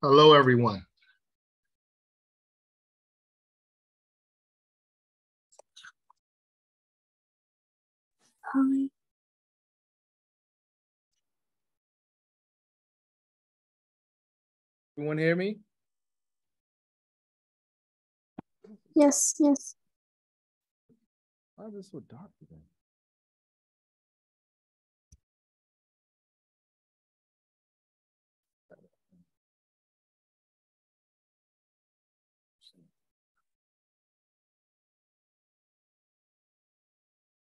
Hello, everyone. Hi. Everyone hear me? Yes, yes. Why is it so dark today?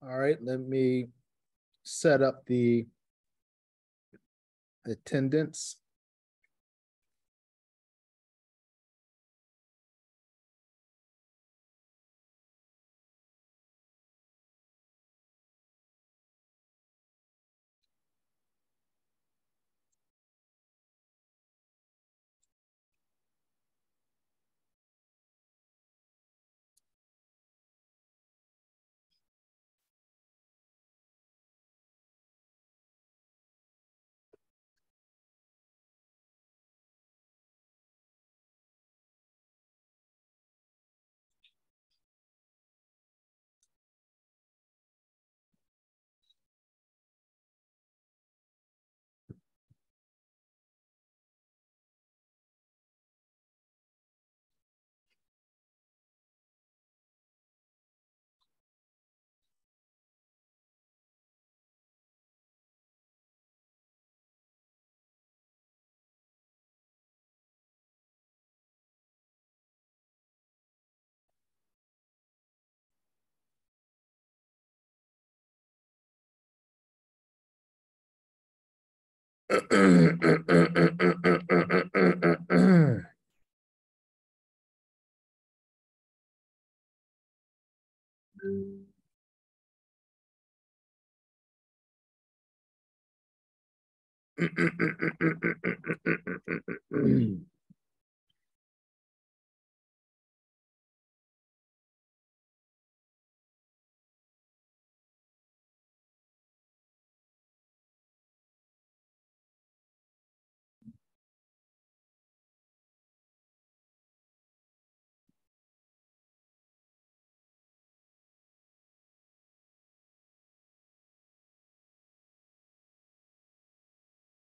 All right, let me set up the attendance.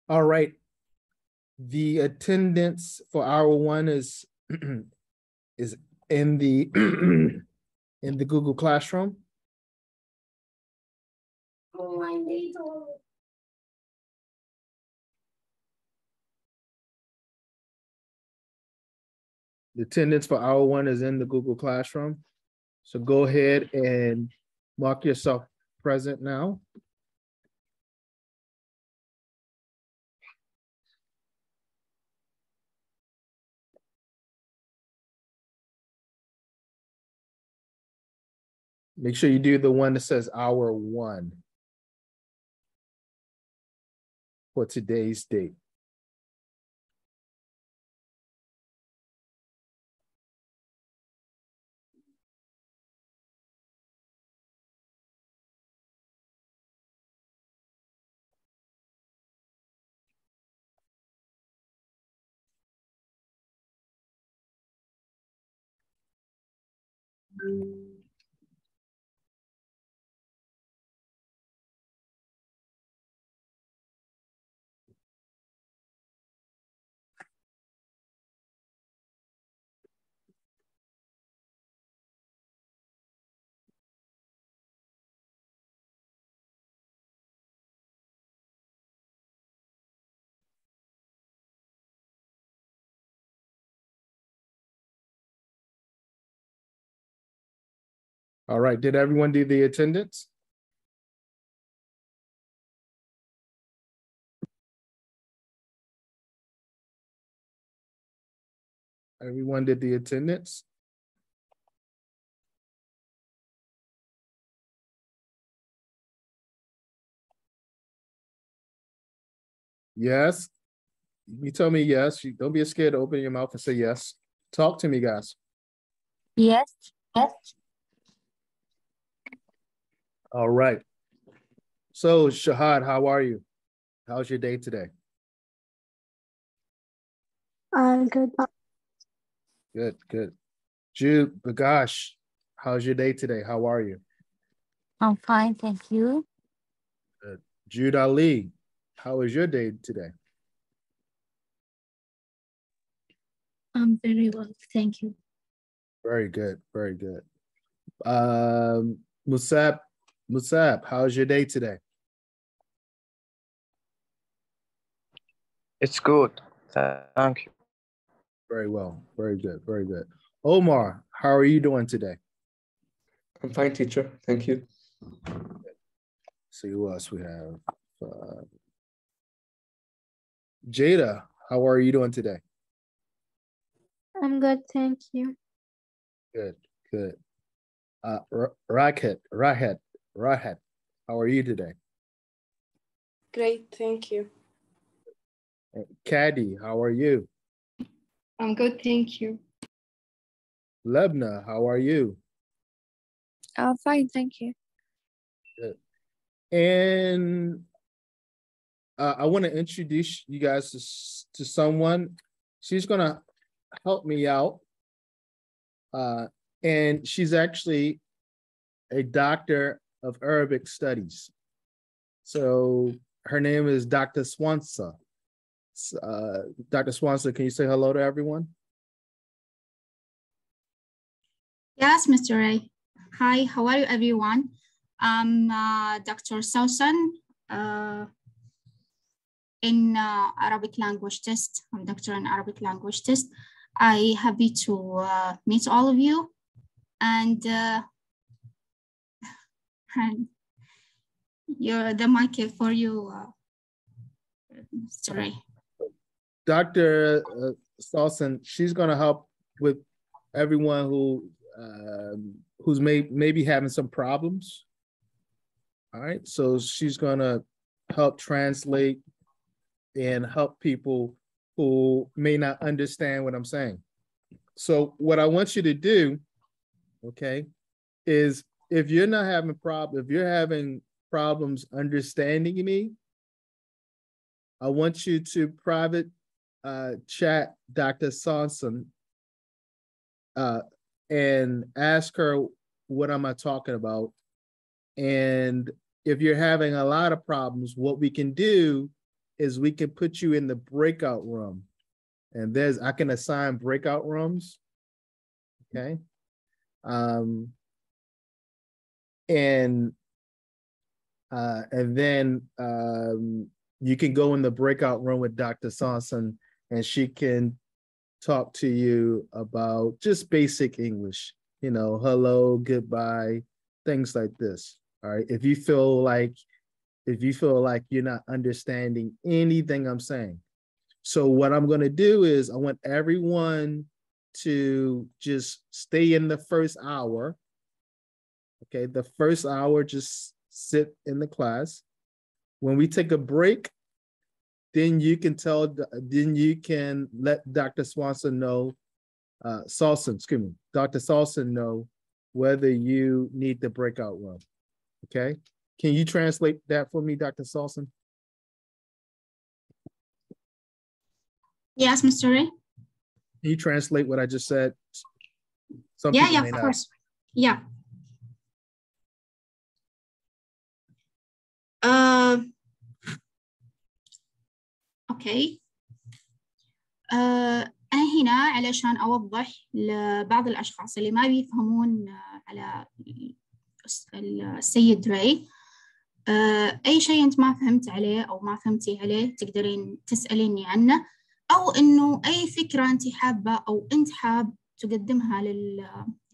All right. The attendance for hour one is is in the in the Google Classroom. The attendance for hour one is in the Google Classroom. So go ahead and mark yourself present now. Make sure you do the one that says hour one for today's date. All right, did everyone do the attendance? Everyone did the attendance? Yes. You tell me yes. Don't be scared to open your mouth and say yes. Talk to me, guys. Yes, yes. All right. So, Shahad, how are you? How's your day today? Good. Good, good. Jude Bagash, how's your day today? How are you? I'm fine, thank you. Good. Jude Ali, how was your day today? I'm very well, thank you. Very good, very good. Musab, how's your day today? It's good. Thank you. Very well, very good, very good. Omar, how are you doing today? I'm fine, teacher. Thank you. See who else we have. Jada, how are you doing today? I'm good, thank you. Good, good. Rahat, how are you today? Great, thank you. Caddy, how are you? I'm good, thank you. Lebna, how are you? I'm fine, thank you. Good. And I want to introduce you guys to someone. She's going to help me out. And she's actually a doctor of Arabic studies. So her name is Dr. Swansa. Dr. Swansa, can you say hello to everyone? Yes, Mr. Ray. Hi, how are you, everyone? I'm Dr. Sausan in Arabic language test. I'm doctor in Arabic language test. I happy to meet all of you, and you're the mic for you, Mr. Ray. Dr. Sausan, she's going to help with everyone who's maybe having some problems. All right, so she's going to help translate and help people who may not understand what I'm saying. So what I want you to do, okay, is if you're not having if you're having problems understanding me, I want you to private chat Dr. Sanson and ask her what am I talking about. And if you're having a lot of problems, what we can do is we can put you in the breakout room. And I can assign breakout rooms, okay? And then you can go in the breakout room with Dr. Sanson and she can talk to you about just basic English, you know, hello, goodbye, things like this. All right. If you feel like you're not understanding anything I'm saying. So what I'm going to do is I want everyone to just stay in the first hour. Okay. The first hour, just sit in the class. When we take a break, then you can let Dr. Swanson know, Dr. Salson know whether you need the breakout room. Okay. Can you translate that for me, Dr. Salson? Yes, Mr. Ray. Can you translate what I just said? Some yeah, people of course. Yeah. اوكي. أنا هنا علشان أوضح لبعض الأشخاص اللي ما بيفهمون على السيد راي. أي شيء أنت ما فهمت عليه أو ما فهمتي عليه تقدرين تسأليني عنه، أو إنه أي فكرة أنت حابة أو أنت حاب تقدمها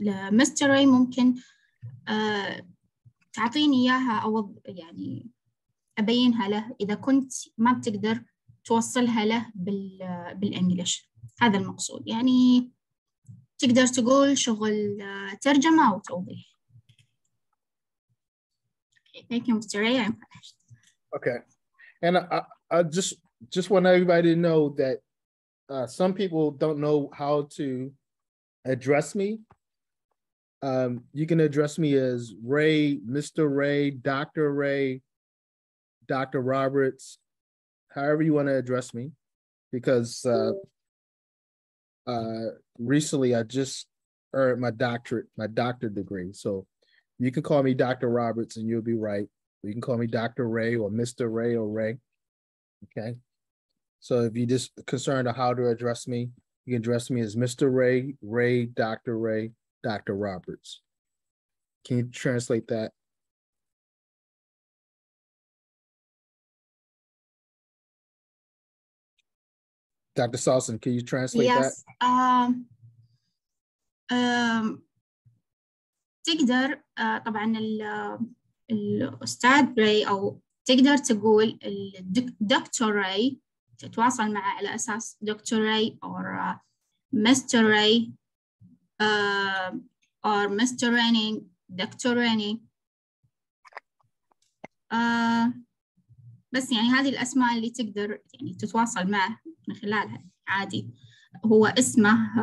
لمستر راي ممكن تعطيني إياها أو يعني أبينها له إذا كنت ما بتقدر توصلها له بالإنجليش. هذا المقصود، يعني تقدر تقول شغل ترجمة أو توضيح. Okay, thank you, Mr. Ray. I'm finished. Okay, and I just want everybody to know that some people don't know how to address me. You can address me as Ray, Mr. Ray, Dr. Ray, Dr. Roberts, however you want to address me, because recently I just earned my doctorate degree. So you can call me Dr. Roberts and you'll be right. You can call me Dr. Ray or Mr. Ray or Ray. Okay. So if you're just concerned of how to address me, you can address me as Mr. Ray, Ray, Dr. Roberts. Can you translate that? Dr. Salson, can you translate that? Yes. تقدر طبعا الأستاذ راي أو تقدر تقول الدكتور راي تتواصل معه على أساس دكتور راي أو مستر راي أو مستر ريني دكتور ريني بس يعني هذه الأسماء اللي تقدر يعني تتواصل معه من خلالها عادي. هو اسمه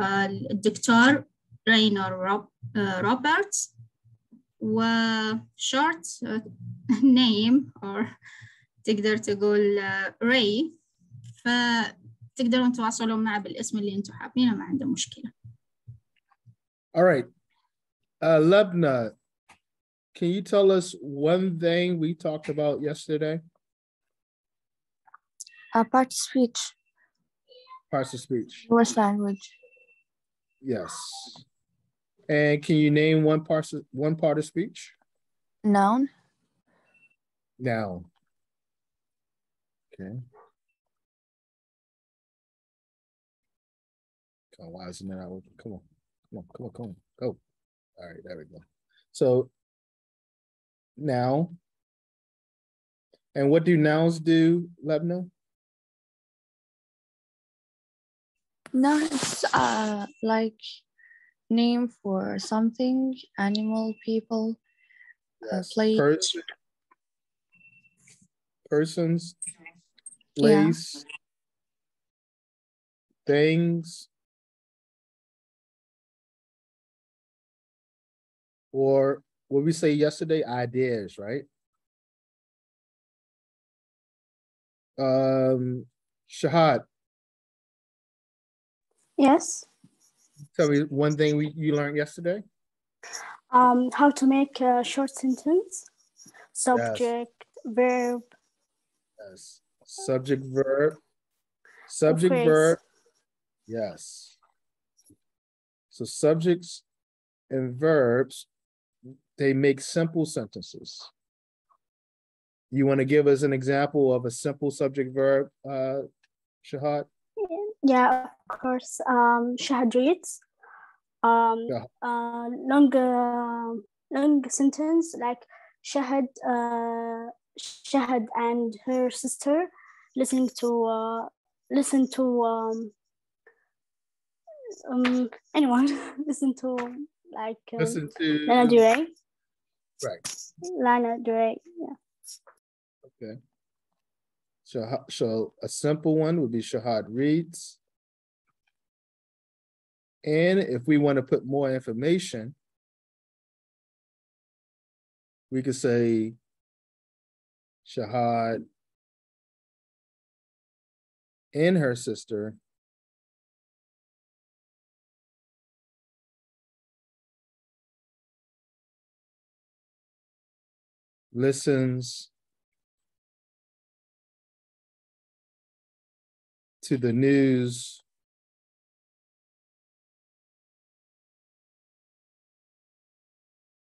الدكتور رينر روبرتس وشورت نيم أو تقدر تقول راي، فتقدرون تواصلون معه بالاسم اللي انتم حابينه، ما عنده مشكلة. All right. Lebna, can you tell us one thing we talked about yesterday? Part of speech. Parts of speech. English language. Yes. And can you name one part of speech? Noun. Noun. Okay. Oh, why isn't that out? Come on. Go. All right, there we go. So noun. And what do nouns do, Lebna? Noun is like name for something, animal, people, Yes. place. Persons, place, things, or what we say yesterday, ideas, right? Shahad, Yes. tell me one thing you learned yesterday. How to make a short sentence. Subject, verb. Yes. Subject, verb. Yes. So subjects and verbs, they make simple sentences. You want to give us an example of a simple subject verb, Shahad? Yeah, of course. Shahad reads. Long sentence like Shahad and her sister listen to anyone listen to like Listen to Lana Del Rey. Right. Lana Del Rey, yeah. Okay. So a simple one would be Shahad reads. And if we want to put more information, we could say Shahad and her sister listens to the news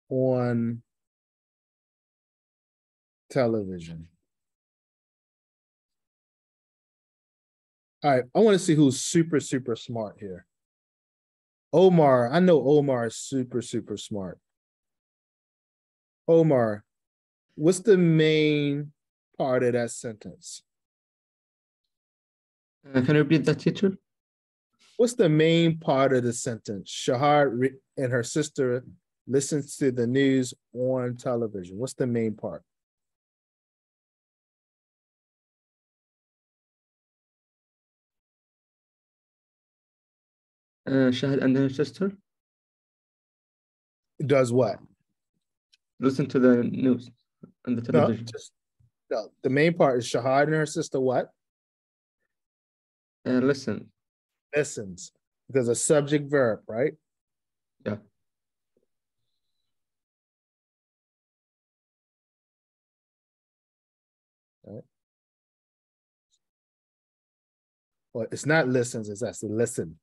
on television. All right, I want to see who's super smart here. Omar, I know Omar is super smart. Omar, what's the main part of that sentence? Can you repeat that, teacher? What's the main part of the sentence? Shahad and her sister listens to the news on television. What's the main part? Shahad and her sister Does what? listen to the news on the television. No, the main part is Shahad and her sister what? Listen. Listens. because of subject verb, right? Yeah. Right. Well, it's not listens, it's actually listen,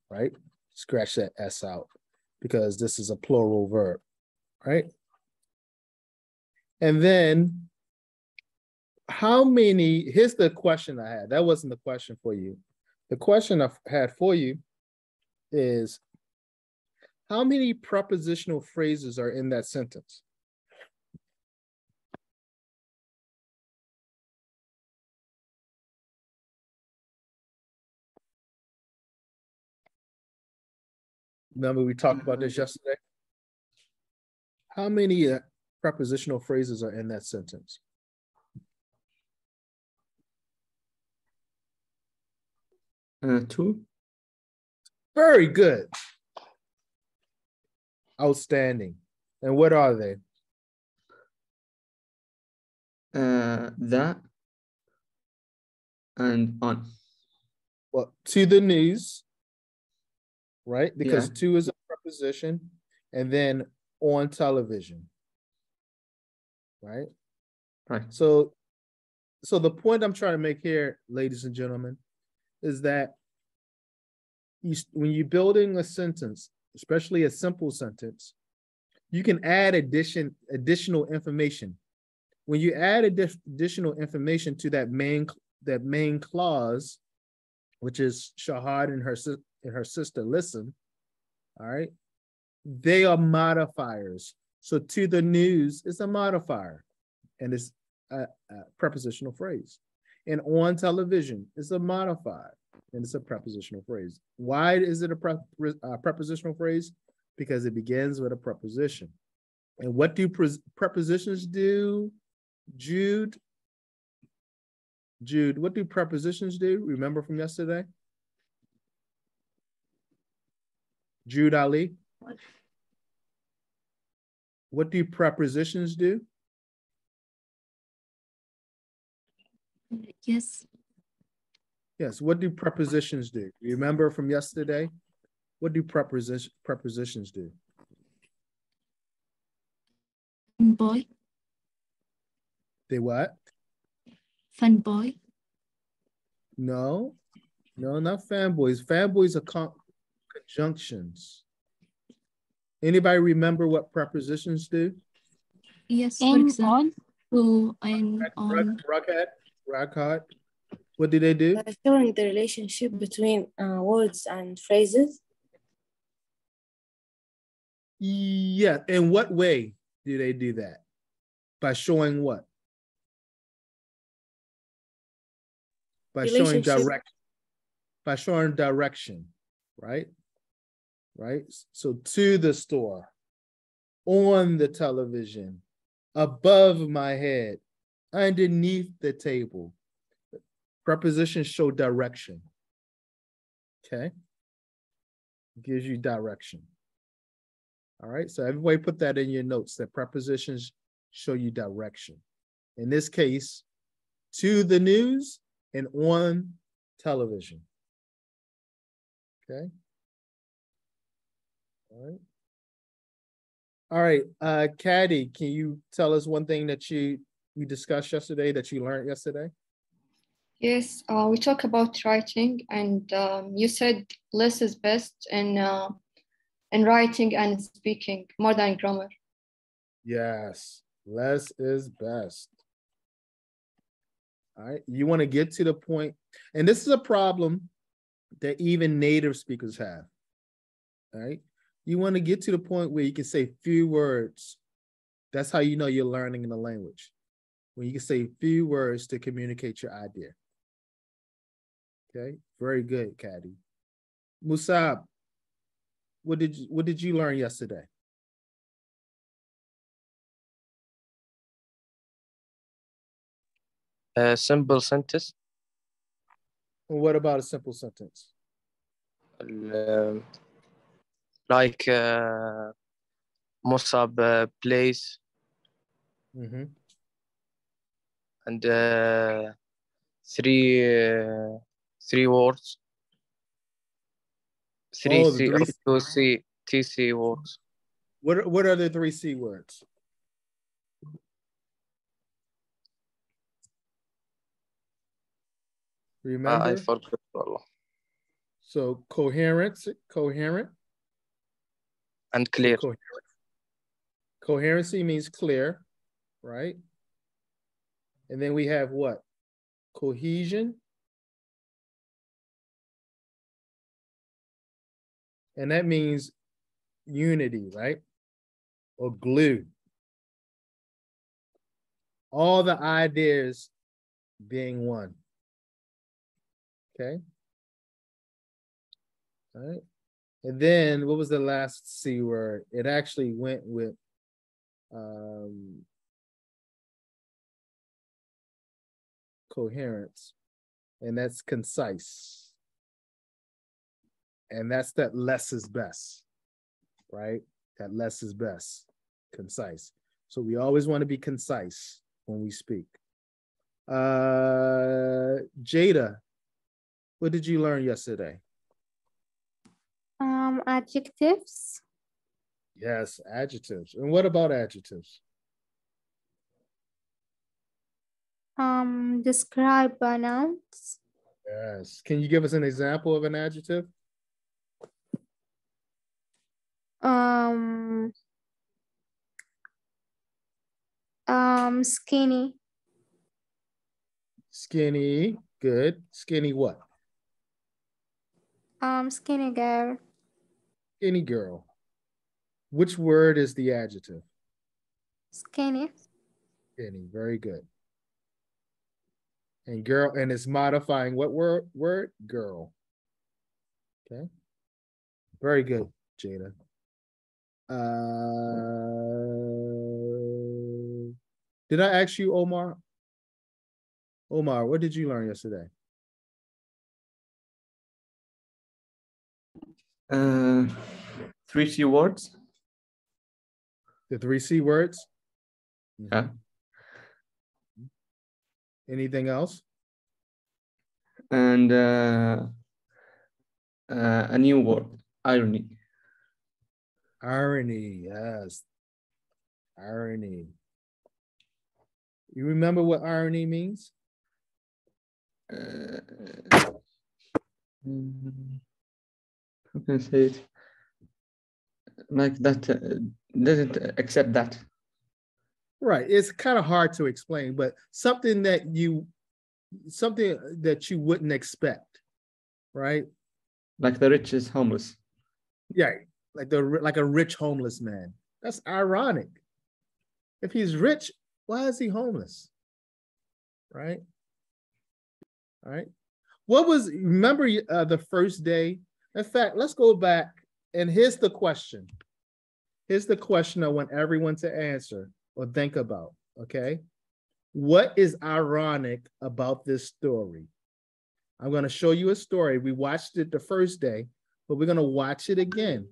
right? Scratch that S out because this is a plural verb, right? And then how many, here's the question I had. That wasn't the question for you. The question I had for you is how many prepositional phrases are in that sentence? Remember we talked about this yesterday? How many prepositional phrases are in that sentence? Two. Very good. Outstanding. And what are they? That and on. Well, to the news, right? Because Yeah. to is a preposition, and then on television, right? Right. So the point I'm trying to make here, ladies and gentlemen, is that when you're building a sentence, especially a simple sentence, you can add additional information. When you add additional information to that main clause, which is Shahad and her sister listen, all right, they are modifiers. So to the news is a modifier, and it's a prepositional phrase. And on television is a modifier, and it's a prepositional phrase. Why is it a prepositional phrase? Because it begins with a preposition. And what do prepositions do, Jude? Jude, what do prepositions do? Remember from yesterday? Jude Ali? What do prepositions do? Yes. Yes, what do prepositions do? Remember from yesterday? What do prepositions do? Boy. They what? Fun boy. No, not fanboys. Fanboys are conjunctions. Anybody remember what prepositions do? Yes. In, For example, on. to and on. Rockhead. What do they do? Showing the relationship between words and phrases. Yeah, in what way do they do that? By showing what? By showing direction. By showing direction, right? Right? So to the store, on the television, above my head, underneath the table. Prepositions show direction. Okay? Gives you direction. All right, so everybody put that in your notes, that prepositions show you direction. In this case, to the news and on television. Okay. All right, Caddy, can you tell us one thing that you discussed yesterday, that you learned yesterday? Yes, we talk about writing, and you said less is best in writing and speaking more than grammar. Yes, less is best. All right, you want to get to the point, and this is a problem that even native speakers have. All right, you want to get to the point where you can say few words. That's how you know you're learning in the language. When you can say few words to communicate your idea. Okay, very good, Caddy. Musab, what did you learn yesterday? A simple sentence. What about a simple sentence? Like Musab plays. Mm-hmm. And three words. three Oh, C the or three. two C TC words. What are the 3 C words? Remember? I forgot. والله. So coherent, And clear. Coherency means clear, right? And then we have what? Cohesion. And that means unity, right? Or glue. All the ideas being one. Okay. All right. And then what was the last C word? It actually went with coherence, and that's concise. And that's that less is best, right? That less is best, concise. So we always want to be concise when we speak. Jada, what did you learn yesterday? Adjectives. Yes, adjectives. And what about adjectives? Describe nouns. Yes. Can you give us an example of an adjective? Skinny. Skinny, good. Skinny what? Skinny girl. Skinny girl. Which word is the adjective? Skinny. Skinny, very good. And girl, and it's modifying what word? Girl. Okay. Very good, Jada. Did I ask you, Omar? Omar, what did you learn yesterday? 3 C words. The 3 C words? Yeah. Anything else? And a new word, irony. Irony, yes. Irony. You remember what irony means? How can I say it? Like that doesn't accept that. Right. It's kind of hard to explain, but something that you wouldn't expect, right? Like the rich is homeless. Yeah, like a rich homeless man. That's ironic. If he's rich, why is he homeless? Right? All right. Remember the first day? In fact, let's go back, and here's the question. Here's the question I want everyone to answer or think about, okay? What is ironic about this story? I'm going to show you a story. We watched it the first day, but we're going to watch it again.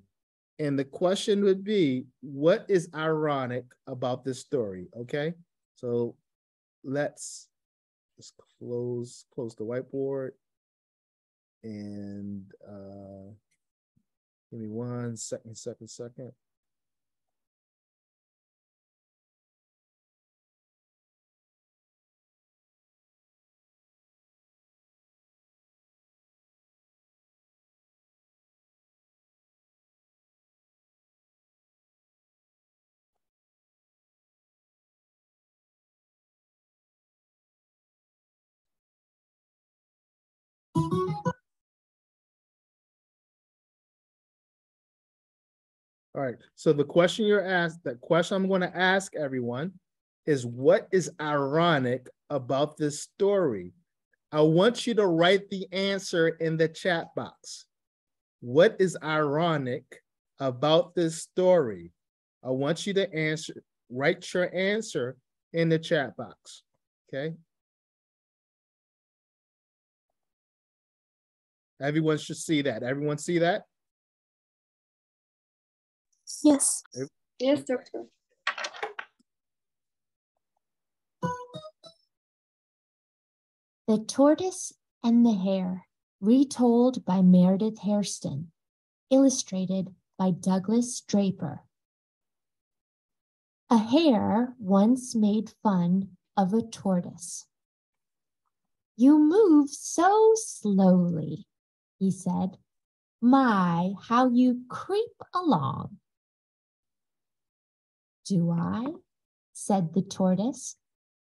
And the question would be, what is ironic about this story? Okay, so let's just close the whiteboard. And give me 1 second. All right, so the question I'm going to ask everyone is, what is ironic about this story? I want you to write the answer in the chat box. What is ironic about this story? I want you to write your answer in the chat box, okay? Everyone should see that. Everyone see that? Yes. Yes, doctor. The Tortoise and the Hare, retold by Meredith Hairston. illustrated by Douglas Draper. A hare once made fun of a tortoise. "You move so slowly," he said. "My, how you creep along." "Do I?" said the tortoise.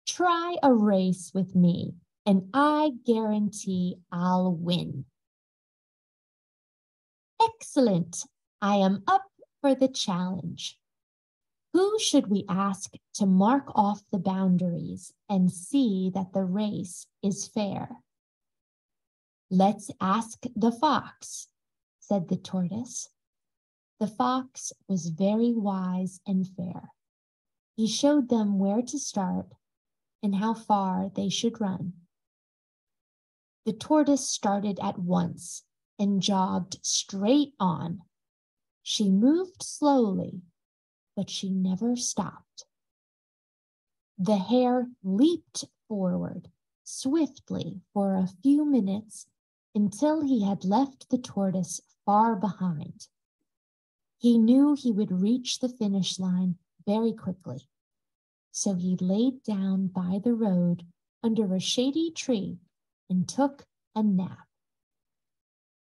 "Try a race with me, and I guarantee I'll win." "Excellent. I am up for the challenge. Who should we ask to mark off the boundaries and see that the race is fair?" "Let's ask the fox," said the tortoise. The fox was very wise and fair. He showed them where to start and how far they should run. The tortoise started at once and jogged straight on. She moved slowly, but she never stopped. The hare leaped forward swiftly for a few minutes until he had left the tortoise far behind. He knew he would reach the finish line very quickly, so he laid down by the road under a shady tree and took a nap.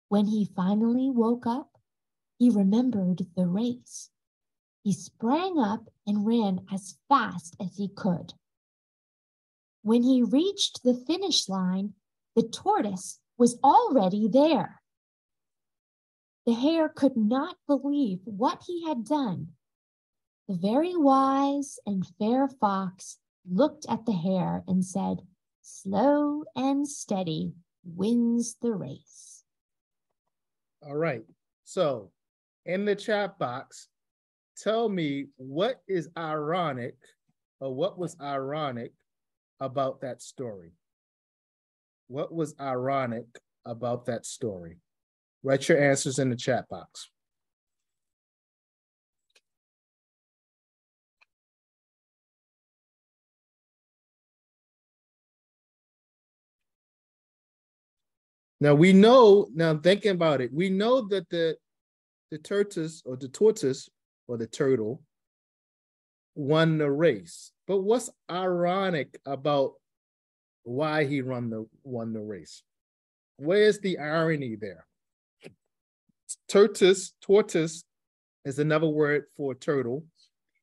When he finally woke up, he remembered the race. He sprang up and ran as fast as he could. When he reached the finish line, the tortoise was already there. The hare could not believe what he had done. The very wise and fair fox looked at the hare and said, "Slow and steady wins the race." All right. So in the chat box, tell me what is ironic or what was ironic about that story. What was ironic about that story? Write your answers in the chat box. Now we know, now I'm thinking about it, we know that the tortoise or the turtle won the race. But what's ironic about why he won the race? Where's the irony there? Tortoise is another word for turtle,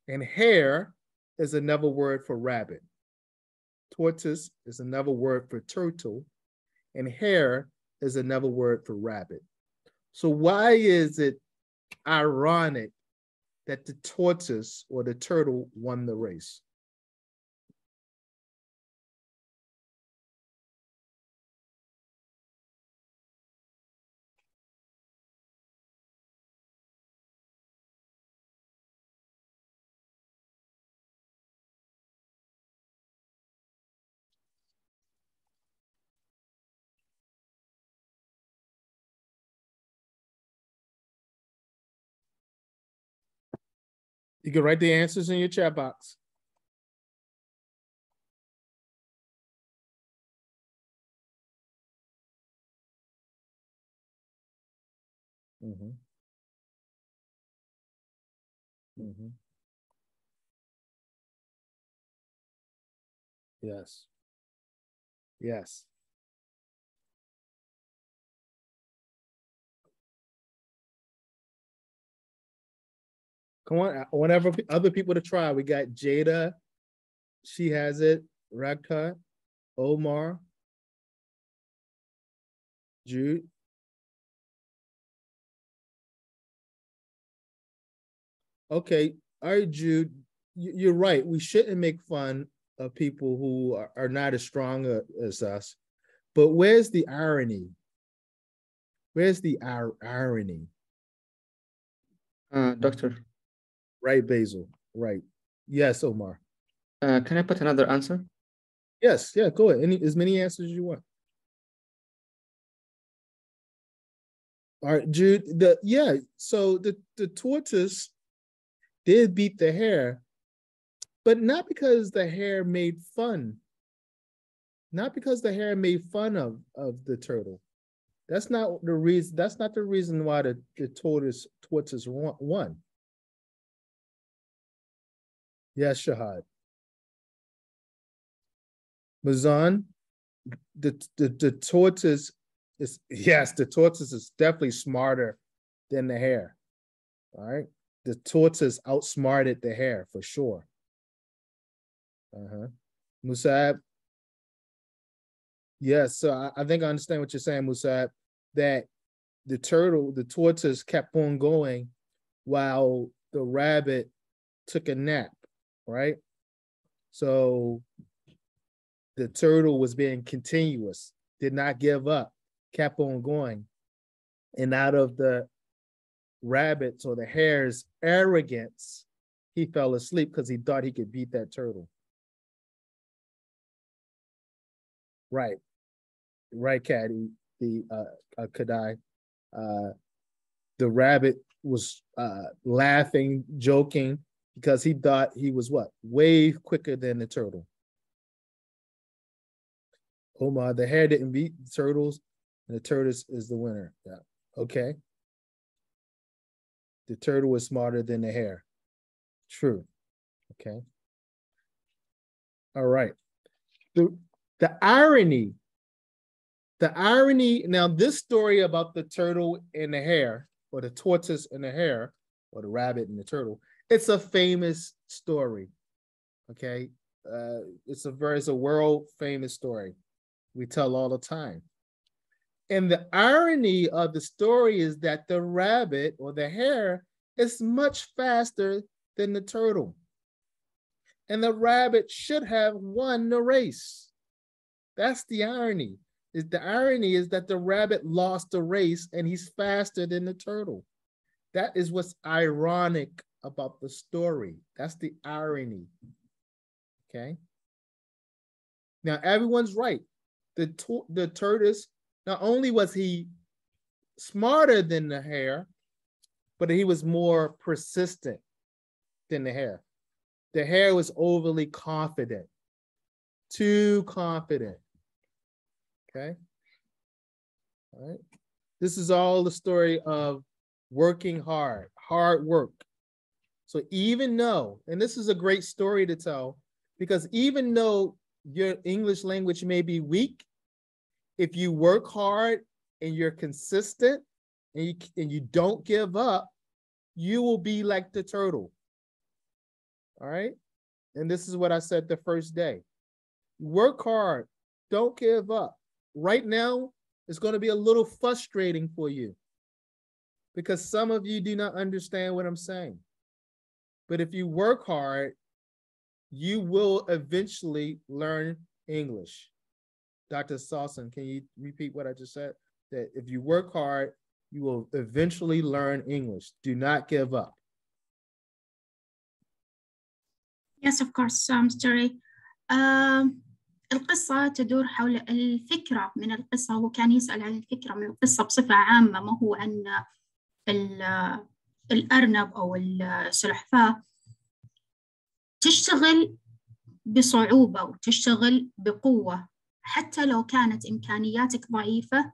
and hare is another word for rabbit. Tortoise is another word for turtle, and hare is another word for rabbit. So why is it ironic that the tortoise or the turtle won the race? You can write the answers in your chat box. Mm-hmm. Mm-hmm. Yes. Yes. Come on, whenever other people to try, we got Jada, she has it, Radka, Omar, Jude. Okay, all right, Jude, you're right. We shouldn't make fun of people who are not as strong as us. But where's the irony? Where's the irony? Doctor. Right, Basil. Right. Yes, Omar. Can I put another answer? Yes, yeah, go ahead. As many answers as you want. All right, Jude. So the tortoise did beat the hare, but not because the hare made fun. Not because the hare made fun of the turtle. That's not the reason. That's not the reason why the tortoise won. Yes, Shahad. Mazan, the tortoise is, yes, the tortoise is definitely smarter than the hare. All right. The tortoise outsmarted the hare for sure. Musab. Yes, so I think I understand what you're saying, Musab, that the tortoise kept on going while the rabbit took a nap, right? So the turtle was being continuous, did not give up, kept on going. And out of the rabbit's or the hare's arrogance, he fell asleep because he thought he could beat that turtle. Right, Caddy, the Kadai. The rabbit was laughing, joking, because he thought he was what? Way quicker than the turtle. Omar, the hare didn't beat the turtles, and the tortoise is the winner. Yeah. Okay. The turtle was smarter than the hare. True. Okay. All right. The irony, now this story about the turtle and the hare, or the tortoise and the hare, or the rabbit and the turtle, it's a famous story, okay? It's a world famous story we tell all the time. And the irony of the story is that the rabbit or the hare is much faster than the turtle. And the rabbit should have won the race. That's the irony. The irony is that the rabbit lost the race and he's faster than the turtle. That is what's ironic about the story. That's the irony. Okay. Now everyone's right. The tortoise, not only was he smarter than the hare, but he was more persistent than the hare. The hare was overly confident, too confident. Okay. All right. This is all the story of working hard work. So even though, and this is a great story to tell, because even though your English language may be weak, if you work hard and you're consistent and you don't give up, you will be like the turtle. All right. And this is what I said the first day. Work hard. Don't give up. Right now, it's going to be a little frustrating for you because some of you do not understand what I'm saying. But if you work hard, you will eventually learn English. Dr. Salson, can you repeat what I just said? That if you work hard, you will eventually learn English. Do not give up. Yes, of course, Mr. Ray. القصة تدور حول الفكرة من القصة. هو كان يسأل عن الفكرة من القصة بصفة عامة، ما هو عن الأرنب أو السلحفاة تشتغل بصعوبة وتشتغل بقوة. حتى لو كانت إمكانياتك ضعيفة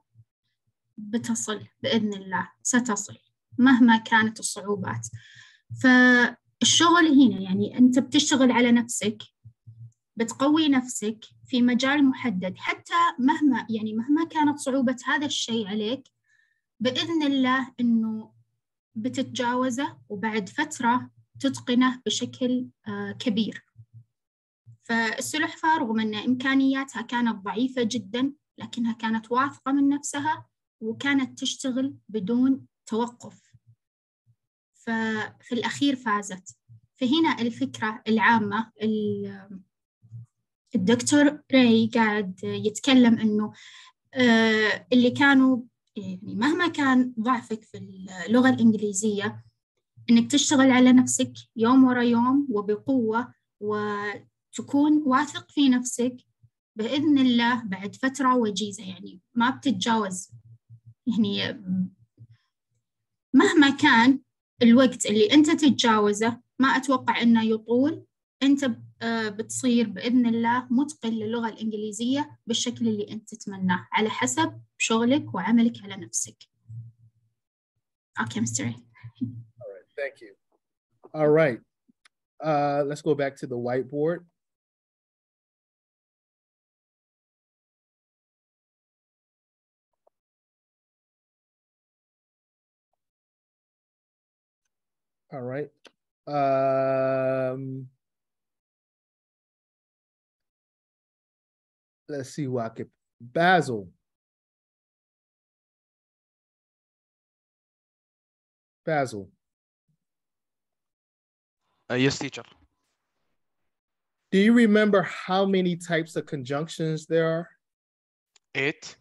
بتصل بإذن الله، ستصل مهما كانت الصعوبات. فالشغل هنا يعني أنت بتشتغل على نفسك، بتقوي نفسك في مجال محدد، حتى مهما كانت صعوبة هذا الشيء عليك، بإذن الله إنه بتتجاوزه وبعد فترة تتقنه بشكل كبير. فالسلحفاة رغم أن إمكانياتها كانت ضعيفة جدا، لكنها كانت واثقة من نفسها وكانت تشتغل بدون توقف. ففي الأخير فازت. فهنا الفكرة العامة الدكتور راي قاعد يتكلم إنه اللي كانوا يعني مهما كان ضعفك في اللغة الإنجليزية، إنك تشتغل على نفسك يوم ورا يوم وبقوة وتكون واثق في نفسك، بإذن الله بعد فترة وجيزة يعني ما بتتجاوز. يعني مهما كان الوقت اللي أنت تتجاوزه ما أتوقع إنه يطول، أنت بتصير بإذن الله متقن للغة الإنجليزية بالشكل اللي أنت تتمناه على حسب شغلك وعملك على نفسك. Okay, Mr. A. All right, thank you. All right, let's go back to the whiteboard. All right. Let's see who I could. Basil. Basil. Yes, teacher. Do you remember how many types of conjunctions there are? 8.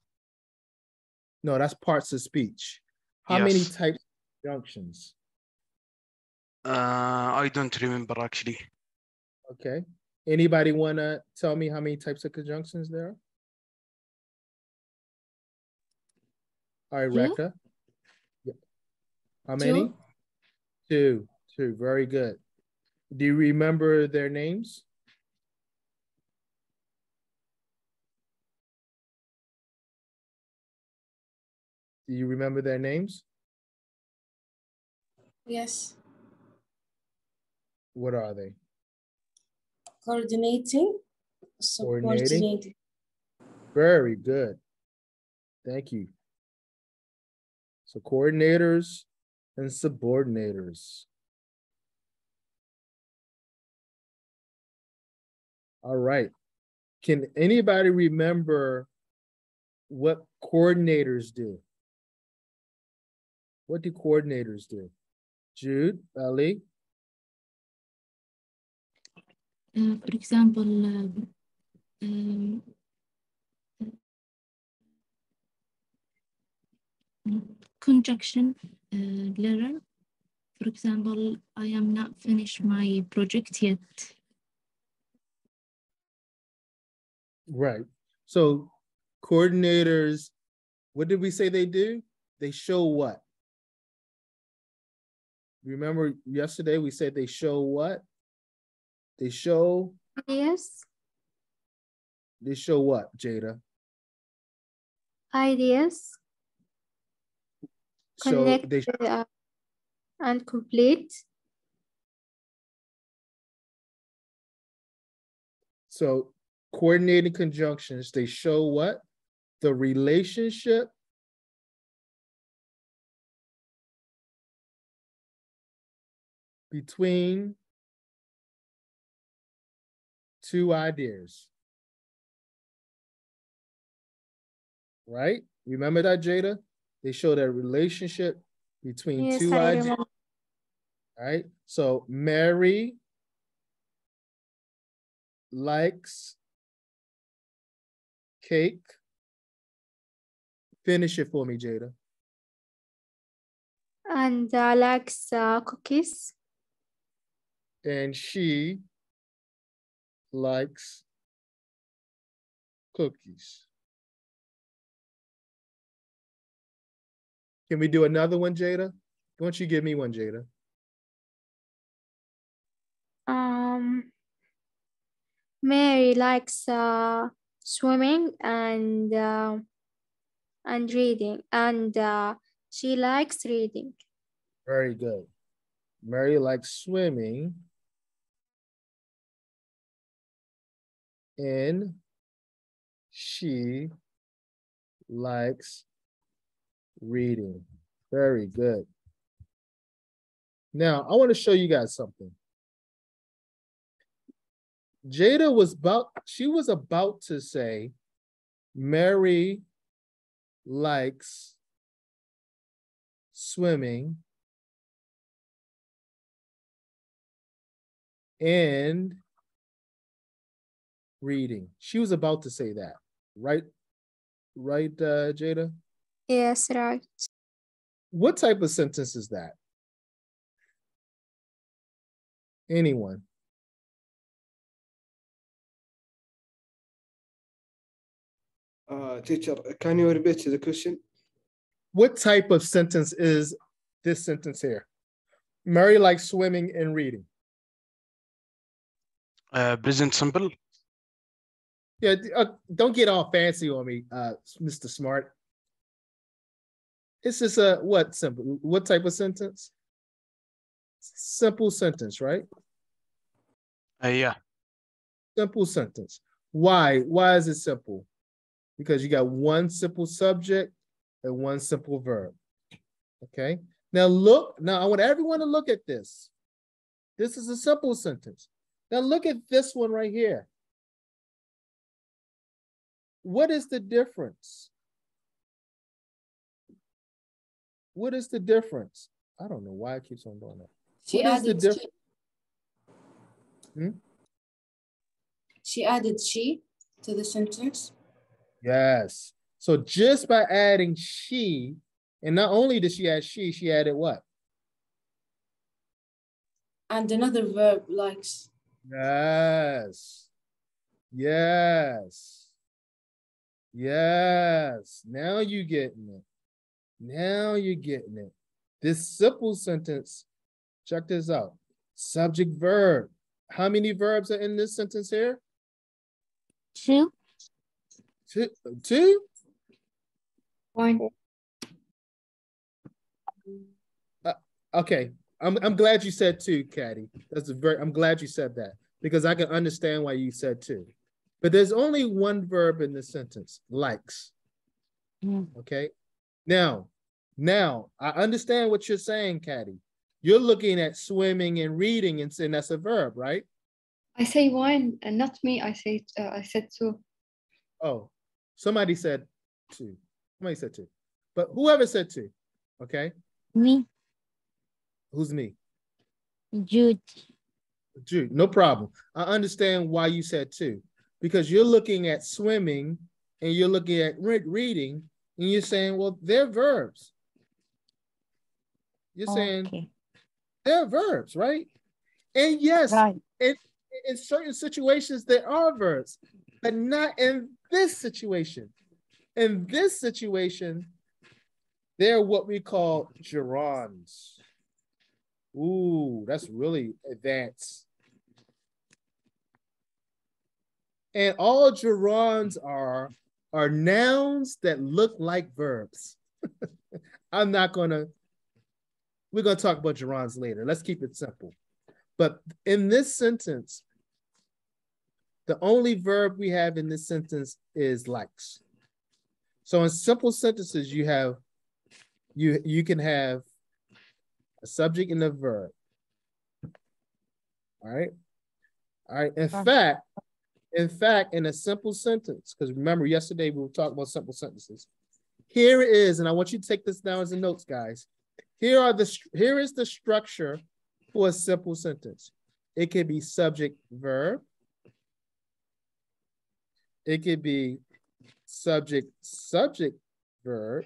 No, that's parts of speech. How Yes. many types of conjunctions? I don't remember actually. Okay. Anybody want to tell me how many types of conjunctions there are? All right, Rekha. How many? Two. Very good. Do you remember their names? Do you remember their names? Yes. What are they? Coordinating, Coordinating. subordinating. Very good. Thank you. So coordinators and subordinators. All right. Can anybody remember what coordinators do? What do coordinators do? Jude, Ali? For example, conjunction letter. For example, I am not finished my project yet. Right. So coordinators, what did we say they do? They show what? Remember yesterday we said they show what? They show? Ideas. They show what, Jada? Ideas. So Connect they and complete. So coordinating conjunctions, they show what? The relationship between two ideas. Right? Remember that, Jada? They show that relationship between two ideas. Remember. Right? So Mary likes cake. Finish it for me, Jada. And likes cookies. And she likes cookies. Can we do another one, Jada? Why don't you give me one, Jada? Mary likes swimming and reading, and she likes reading. Very good. Mary likes swimming and she likes reading. Very good. Now, I want to show you guys something. Jada was about to say, Mary likes swimming and reading. She was about to say that, right? Right, Jada? Yes, right. What type of sentence is that? Anyone? Teacher, can you repeat the question? What type of sentence is this sentence here? Mary likes swimming and reading. Present simple. Yeah, don't get all fancy on me, Mr. Smart. It's just a what simple? What type of sentence? Simple sentence, right? Yeah. Simple sentence. Why? Why is it simple? Because you got one simple subject and one simple verb. Okay. Now look. Now I want everyone to look at this. This is a simple sentence. Now look at this one right here. What is the difference? What is the difference? I don't know why it keeps on doing that. She what is the added difference? She added she to the sentence. Yes. So just by adding she, and not only did she add she added what? And another verb, likes. Yes. Yes. Yes. Now you're getting it. Now you're getting it. This simple sentence, check this out. Subject verb. How many verbs are in this sentence here? Two. Two? One. Okay. I'm glad you said two, Caddy. I'm glad you said that because I can understand why you said two. But there's only one verb in this sentence, likes. Okay. Now, I understand what you're saying, Caddy. You're looking at swimming and reading and saying that's a verb, right? I say one, and not me. I said two. Oh, somebody said two. Somebody said two. But whoever said two, okay? Me. Who's me? Jude. Jude, no problem. I understand why you said two. Because you're looking at swimming and you're looking at reading and you're saying, well, they're verbs. You're saying they're verbs, right? And yes, right. In certain situations, there are verbs, but not in this situation. In this situation, they're what we call gerunds. Ooh, that's really advanced. And all gerunds are nouns that look like verbs. We're gonna talk about gerunds later. Let's keep it simple. But in this sentence, the only verb we have in this sentence is likes. So in simple sentences, you can have a subject and a verb. All right. All right. In fact, in a simple sentence, because remember yesterday we were talking about simple sentences. Here it is, and I want you to take this down as a notes, guys. Here is the structure for a simple sentence. It could be subject verb. It could be subject verb.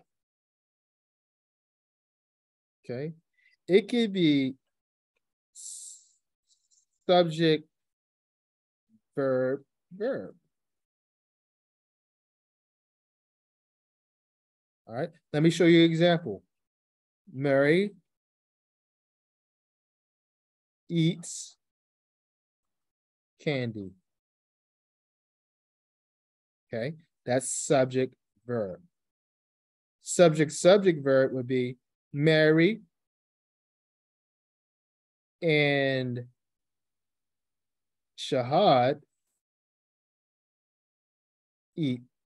Okay. It could be subject verb. All right, let me show you an example. Mary eats candy. Okay, that's subject verb. Subject verb would be Mary and Shahad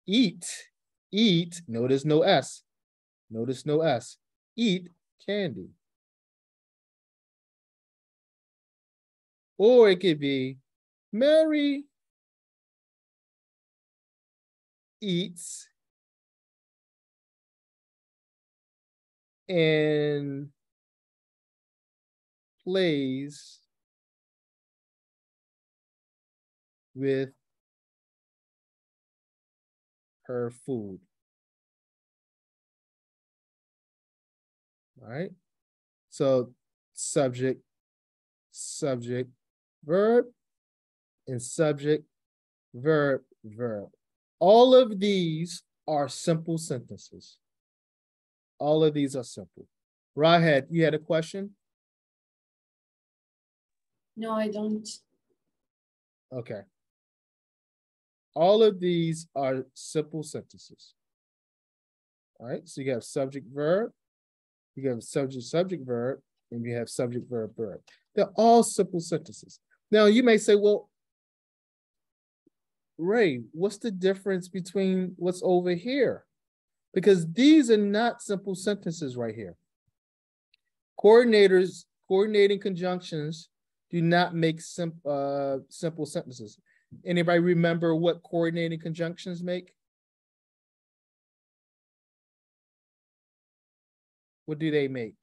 eat, notice no S, eat candy. Or it could be Mary eats and plays with her food. All right. So subject, verb, and subject, verb. All of these are simple sentences. All of these are simple. Rahed, you had a question? No, I don't. Okay. All of these are simple sentences. All right, so you have subject verb, you have subject verb, and you have subject verb verb. They're all simple sentences. Now you may say, well, Ray, what's the difference between what's over here? Because these are not simple sentences right here. Coordinating conjunctions do not make simple sentences. Anybody remember what coordinating conjunctions make? What do they make?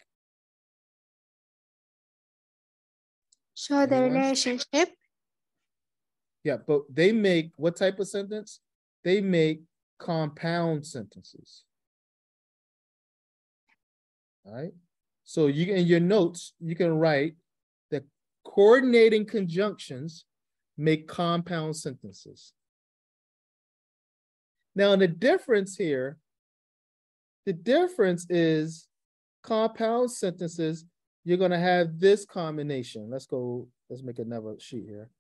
Show the Anyone? relationship. Yeah, but they make what type of sentence? They make compound sentences. All right. So you in your notes, you can write that coordinating conjunctions make compound sentences. Now, the difference here, the difference is compound sentences, you're going to have this combination. Let's make another sheet here.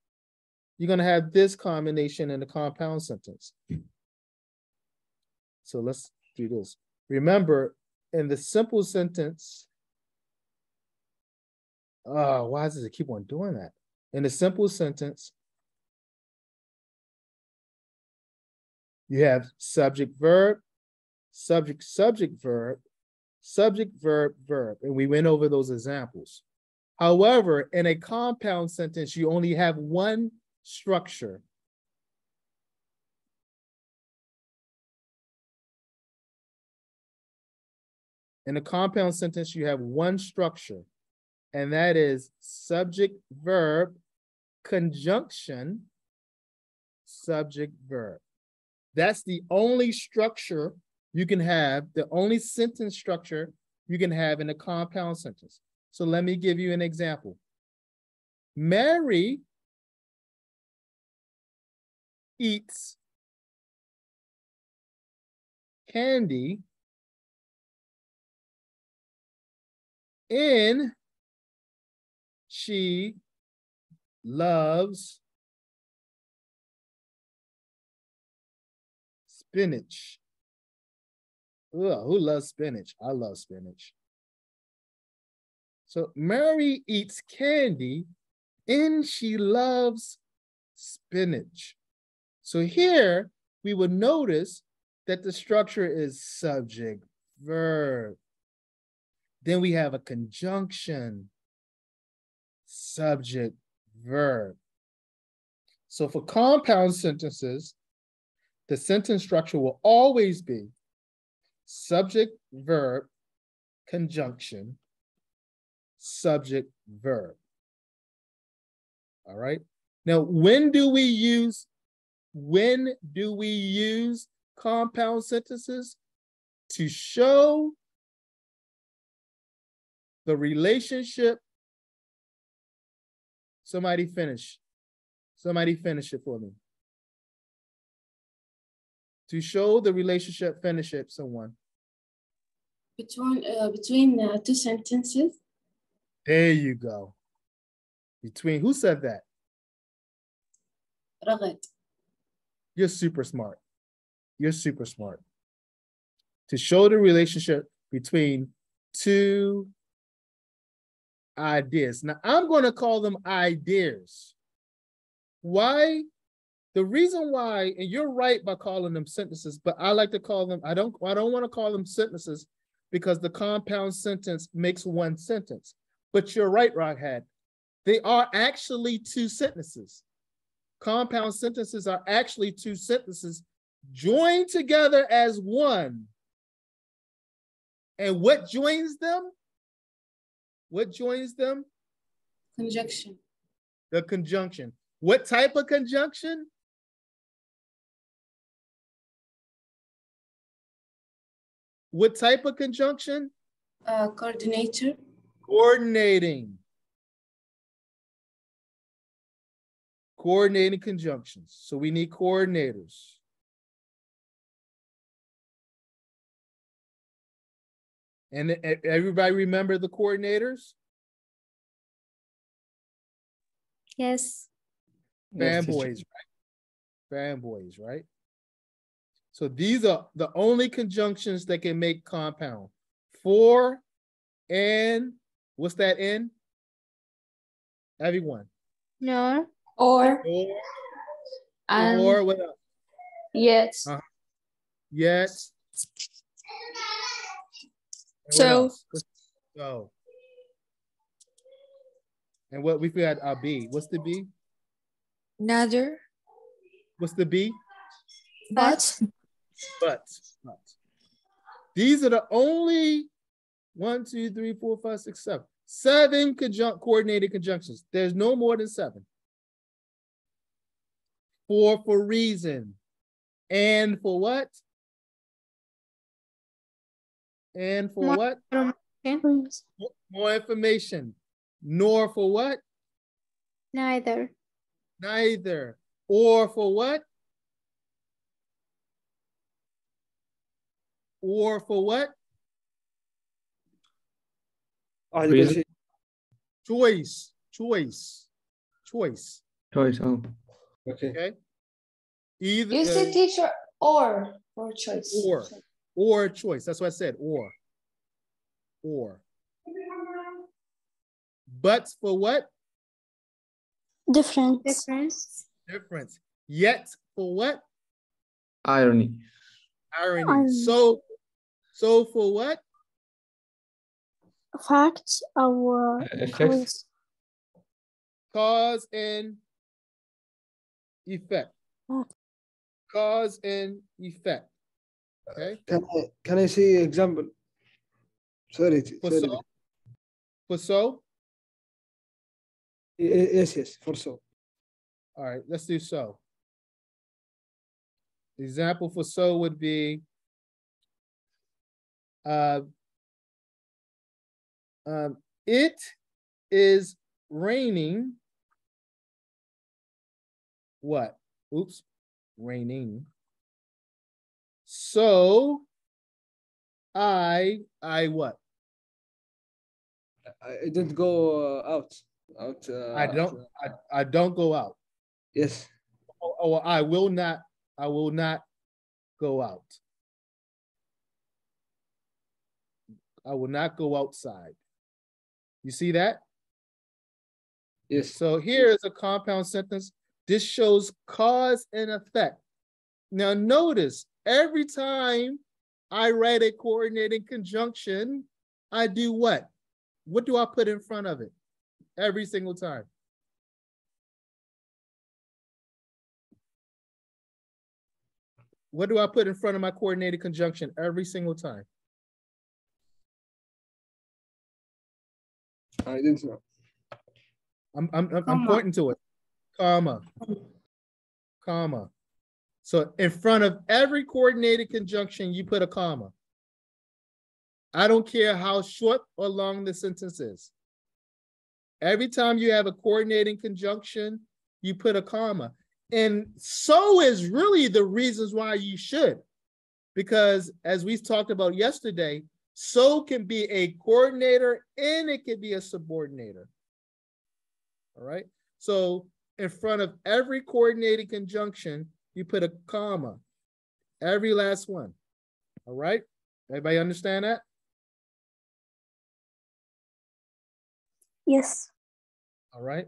You're going to have this combination in the compound sentence. So let's do this. Remember, in the simple sentence, why does it keep on doing that? In the simple sentence, you have subject, verb, subject, subject, verb, subject, verb, verb, and we went over those examples. However, in a compound sentence, you only have one structure. In a compound sentence, you have one structure, and that is subject, verb, conjunction, subject, verb. That's the only structure you can have, the only sentence structure you can have in a compound sentence. So let me give you an example. Mary eats candy and she loves spinach. Ugh, who loves spinach? I love spinach. So Mary eats candy and she loves spinach. So here we would notice that the structure is subject, verb. Then we have a conjunction, subject, verb. So for compound sentences, the sentence structure will always be subject, verb, conjunction, subject, verb. All right. Now, when do we use compound sentences? To show the relationship. Somebody finish it for me. To show the relationship, finish it, someone. Between two sentences. There you go. Between, who said that? Ragad. You're super smart. You're super smart. To show the relationship between two ideas. Now, I'm going to call them ideas. Why? The reason why, and you're right by calling them sentences, but I like to call them, I don't want to call them sentences because the compound sentence makes one sentence. But you're right, Rockhead. They are actually two sentences. Compound sentences are actually two sentences joined together as one. And what joins them? What joins them? Conjunction. The conjunction. What type of conjunction? What type of conjunction? Coordinator. Coordinating. Coordinating conjunctions. So we need coordinators. And everybody remember the coordinators? Yes. Yes, teacher. Fanboys, right? Fanboys, right? So these are the only conjunctions that can make compound. For, and, what's that in? Everyone. Nor. Or. Or what else? Yet. Yet. So. So. And what we got our B. What's the B? Neither. What's the B? But. But. These are the only 1, 2, 3, 4, 5, 6, 7. 7 coordinated conjunctions. There's no more than 7. For reason. And for what? And for what? More information. Nor for what? Neither. Neither. Or for what? Or for what? Reason. Choice. Oh. Okay. Either. You said teacher or choice. Or choice. That's what I said. Or. But for what? Difference. Yet for what? Irony. So for what? Facts or Effects. Cause and effect. Cause and effect. Okay. Can I see example? Sorry. For so? Yes, for so. All right, let's do so. The example for so would be it is raining. What? Oops, raining. So I what? I didn't go out. I don't go out. Yes. Or I will not go out. I will not go outside. You see that? Yes. So here is a compound sentence. This shows cause and effect. Now notice, every time I write a coordinating conjunction, I do what? What do I put in front of it? Every single time. What do I put in front of my coordinated conjunction every single time? I didn't know. I'm pointing to it. Comma. So in front of every coordinated conjunction, you put a comma. I don't care how short or long the sentence is. Every time you have a coordinating conjunction, you put a comma. And so is really the reasons why you should. Because as we talked about yesterday, so can be a coordinator and it can be a subordinator. All right. So in front of every coordinating conjunction, you put a comma. Every last one. All right. Everybody understand that? Yes. All right.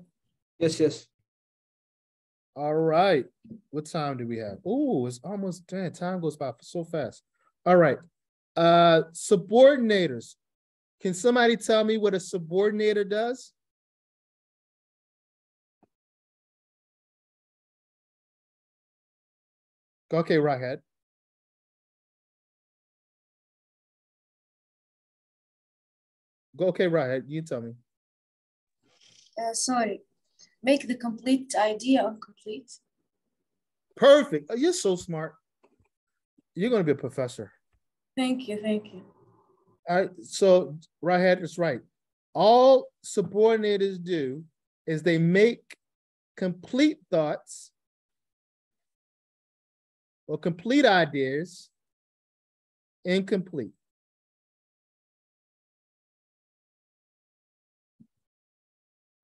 Yes. All right. What time do we have? Oh, it's almost done. Time goes by so fast. All right. Subordinators. Can somebody tell me what a subordinator does? Okay, Rahat. Go, okay, Rahat, you tell me. Sorry. Make the complete idea incomplete. Perfect. Oh, you're so smart. You're going to be a professor. Thank you. All right, so Rahat is right. All subordinators do is they make complete thoughts or complete ideas incomplete.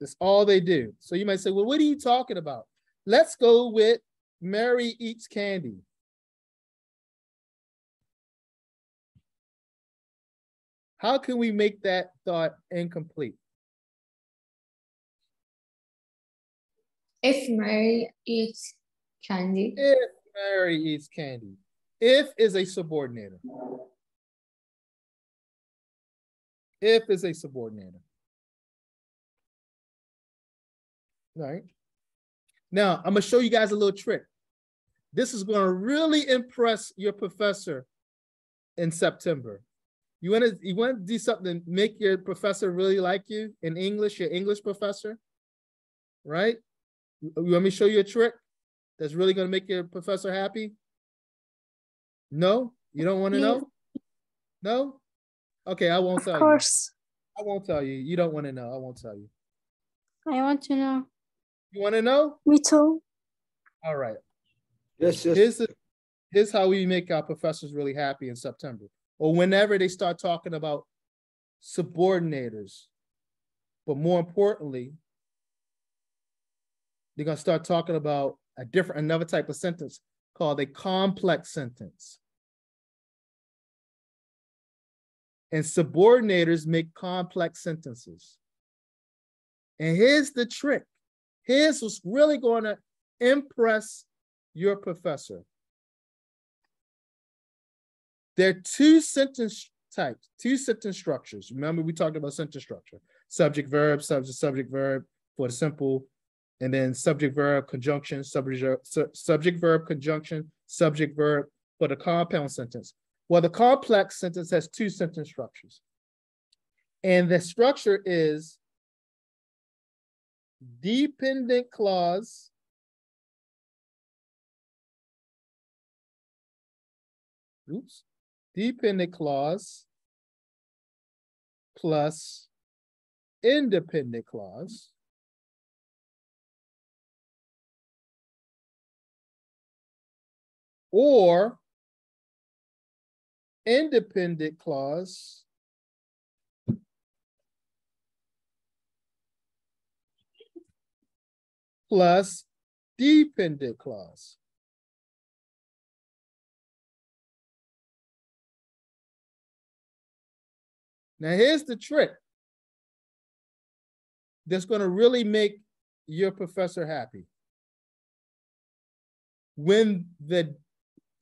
That's all they do. So you might say, well, what are you talking about? let's go with Mary eats candy. How can we make that thought incomplete? If Mary eats candy. If Mary eats candy. If is a subordinator. If is a subordinator. All right. Now, I'm going to show you guys a little trick. This is going to really impress your professor in September. You want to do something to make your professor really like you in English, your English professor, right? You want me to show you a trick that's really going to make your professor happy? No? You don't want to know? No? Okay, I won't tell you. Of course. I won't tell you. You don't want to know. I won't tell you. I want to know. You want to know? Me too. All right. Yes, yes. Here's how we make our professors really happy in September, or whenever they start talking about subordinators. But more importantly, they're going to start talking about another type of sentence called a complex sentence. And subordinators make complex sentences. And here's the trick. Here's what's really going to impress your professor. There are two sentence types, two sentence structures. Remember, we talked about sentence structure. Subject, verb, subject, verb for the simple, and then subject, verb, conjunction, subject, verb, conjunction, subject, verb for the compound sentence. Well, the complex sentence has two sentence structures. And the structure is dependent clause dependent clause plus independent clause or independent clause plus dependent clause. Now here's the trick that's going to really make your professor happy. When the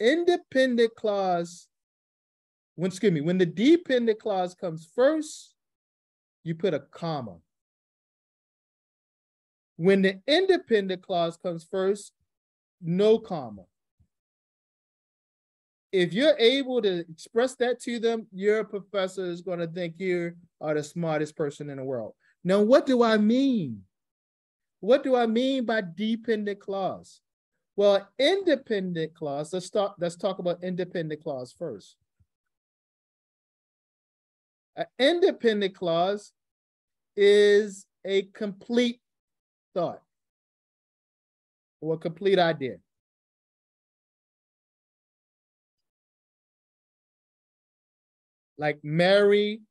independent clause, when the dependent clause comes first, you put a comma. When the independent clause comes first, no comma. If you're able to express that to them, your professor is going to think you are the smartest person in the world. Now, what do I mean? What do I mean by dependent clause? Well, independent clause, let's talk about independent clause first. An independent clause is a complete thought or a complete idea. Like Mary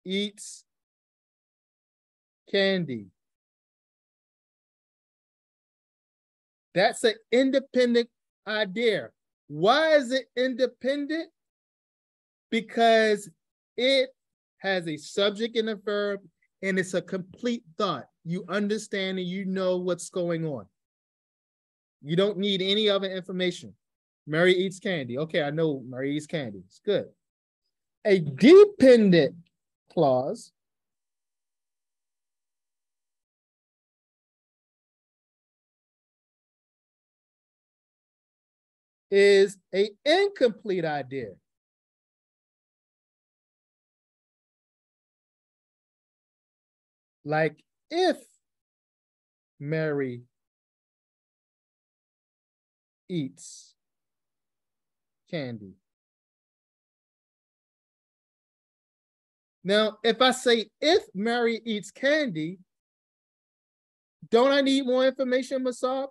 eats candy. That's an independent idea. Why is it independent? Because it has a subject and a verb, and it's a complete thought. You understand and you know what's going on. You don't need any other information. Mary eats candy. Okay, I know Mary eats candy. It's good. A dependent clause is an incomplete idea. Like if Mary eats candy. Now, if I say if Mary eats candy, don't I need more information, Masab?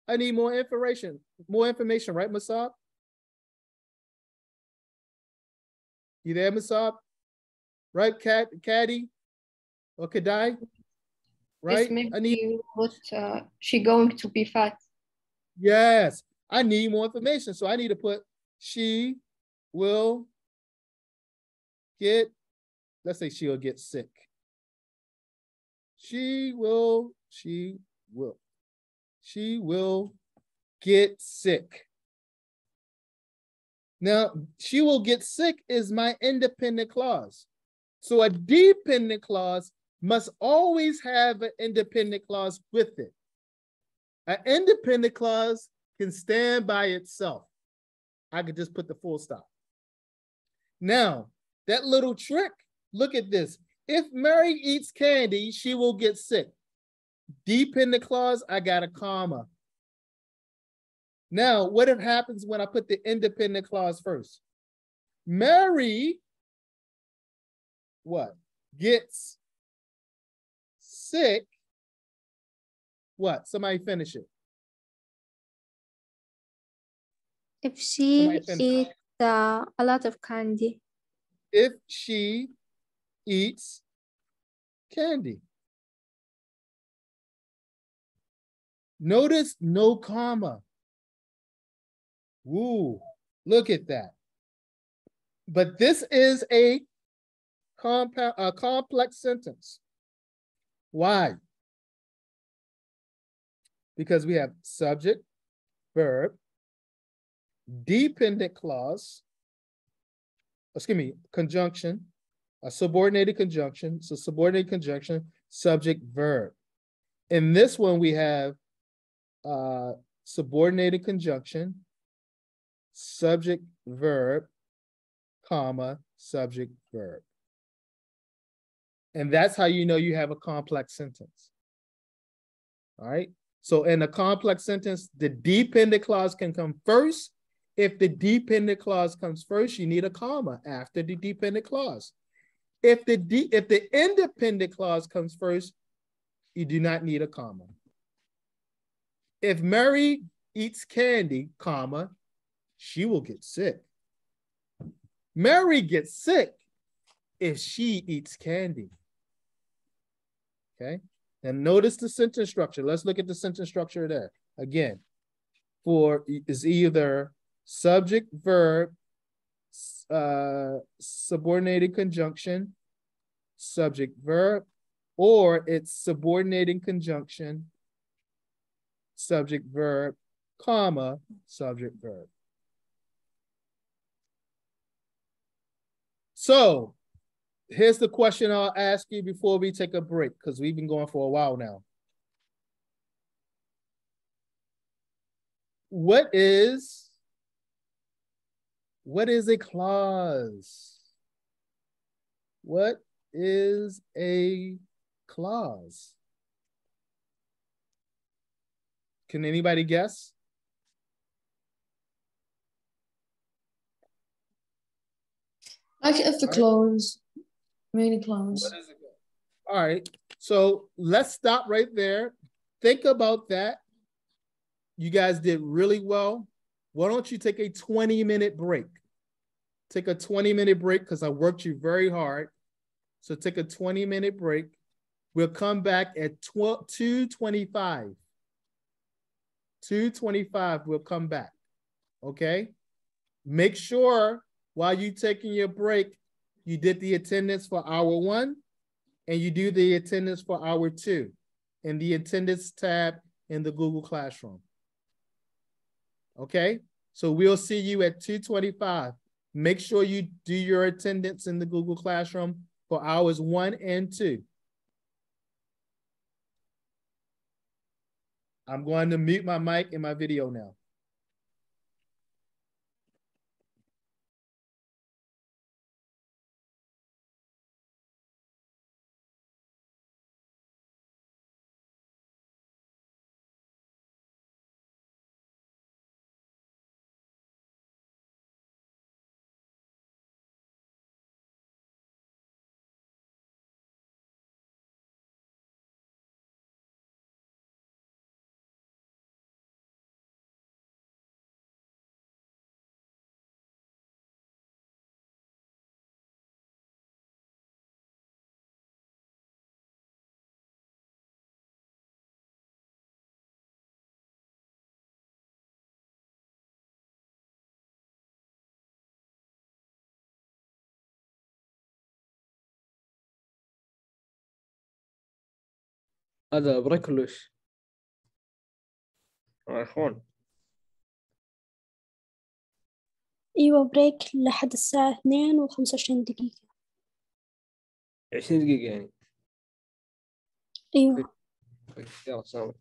I need more information, right, Masab? You there, Masab? Right, Caddy or Kadai? right? Maybe I need, what she going to be fat. yes, I need more information. So I need to put she will get, let's say she'll get sick. She will get sick. Now, she will get sick is my independent clause. So a dependent clause must always have an independent clause with it. An independent clause can stand by itself. I could just put the full stop. Now, that little trick, look at this. If Mary eats candy, she will get sick. Dependent clause, I got a comma. Now, what happens when I put the independent clause first? Mary, what? Gets sick. What? Somebody finish it. If she eats a lot of candy. If she eats candy. Notice no comma. Woo, look at that. But this is a complex sentence. Why? Because we have subject, verb, dependent clause, conjunction, a subordinated conjunction. So subordinated conjunction, subject, verb. In this one, we have subordinated conjunction, subject, verb, comma, subject, verb. And that's how you know you have a complex sentence. All right. So in a complex sentence, the dependent clause can come first. If the dependent clause comes first, you need a comma after the dependent clause. If the independent clause comes first, you do not need a comma. If Mary eats candy, comma, she will get sick. Mary gets sick if she eats candy. Okay. And notice the sentence structure. Let's look at the sentence structure there. Again, for is either subject, verb, subordinated conjunction, subject, verb, or it's subordinating conjunction, subject, verb, comma, subject, verb. So here's the question I'll ask you before we take a break, because we've been going for a while now. What is a clause? What is a clause? Can anybody guess? Like if the clause, main clause. What is it? All right, so let's stop right there. Think about that. You guys did really well. Why don't you take a 20-minute break? Take a 20-minute break because I worked you very hard. So take a 20-minute break. We'll come back at 2:25. 2:25, we'll come back, okay? Make sure while you're taking your break, you did the attendance for hour 1 and you do the attendance for hour 2 in the attendance tab in the Google Classroom. Okay, so we'll see you at 2:25. Make sure you do your attendance in the Google Classroom for hours 1 and 2. I'm going to mute my mic and my video now. هذا بريك ولا ايش؟ يا اخوان أيوة بريك لحد الساعة 2:25. 20 دقيقة يعني. أيوة. يلا سلام.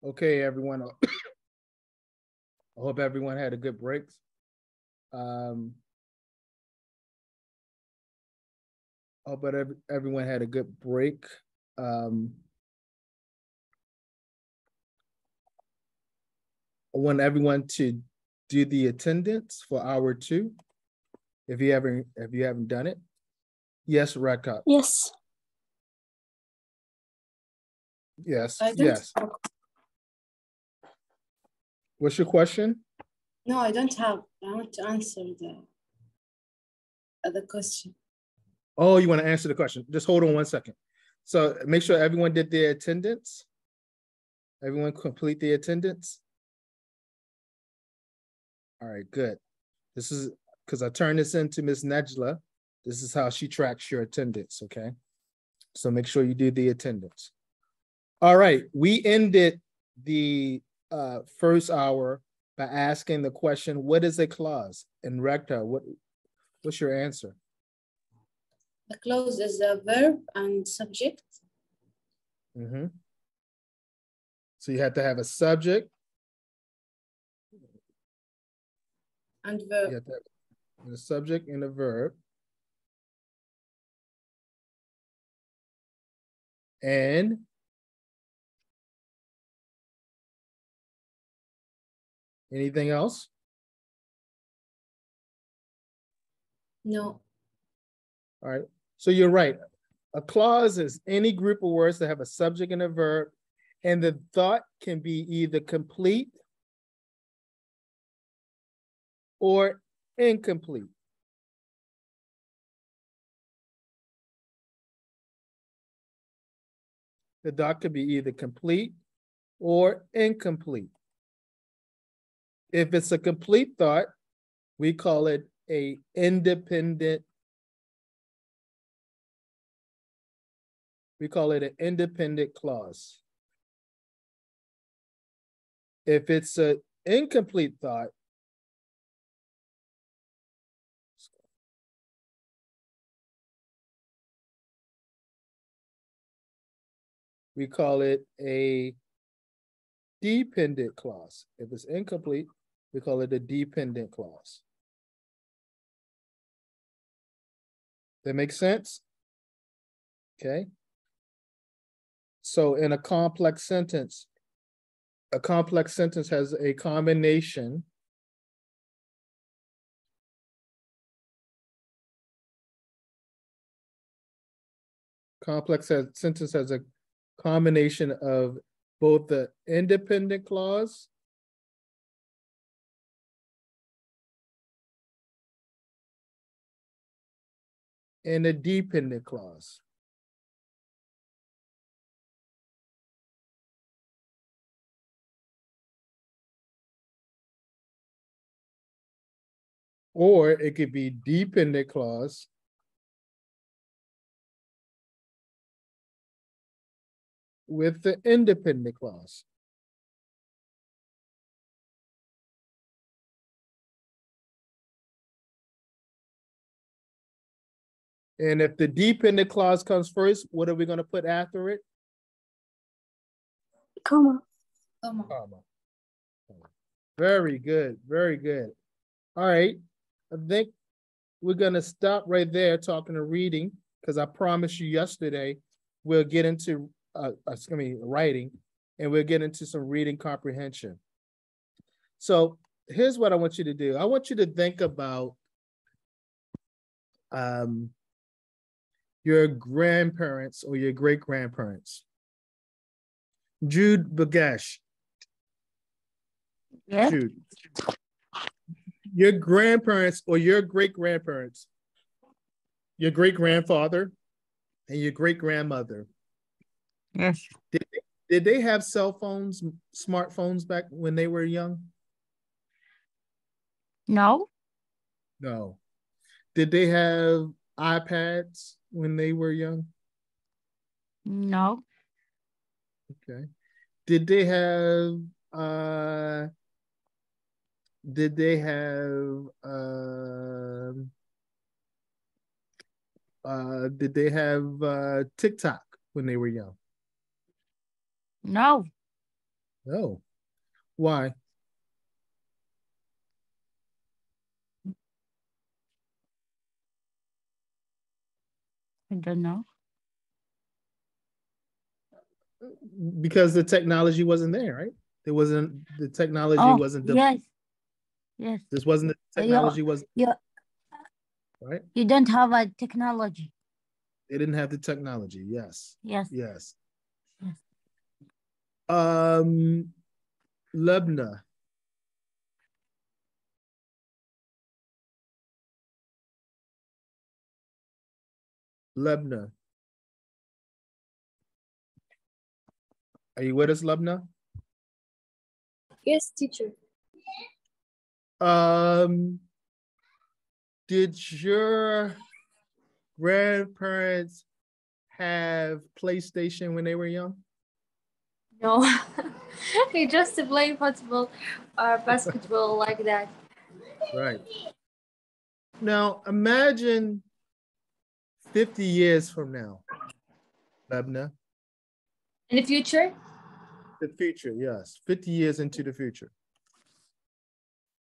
Okay, everyone. I hope everyone had a good break. I hope everyone had a good break. I want everyone to do the attendance for hour 2. If you haven't done it. Yes, Rekha. Yes. Yes. I don't Yes. have. What's your question? No, I don't have. I want to answer the question. Oh, you want to answer the question? Just hold on 1 second. So make sure everyone did their attendance. Everyone complete the attendance. All right, good. This is because I turned this into Miss Nejla. This is how she tracks your attendance, okay? So make sure you do the attendance. All right, we ended the first hour by asking the question, what is a clause? And Rekha, what's your answer? The clause is a verb and subject. Mm-hmm. So you have to have a subject. And verb. You have to have a subject and a verb. And anything else? No. All right, so you're right. A clause is any group of words that have a subject and a verb, and the thought can be either complete or incomplete. The thought could be either complete or incomplete. If it's a complete thought, we call it an independent. We call it an independent clause. If it's an incomplete thought, we call it a dependent clause. If it's incomplete, we call it a dependent clause. That makes sense? Okay. So in a complex sentence has a combination sentence has a combination of both the independent clause and a dependent clause. Or it could be dependent clause with the independent clause. And if the dependent clause comes first, what are we going to put after it? Comma. Comma. Very good. Very good. All right. I think we're going to stop right there talking to reading, because I promised you yesterday we'll get into writing, and we'll get into some reading comprehension. So here's what I want you to do. I want you to think about your grandparents or your great-grandparents. Jude Bagesh. Yeah. Jude. Your grandparents or your great-grandparents, your great-grandfather and your great-grandmother. Yes. Did they have cell phones, smartphones back when they were young? No. No. Did they have iPads when they were young? No. Okay. Did they have TikTok when they were young? No. Oh, why? I don't know. Because the technology wasn't there, right? It wasn't, the technology wasn't. Yes. Yes. This wasn't, the technology wasn't. Right? You don't have a technology. They didn't have the technology. Yes. Yes. Yes. Yes. Lebna. Lebna. Are you with us, Lebna? Yes, teacher. Did your grandparents have PlayStation when they were young? No, they just play football or basketball like that. Right. Now imagine 50 years from now, Lebna. In the future? The future, yes. 50 years into the future.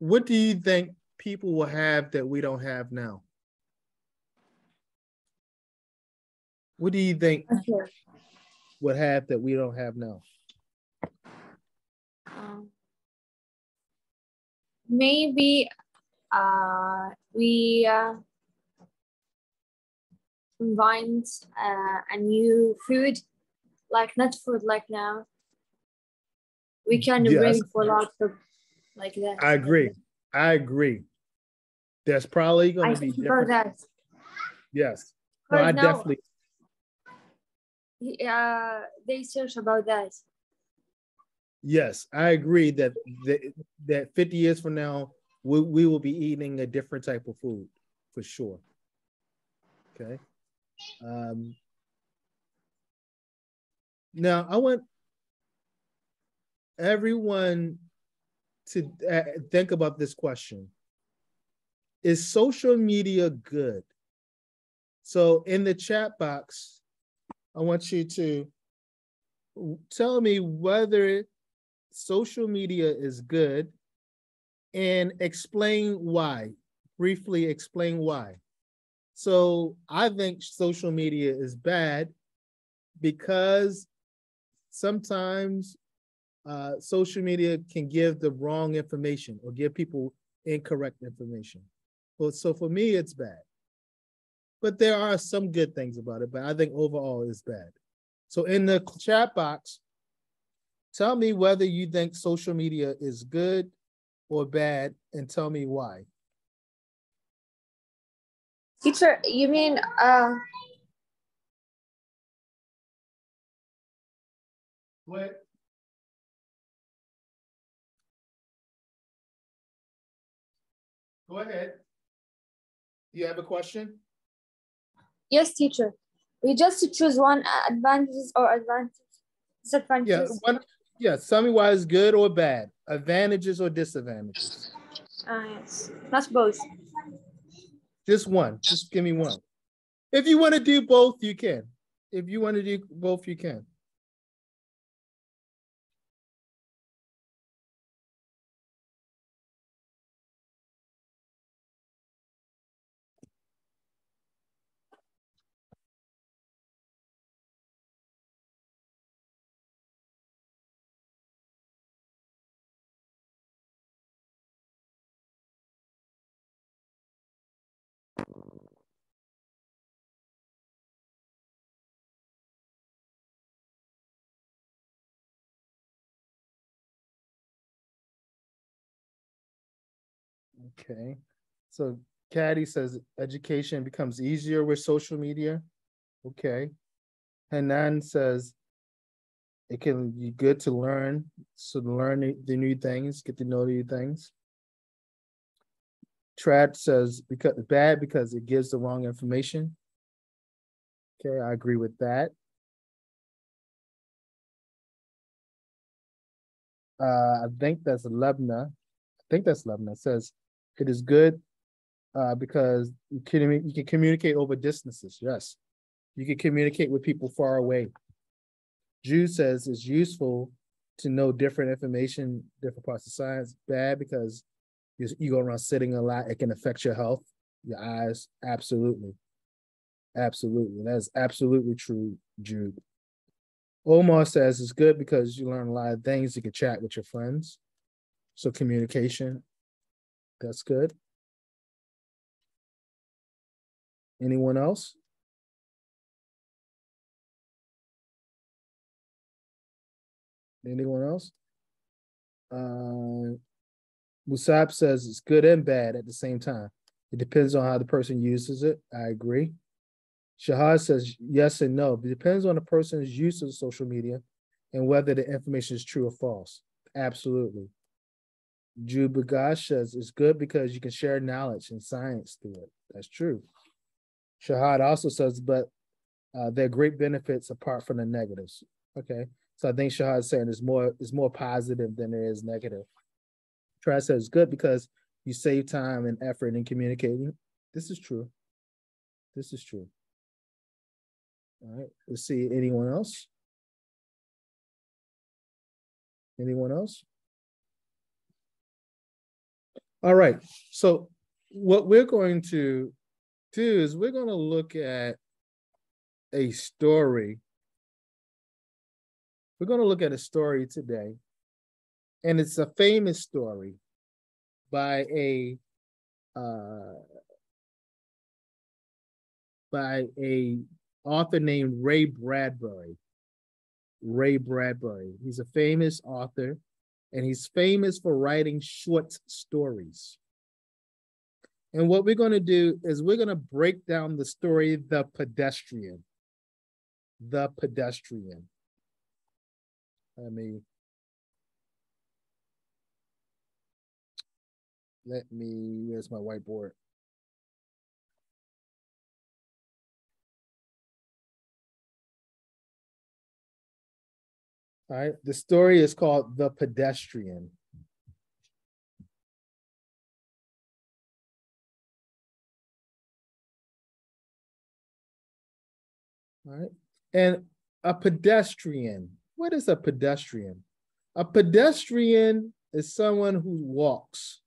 What do you think people will have that we don't have now? What do you think would have that we don't have now? Maybe we invent a new food, like not food like now. We can bring for lots of like that. I agree. I agree. There's probably going to be different. That. Yes. No, I definitely. They search about that. Yes, I agree that that 50 years from now, we will be eating a different type of food for sure. Okay. Now I want everyone to think about this question. Is social media good? So in the chat box, I want you to tell me whether social media is good and explain why. Briefly explain why. So I think social media is bad because sometimes social media can give the wrong information or give people incorrect information. Well, so for me, it's bad. But there are some good things about it, but I think overall it's bad. So in the chat box, tell me whether you think social media is good or bad, and tell me why. Teacher, you mean what? Go ahead. You have a question? Yes, teacher. We just choose one advantages or disadvantages. Yeah, tell me why it's good or bad. Advantages or disadvantages. Yes, not both. Just one. Just give me one. If you want to do both, you can. If you want to do both, you can. Okay. So Caddy says education becomes easier with social media. Okay. Hanan says it can be good to learn, so to learn the new things, get to know new things. Trad says bad because it gives the wrong information. Okay, I agree with that. I think that's Lebna. It says it is good because you can communicate over distances. Yes, you can communicate with people far away. Jude says it's useful to know different information, different parts of science. Bad because you go around sitting a lot. It can affect your health, your eyes. Absolutely. Absolutely. That's absolutely true, Jude. Omar says it's good because you learn a lot of things. You can chat with your friends. So communication, that's good. Anyone else? Anyone else? Musab says it's good and bad at the same time. It depends on how the person uses it. I agree. Shahad says yes and no. It depends on the person's use of social media and whether the information is true or false. Absolutely. Jude Bagash says it's good because you can share knowledge and science through it. That's true. Shahad also says, but there are great benefits apart from the negatives. Okay. So I think Shahad is saying it's more positive than there is negative. Try says it's good because you save time and effort in communicating. This is true. This is true. All right. Let's see. Anyone else? Anyone else? All right. So what we're going to do is we're going to look at a story. We're going to look at a story today, and it's a famous story by a author named Ray Bradbury. Ray Bradbury. He's a famous author, and he's famous for writing short stories. And what we're going to do is we're going to break down the story, The Pedestrian. The Pedestrian. Where's my whiteboard? All right, the story is called The Pedestrian. All right, and a pedestrian. What is a pedestrian? A pedestrian is someone who walks.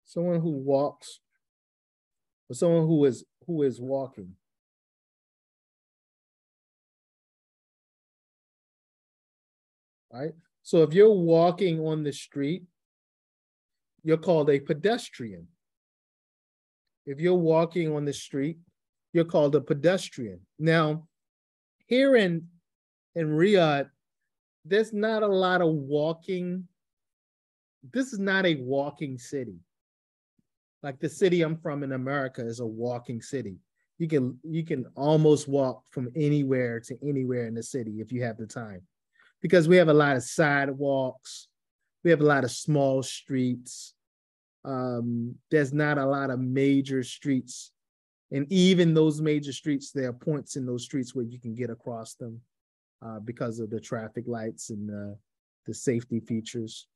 Someone who walks, or someone who is walking. All right. So if you're walking on the street, you're called a pedestrian. If you're walking on the street, you're called a pedestrian. Now, here in Riyadh, there's not a lot of walking. This is not a walking city. Like the city I'm from in America is a walking city. You can almost walk from anywhere to anywhere in the city if you have the time. Because we have a lot of sidewalks. We have a lot of small streets. There's not a lot of major streets. And even those major streets, there are points in those streets where you can get across them because of the traffic lights and the safety features.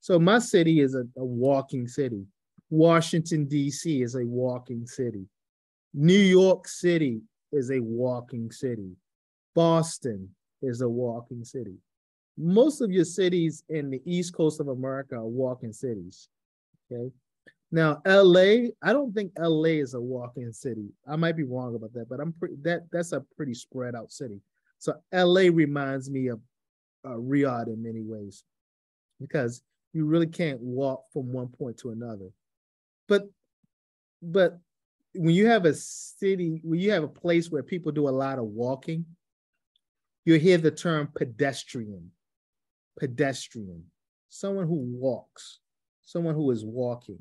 So my city is a walking city. Washington, D.C. is a walking city. New York City is a walking city. Boston is a walking city. Most of your cities in the East Coast of America are walking cities, okay? Now, LA, I don't think LA is a walking city. I might be wrong about that, but that's a pretty spread out city. So LA reminds me of Riyadh in many ways because you really can't walk from one point to another. But when you have a city, when you have a place where people do a lot of walking, you hear the term pedestrian. Pedestrian, someone who walks, someone who is walking.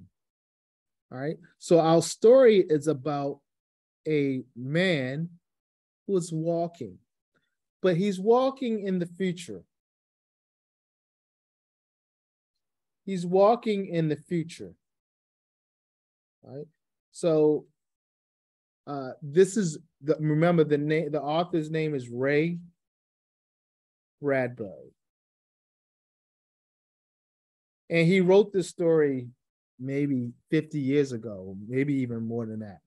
All right. So our story is about a man who is walking, but he's walking in the future. He's walking in the future. All right. So this is remember the name, the author's name is Ray Bradbury. And he wrote this story maybe 50 years ago, maybe even more than that.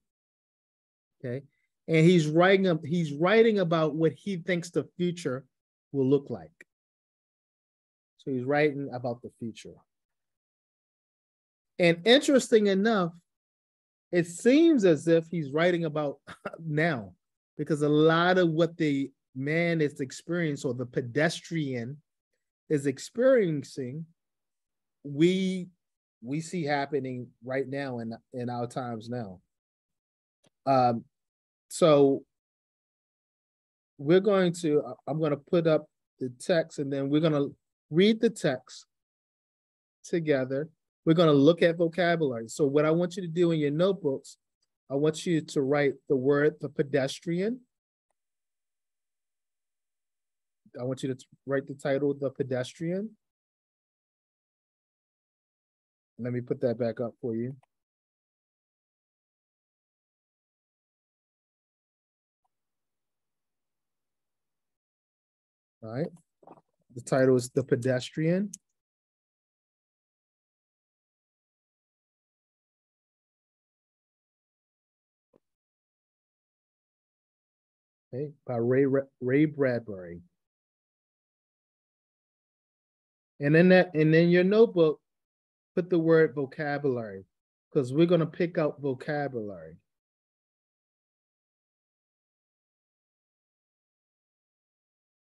Okay. And he's writing about what he thinks the future will look like. So he's writing about the future. And interesting enough, it seems as if he's writing about now, because a lot of what the man is experiencing, or the pedestrian is experiencing, we see happening right now in our times now. So I'm going to put up the text, and then we're going to read the text together. We're going to look at vocabulary. So what I want you to do in your notebooks, I want you to write the pedestrian. I want you to write the title, The Pedestrian. Let me put that back up for you. All right. The title is The Pedestrian. Okay, by Ray Bradbury. And in your notebook, put the word vocabulary, because we're going to pick out vocabulary.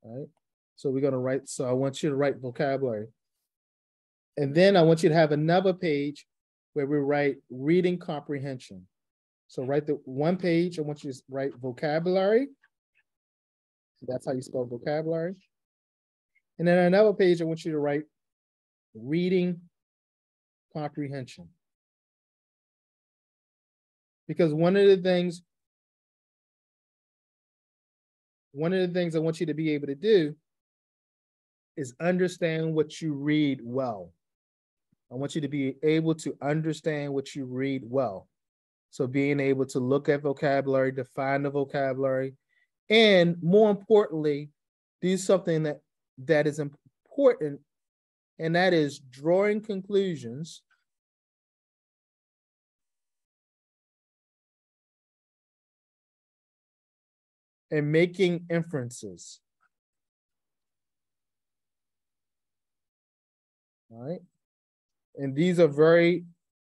All right. So we're going to write, so I want you to write vocabulary. And then I want you to have another page where we write reading comprehension. So write the one page, I want you to write vocabulary. So that's how you spell vocabulary. And then another page, I want you to write reading comprehension. Because one of the things I want you to be able to do is understand what you read well. I want you to be able to understand what you read well. So being able to look at vocabulary, define the vocabulary, and more importantly, do something that is important, and that is drawing conclusions and making inferences. All right. And these are very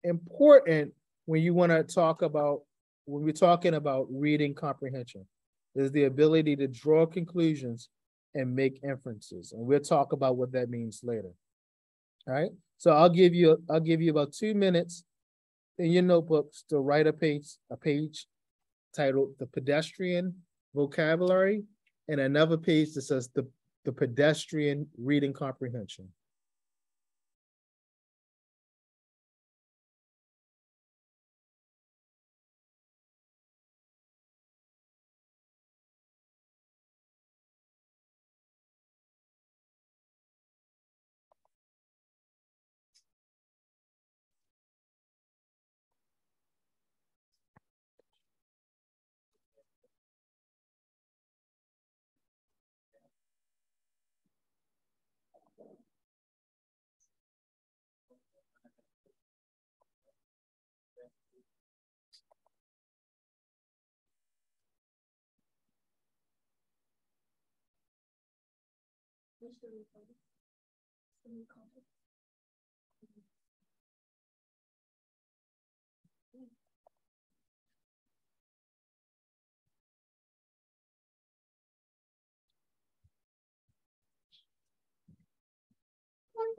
important when you want to talk about, when we're talking about reading comprehension, is the ability to draw conclusions and make inferences. And we'll talk about what that means later. All right. So I'll give you about 2 minutes in your notebooks to write a page titled The Pedestrian Vocabulary, and another page that says the Pedestrian Reading Comprehension.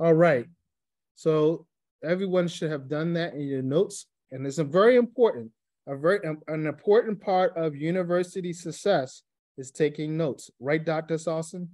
All right. So everyone should have done that in your notes. And it's a very important, an important part of university success is taking notes. Right, Dr. Sawson?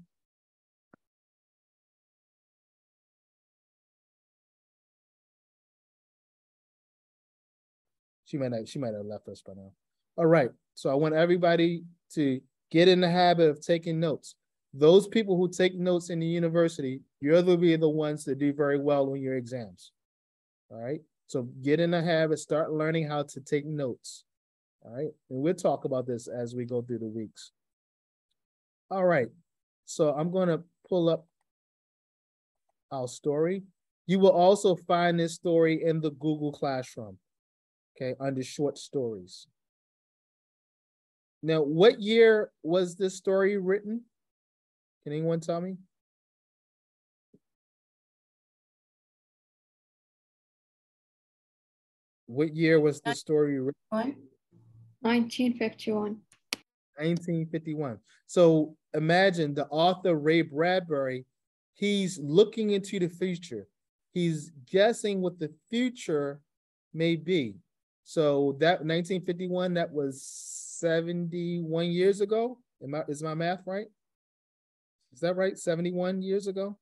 She might have left us by now. All right. So I want everybody to get in the habit of taking notes. Those people who take notes in the university, you're going to be the ones that do very well on your exams. All right. So get in the habit, start learning how to take notes. All right. And we'll talk about this as we go through the weeks. All right. So I'm going to pull up our story. You will also find this story in the Google Classroom, okay, under short stories. Now, what year was this story written? Can anyone tell me? What year was the story written? 1951. 1951. So imagine the author, Ray Bradbury, he's looking into the future. He's guessing what the future may be. So that 1951, that was 71 years ago. Is my math right? Is that right? 71 years ago?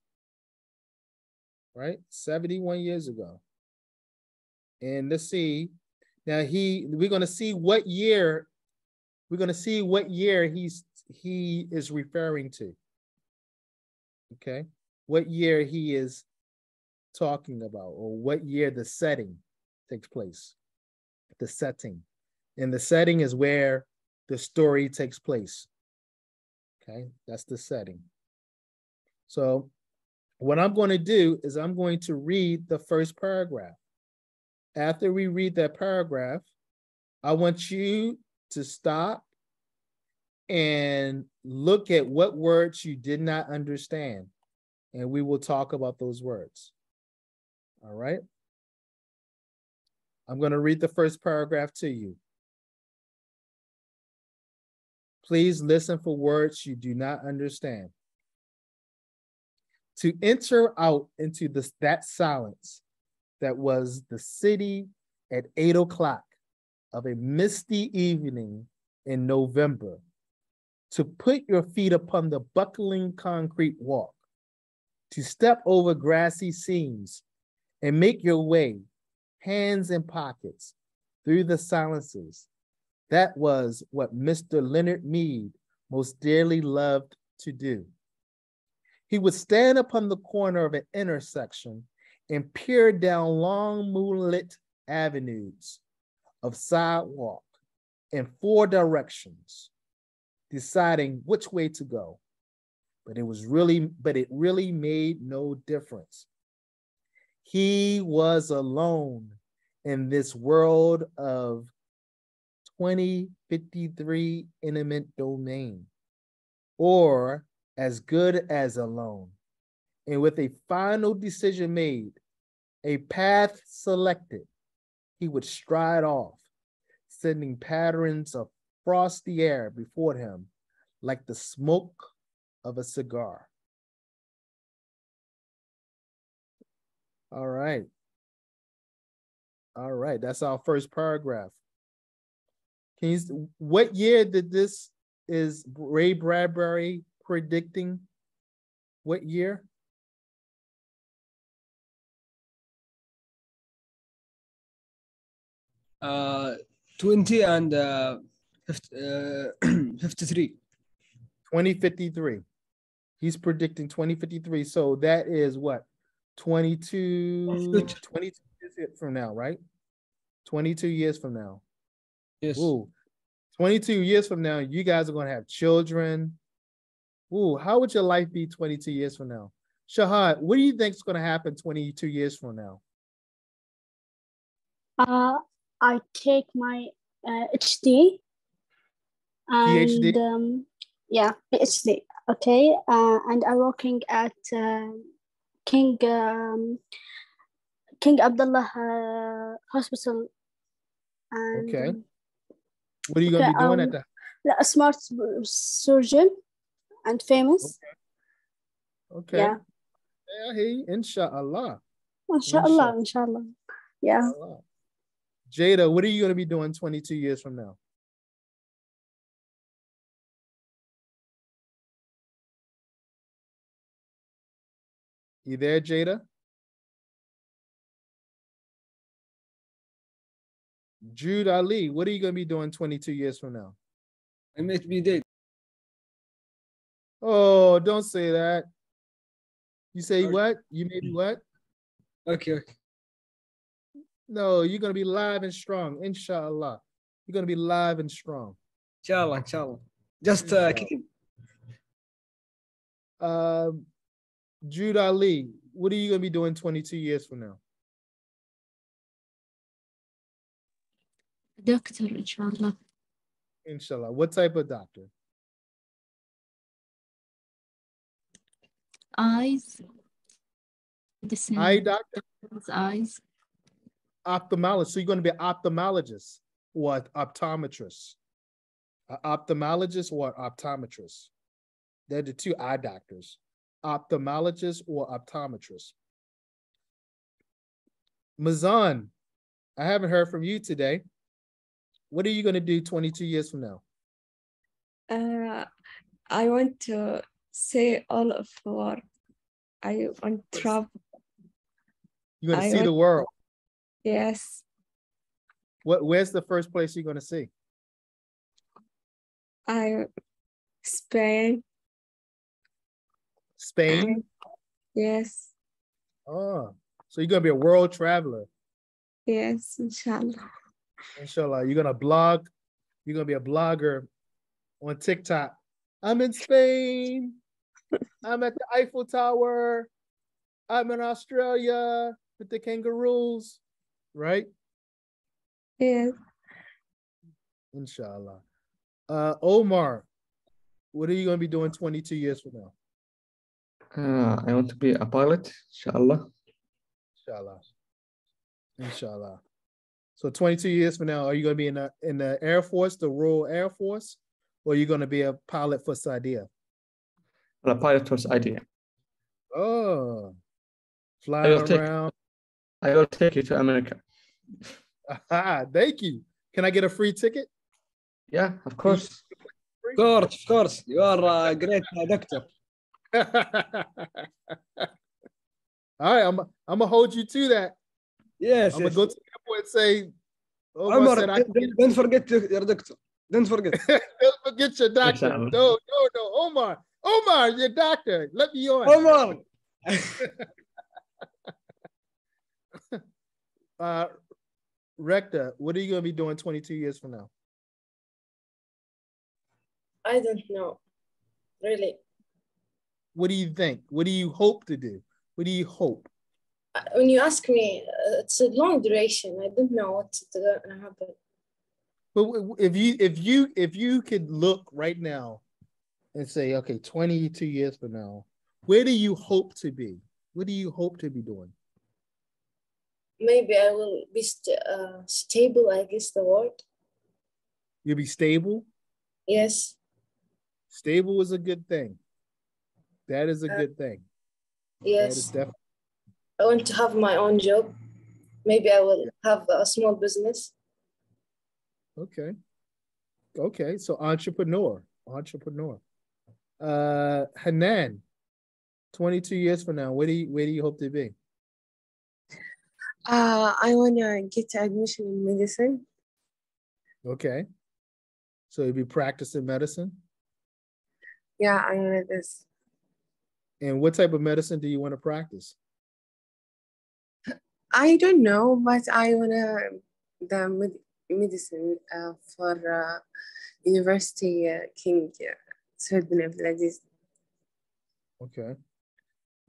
Right? 71 years ago. And let's see. Now we're going to see what year he is referring to. Okay? What year he is talking about, or what year the setting takes place. The setting. And the setting is where the story takes place. Okay? That's the setting. So what I'm going to do is I'm going to read the first paragraph. After we read that paragraph, I want you to stop and look at what words you did not understand, and we will talk about those words. All right? I'm going to read the first paragraph to you. Please listen for words you do not understand. To enter out into that silence that was the city at 8 o'clock of a misty evening in November, to put your feet upon the buckling concrete walk, to step over grassy seams and make your way, hands in pockets, through the silences. That was what Mr. Leonard Mead most dearly loved to do. He would stand upon the corner of an intersection and peer down long moonlit avenues of sidewalk in 4 directions, deciding which way to go. But it really made no difference. He was alone in this world of 2053 intimate domain, or as good as alone. And with a final decision made, a path selected, he would stride off, sending patterns of frosty air before him like the smoke of a cigar. All right. All right, that's our first paragraph. What year is Ray Bradbury predicting? What year? Uh, 20 and 53. 2053. He's predicting 2053. So that is what? 22 years from now, right? 22 years from now. Yes. Ooh, 22 years from now, you guys are going to have children. Ooh, how would your life be 22 years from now? Shahad, what do you think is going to happen 22 years from now? I take my HD and PhD? Yeah, PhD. Okay, and I'm working at King Abdullah Hospital. And, okay. What are you going to be doing at that? A smart surgeon and famous. Okay. Yeah. Yeah, hey, inshallah. Inshallah, inshallah. Yeah. Inshallah. Jada, what are you going to be doing 22 years from now? You there, Jada? Jude Ali, what are you going to be doing 22 years from now? I might be dead. Oh, don't say that. You say what? You may be what? Okay. No, you're going to be live and strong, inshallah. You're going to be live and strong. Inshallah. Just Jude Ali, what are you going to be doing 22 years from now? Doctor, inshallah. Inshallah. What type of doctor? Eyes. Eye doctor? Eyes. Ophthalmologist. So you're going to be an ophthalmologist or an optometrist. An ophthalmologist or an optometrist. They're the two eye doctors. Ophthalmologist or optometrist. Mazan, I haven't heard from you today. What are you going to do 22 years from now? I want to say all of work. I want to travel. You're going to see the world. Yes. Where's the first place you're going to see? Spain. Spain? Yes. Oh, so you're going to be a world traveler. Yes, inshallah. Inshallah. You're going to blog. You're going to be a blogger on TikTok. I'm in Spain. I'm at the Eiffel Tower. I'm in Australia with the kangaroos. Right? Yes. Inshallah. Omar, what are you going to be doing 22 years from now? I want to be a pilot, inshallah. Inshallah. Inshallah. So 22 years from now, are you going to be in the Air Force, the Royal Air Force, or are you going to be a pilot for Saudia? A pilot for Saudia. Oh, flying around. I will take you to America. Thank you. Can I get a free ticket? Yeah, of course. Of course. You are a great doctor. All right, I'm gonna hold you to that. Yes. I'm gonna go to the airport and say, Omar, don't forget your doctor. Don't forget. Don't forget your doctor. No, Omar, your doctor. Let me on. Omar. Rector, what are you gonna be doing 22 years from now? I don't know, really. What do you think? What do you hope to do? What do you hope? When you ask me, it's a long duration. I don't know what's gonna happen. But if you could look right now and say, okay, 22 years from now, where do you hope to be? What do you hope to be doing? Maybe I will be stable, I guess the word. You'll be stable? Yes. Stable is a good thing. That is a good thing. Yes. That is definitely. I want to have my own job. Maybe I will have a small business. Okay. Okay. So entrepreneur. Hanan, 22 years from now, where do you hope to be? I want to get admission in medicine. Okay. So you'll be practicing medicine? Yeah, I want this. And what type of medicine do you want to practice? I don't know, but I want the medicine for University King Saud bin Abdulaziz. Okay.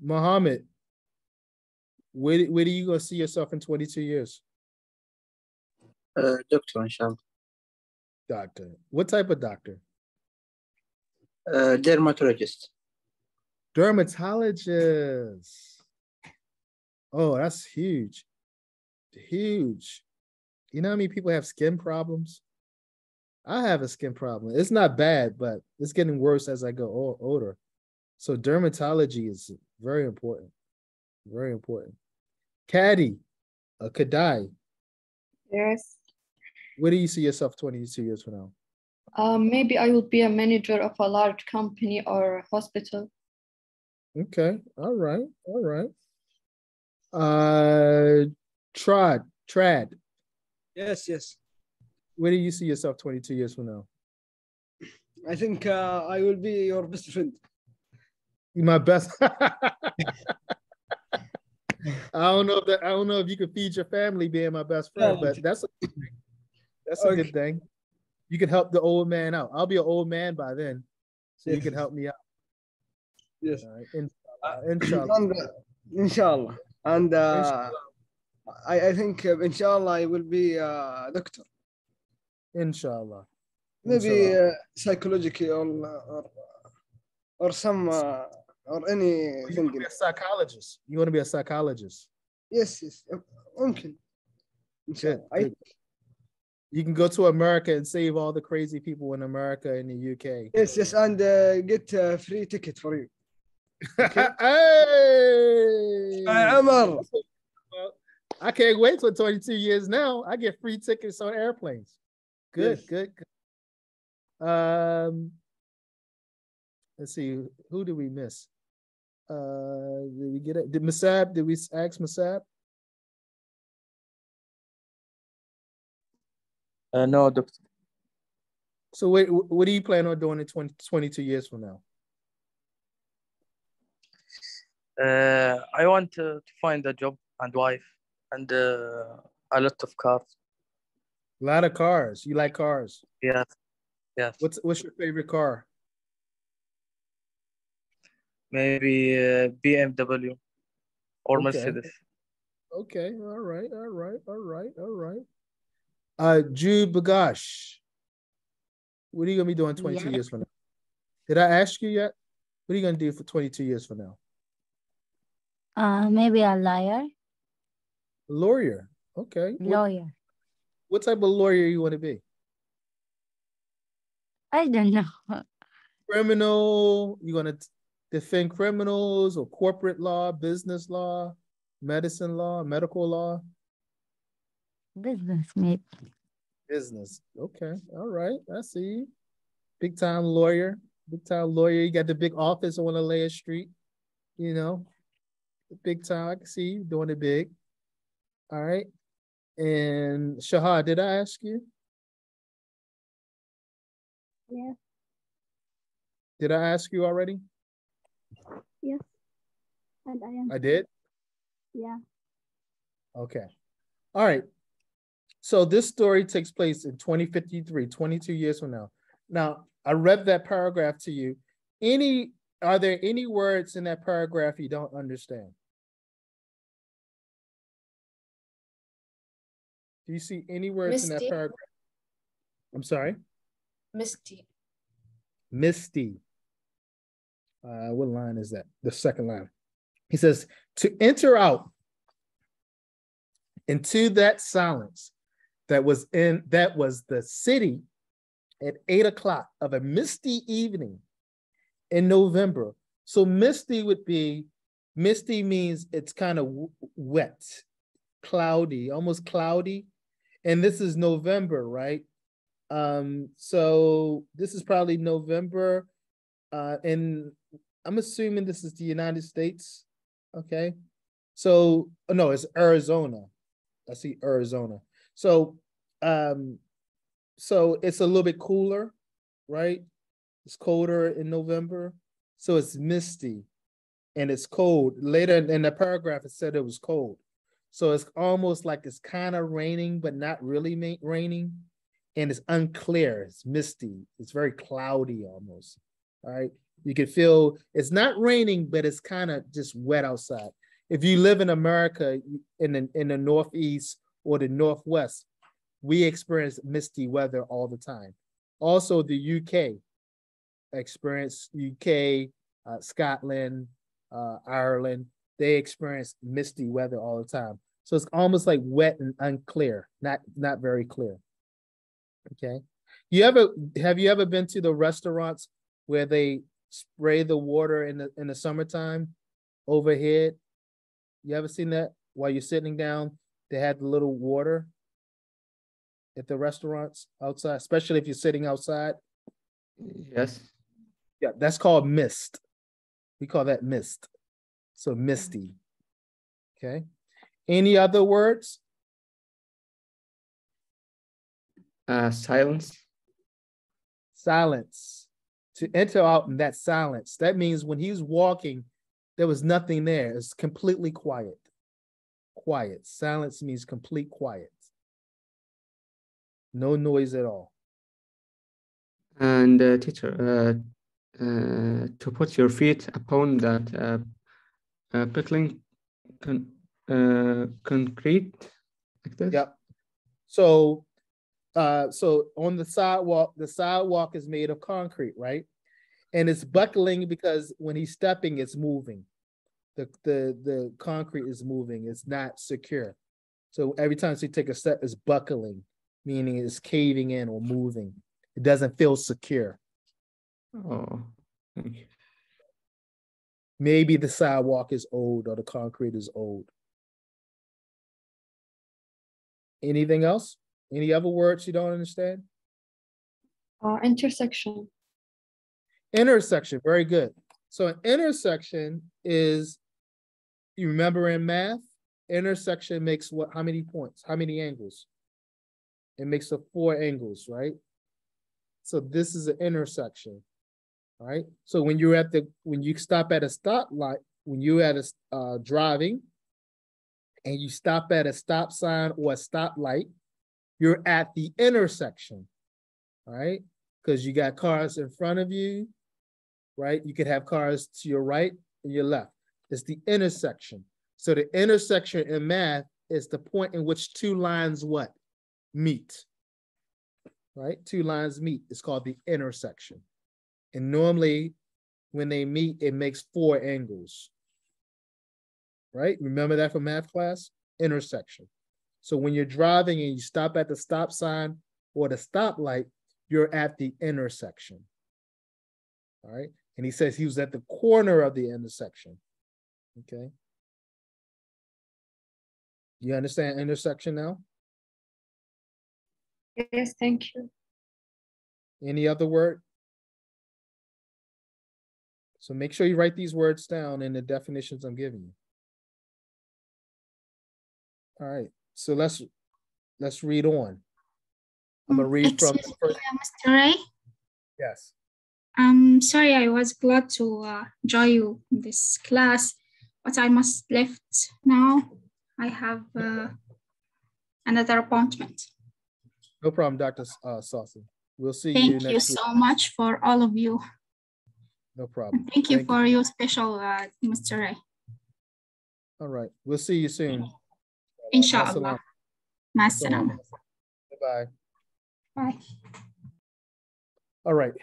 Mohammed, where do you go see yourself in 22 years? Doctor, inshallah. Doctor. What type of doctor? Dermatologist. Dermatologist. Oh, that's huge. Huge. You know how many people have skin problems? I have a skin problem. It's not bad, but it's getting worse as I go older. So dermatology is very important. Very important. Caddy, Kadai. Yes. Where do you see yourself 22 years from now? Maybe I will be a manager of a large company or a hospital. Okay. All right. Trad. Yes. Where do you see yourself 22 years from now? I think I will be your best friend. My best. I don't know if you can feed your family being my best friend, but that's a good thing. That's a good thing. You can help the old man out. I'll be an old man by then, so you can help me out. Yes. Inshallah. Inshallah. And I think inshallah I will be a doctor. Inshallah. Maybe psychologically or some or anything. You want to be a psychologist. You want to be a psychologist. Yes. ممكن. Good. You can go to America and save all the crazy people in America and the UK. Yes, and get a free ticket for you. Okay. Hey, Amar. I can't wait for 22 years now. I get free tickets on airplanes. Good. Let's see, who did we miss? Did we get it? Did we ask Masab? No, Doctor. So wait, what do you plan on doing in 22 years from now? I want to find a job and wife and a lot of cars. A lot of cars. You like cars? Yes. What's your favorite car? Maybe BMW or Mercedes. Okay. All right. Jude Bagash, what are you gonna be doing 22 years from now? Did I ask you yet? What are you gonna do for 22 years from now? Maybe a lawyer. Lawyer. Okay. Lawyer. What type of lawyer you want to be? I don't know. Criminal. You gonna defend criminals or corporate law, business law, medicine law, medical law? Business, maybe. Business. Okay. All right. I see you. Big time lawyer. You got the big office on Alea Street. You know, big time. I can see you doing it big. All right. And Shahad, did I ask you? Yes. Did I ask you already? Yes. And I am. I did? Yeah. Okay. All right. So this story takes place in 2053, 22 years from now. Now, I read that paragraph to you. Are there any words in that paragraph you don't understand? Do you see any words in that paragraph? I'm sorry? Misty. What line is that? The second line. He says, to enter out into that silence that was the city at 8 o'clock of a misty evening in November. So misty means it's kind of wet, cloudy, almost cloudy. And this is November, right? So this is probably November. And I'm assuming this is the United States. Okay. So, no, it's Arizona. I see Arizona. So it's a little bit cooler, right? It's colder in November. So it's misty and it's cold. Later in the paragraph, it said it was cold. So it's almost like it's kind of raining, but not really raining. And it's unclear. It's misty. It's very cloudy almost. All right. You can feel it's not raining, but it's kind of just wet outside. If you live in America in the Northeast or the Northwest, we experience misty weather all the time. Also, the UK Scotland, Ireland, they experience misty weather all the time. So it's almost like wet and unclear, not very clear. Okay. Have you ever been to the restaurants where they spray the water in the summertime overhead? You ever seen that while you're sitting down? They had the little water at the restaurants outside, especially if you're sitting outside. Yes. Yeah, that's called mist. We call that mist. So misty. Okay. Any other words? Silence. Silence. To enter out in that silence. That means when he's walking, there was nothing there. It's completely quiet. Quiet. Silence means complete quiet. No noise at all. And teacher, to put your feet upon that pickling concrete like this. Yep. So So on the sidewalk is made of concrete, right? And it's buckling because when he's stepping, it's moving. The concrete is moving. It's not secure. So every time you take a step, it's buckling, meaning it's caving in or moving. It doesn't feel secure. Oh, thank you. Maybe the sidewalk is old or the concrete is old. Anything else? Any other words you don't understand? Intersection. Intersection, very good. So an intersection is, you remember in math, intersection makes what? How many points? How many angles? It makes a 4 angles, right? So this is an intersection, right? So when you're when you stop at a stoplight, when you're at a driving, and you stop at a stop sign or a stoplight, you're at the intersection, right? Because you got cars in front of you, right? You could have cars to your right and your left. It's the intersection. So the intersection in math is the point in which 2 lines what? Meet, right? 2 lines meet. It's called the intersection. And normally when they meet, it makes 4 angles, right? Remember that from math class? Intersection. So when you're driving and you stop at the stop sign or the stoplight, you're at the intersection, all right? And he says he was at the corner of the intersection, okay? You understand intersection now? Yes, thank you. Any other word? So make sure you write these words down in the definitions I'm giving you. All right, so let's read on. I'm gonna read from the first. Mr. Ray? Yes. Sorry, I was glad to join you in this class, but I must left now. I have another appointment. No problem, Dr. Saucy. We'll see you next week. Thank you so much for all of you. No problem. Thank you for your special, Mr. Ray. All right, we'll see you soon. Inshallah. Ma salama. Bye. Bye. All right.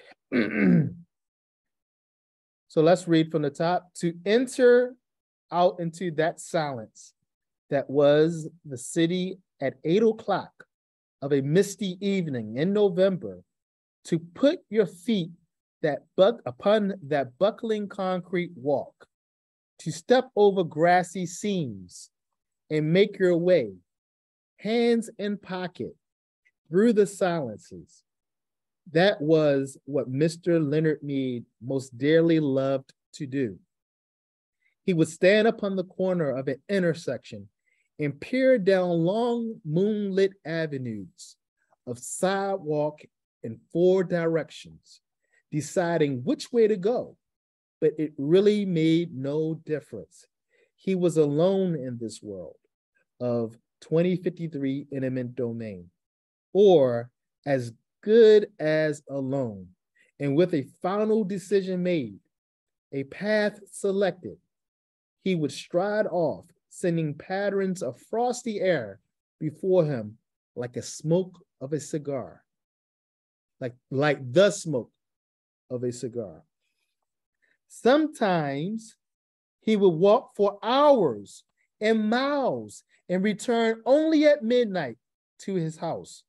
So let's read from the top. To enter out into that silence that was the city at 8 o'clock of a misty evening in November, to put your feet upon that buckling concrete walk, to step over grassy seams and make your way, hands in pocket, through the silences. That was what Mr. Leonard Mead most dearly loved to do. He would stand upon the corner of an intersection and peer down long moonlit avenues of sidewalk in 4 directions, deciding which way to go, but it really made no difference. He was alone in this world of 2053 eminent domain, or as good as alone, and with a final decision made, a path selected, he would stride off, sending patterns of frosty air before him like a smoke of a cigar, like the smoke of a cigar. Sometimes he would walk for hours and miles and return only at midnight to his house.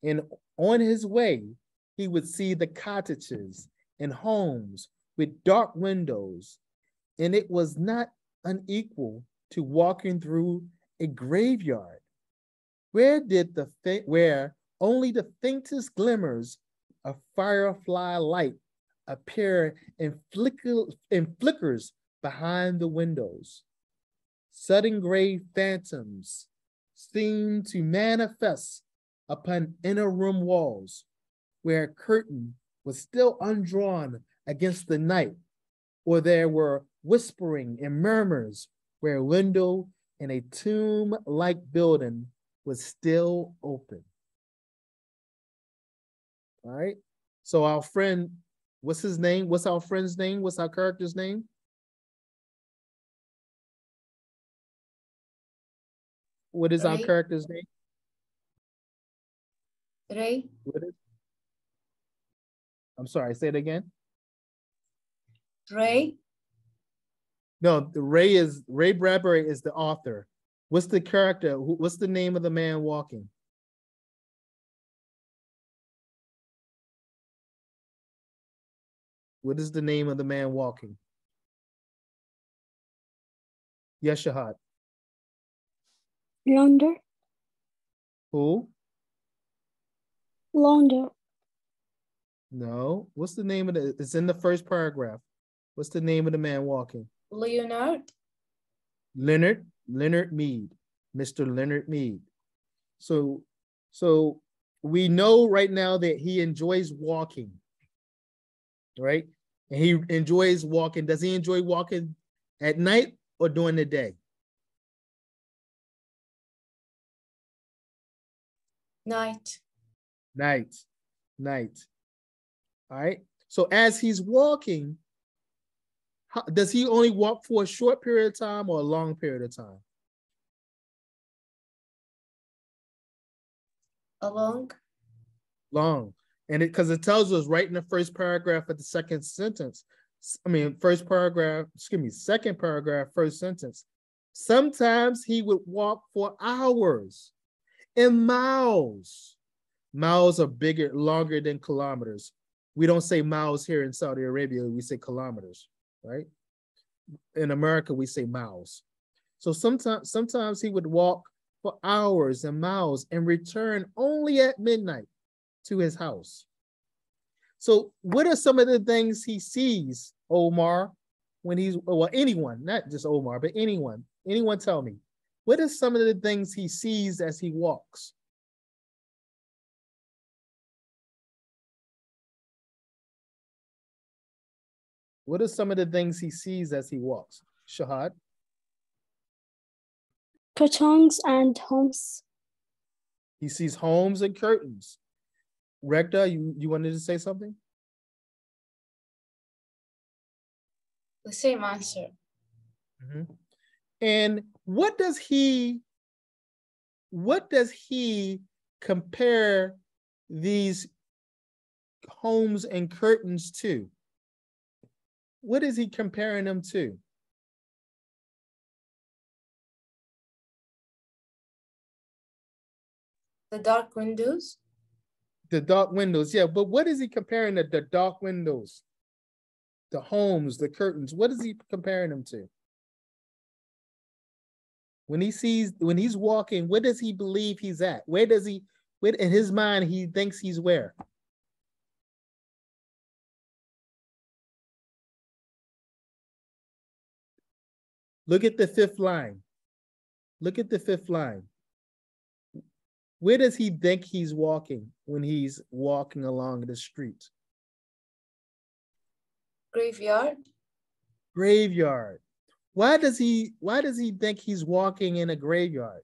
And on his way, he would see the cottages and homes with dark windows, and it was not unequal to walking through a graveyard where only the faintest glimmers of firefly light appear in flickers behind the windows. Sudden gray phantoms seem to manifest upon inner room walls where a curtain was still undrawn against the night, or there were whispering and murmurs where a window in a tomb-like building was still open. All right, so our friend, what's his name? What's our friend's name? What's our character's name? What is our character's name? Ray. I'm sorry, say it again. Ray. No, the Ray Bradbury is the author. What's the character? What's the name of the man walking? What is the name of the man walking? Yes, Shahad. Launder. Who? Launder. No. What's the name of the? It's in the first paragraph. What's the name of the man walking? Leonard. Leonard Mead. Mr. Leonard Mead. So we know right now that he enjoys walking, right? And he enjoys walking. Does he enjoy walking at night or during the day? Night. Night. All right. So as he's walking, does he only walk for a short period of time or a long period of time? Long. And because it tells us right in the first paragraph of the second sentence, second paragraph, first sentence, sometimes he would walk for hours and miles. Miles are longer than kilometers. We don't say miles here in Saudi Arabia, we say kilometers, right? In America, we say miles. So sometimes he would walk for hours and miles and return only at midnight to his house. So what are some of the things he sees, Omar, when he's, well, anyone, not just Omar, but anyone tell me, what are some of the things he sees as he walks? What are some of the things he sees as he walks? Shahad? Curtains and homes. He sees homes and curtains. Rekta, you wanted to say something? The same answer. Mm-hmm. And what does he compare these homes and curtains to? What is he comparing them to? The dark windows. The dark windows, yeah, but what is he comparing the dark windows, the homes, the curtains? What is he comparing them to? When he's walking, where does he believe he's at? Where in his mind, he thinks he's where? Look at the fifth line. Look at the fifth line. Where does he think he's walking when he's walking along the street? Graveyard. Graveyard. Why does he think he's walking in a graveyard?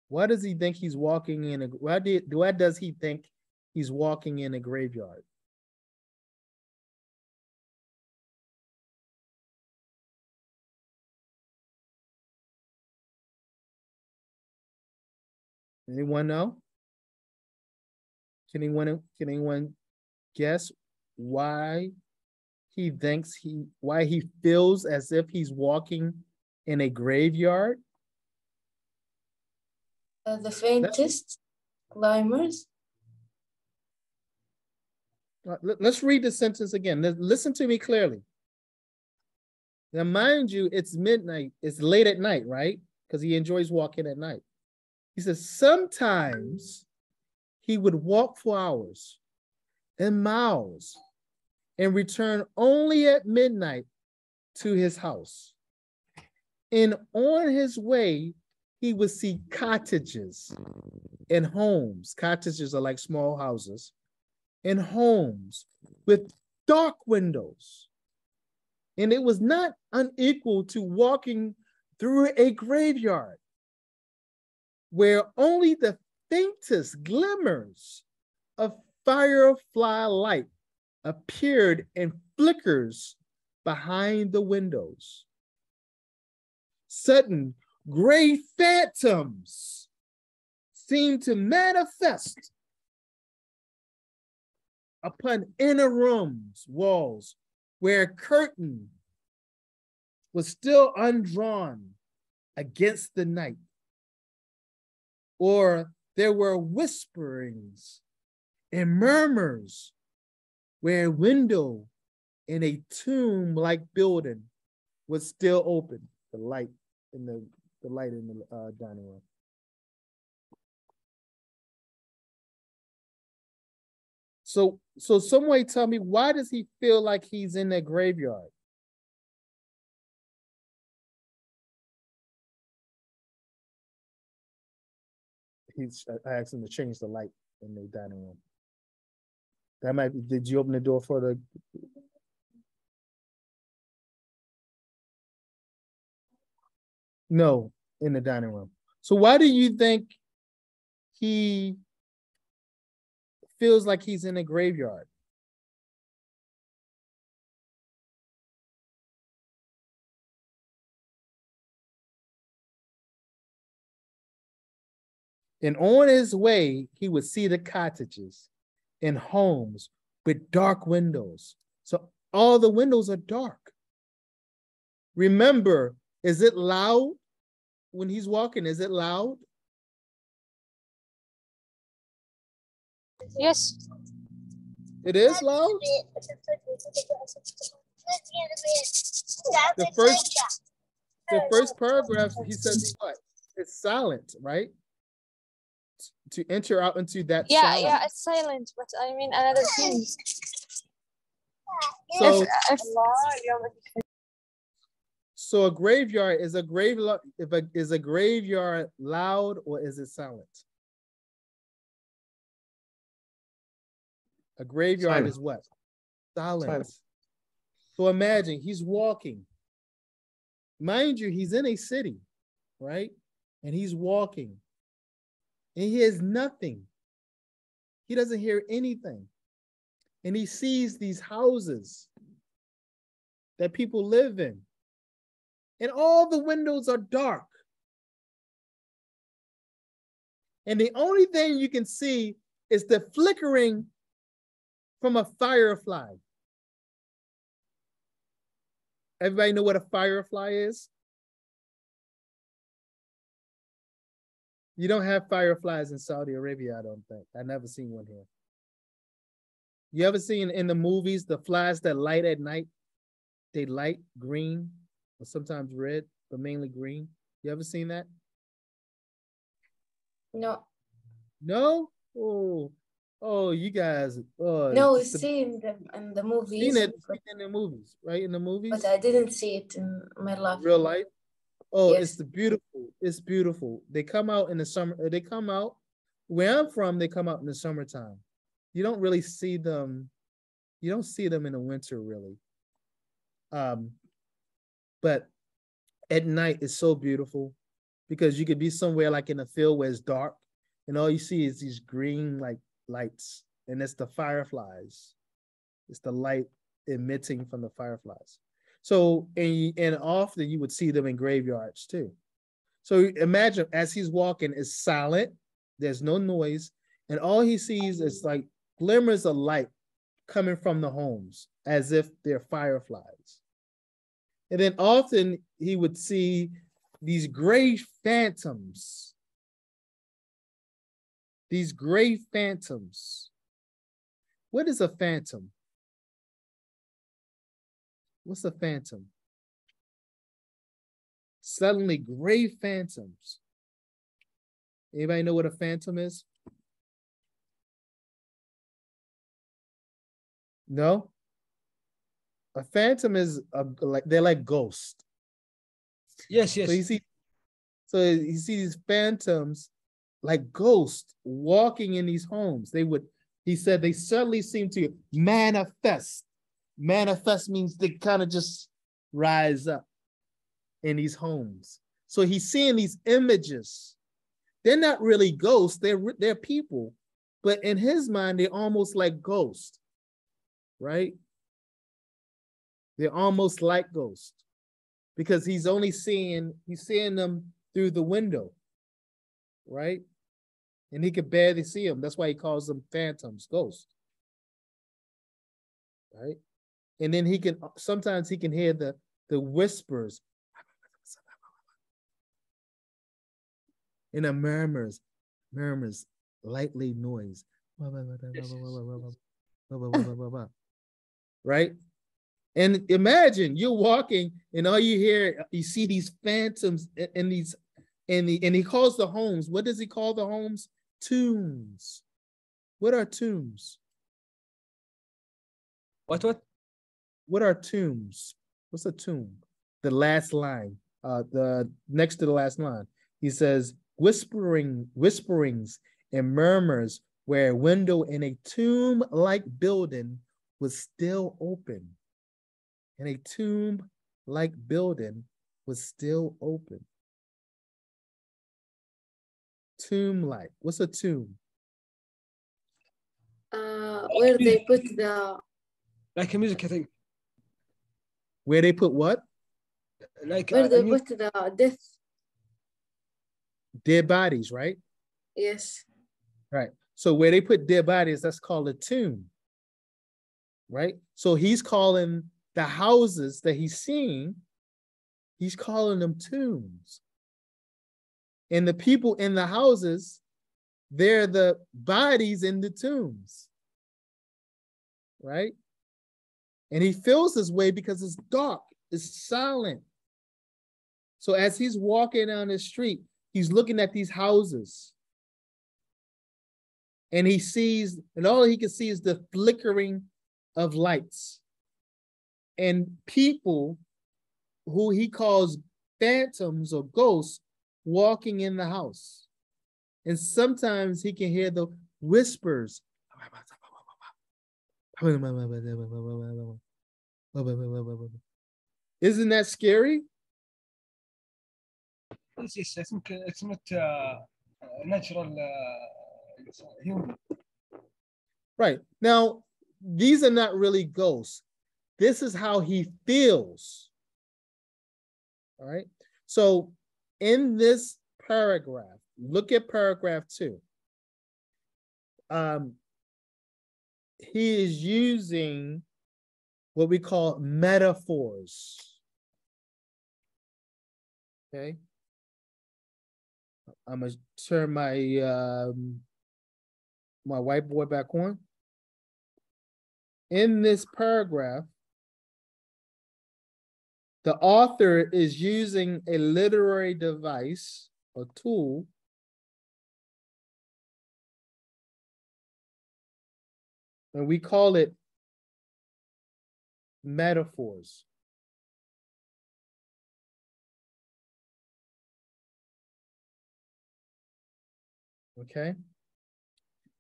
Why does he think he's walking in a why does he think he's walking in a graveyard? Anyone know? Can anyone guess why he feels as if he's walking in a graveyard? The faintest climbers. Let's read the sentence again. Listen to me clearly. Now, mind you, it's midnight. It's late at night, right? Because he enjoys walking at night. He says, sometimes he would walk for hours and miles and return only at midnight to his house. And on his way, he would see cottages and homes. Cottages are like small houses, and homes with dark windows. And it was not unequal to walking through a graveyard where only the faintest glimmers of firefly light appeared in flickers behind the windows. Sudden, gray phantoms seemed to manifest upon inner rooms, walls, where a curtain was still undrawn against the night, or there were whisperings and murmurs where a window in a tomb-like building was still open. The light in the dining room. So somebody tell me, why does he feel like he's in that graveyard? I asked him to change the light in the dining room. That might be, did you open the door for the? No, in the dining room. So why do you think he feels like he's in a graveyard? And on his way, he would see the cottages and homes with dark windows. So all the windows are dark. Remember, is it loud when he's walking? Is it loud? Yes. It is loud? The first paragraph, he says what? It's silent, right? To enter out into that silence. Yeah, it's silent, but I mean another thing. So a graveyard, is a graveyard loud or is it silent? A graveyard is what? Silent. So imagine he's walking. Mind you, he's in a city, right? And he's walking. And he hears nothing. He doesn't hear anything. And he sees these houses that people live in. And all the windows are dark. And the only thing you can see is the flickering from a firefly. Everybody know what a firefly is? You don't have fireflies in Saudi Arabia, I don't think. I've never seen one here. You ever seen in the movies the flies that light at night? They light green or sometimes red, but mainly green. You ever seen that? No. No? Oh, you guys. No, we see in the movies. Seen it in the movies, right? In the movies? But I didn't see it in my life. Real life? Oh, yes. It's beautiful. They come out in the summer. They come out, where I'm from, they come out in the summertime. You don't really see them. You don't see them in the winter, really. But at night, it's so beautiful because you could be somewhere like in a field where it's dark and all you see is these green like lights, and it's the fireflies. It's the light emitting from the fireflies. So, and often you would see them in graveyards too. So imagine as he's walking, it's silent, there's no noise, and all he sees is like glimmers of light coming from the homes as if they're fireflies. And then often he would see these gray phantoms. These gray phantoms. What is a phantom? What's a phantom? Suddenly gray phantoms. Anybody know what a phantom is? No? A phantom is they're like ghosts. Yes. So you see these phantoms like ghosts walking in these homes. He said they suddenly seem to manifest. Manifest means they kind of just rise up in these homes. So he's seeing these images. They're not really ghosts, they're people, but in his mind, they're almost like ghosts, right? They're almost like ghosts. because he's seeing them through the window, right? And he could barely see them. That's why he calls them phantoms, ghosts, right? And then sometimes he can hear the whispers and the murmurs, lightly noise, right? And imagine you're walking and all you see these phantoms and he calls the homes. What does he call the homes? Tombs. What are tombs? What? What are tombs? What's a tomb? The last line, the next to the last line. He says, whisperings and murmurs where a window in a tomb-like building was still open. And a tomb-like building was still open. Tomb-like. What's a tomb? Where they put the... Like a music, I think. Where they put what? Like where they put the death. Dead bodies, right? Yes. Right. So where they put dead bodies, that's called a tomb. Right? So he's calling the houses that he's seeing, he's calling them tombs. And the people in the houses, they're the bodies in the tombs. Right? And he feels this way because it's dark, it's silent. So as he's walking down the street, he's looking at these houses. And he sees, and all he can see is the flickering of lights. And people who he calls phantoms or ghosts walking in the house. And sometimes he can hear the whispers. Isn't that scary? Yes, I think it's not natural human. Right. Now, these are not really ghosts. This is how he feels. All right. So in this paragraph, look at paragraph 2. He is using what we call metaphors. Okay. I'm gonna turn my my whiteboard back on. In this paragraph, the author is using a literary device, a tool, and we call it metaphors. Okay.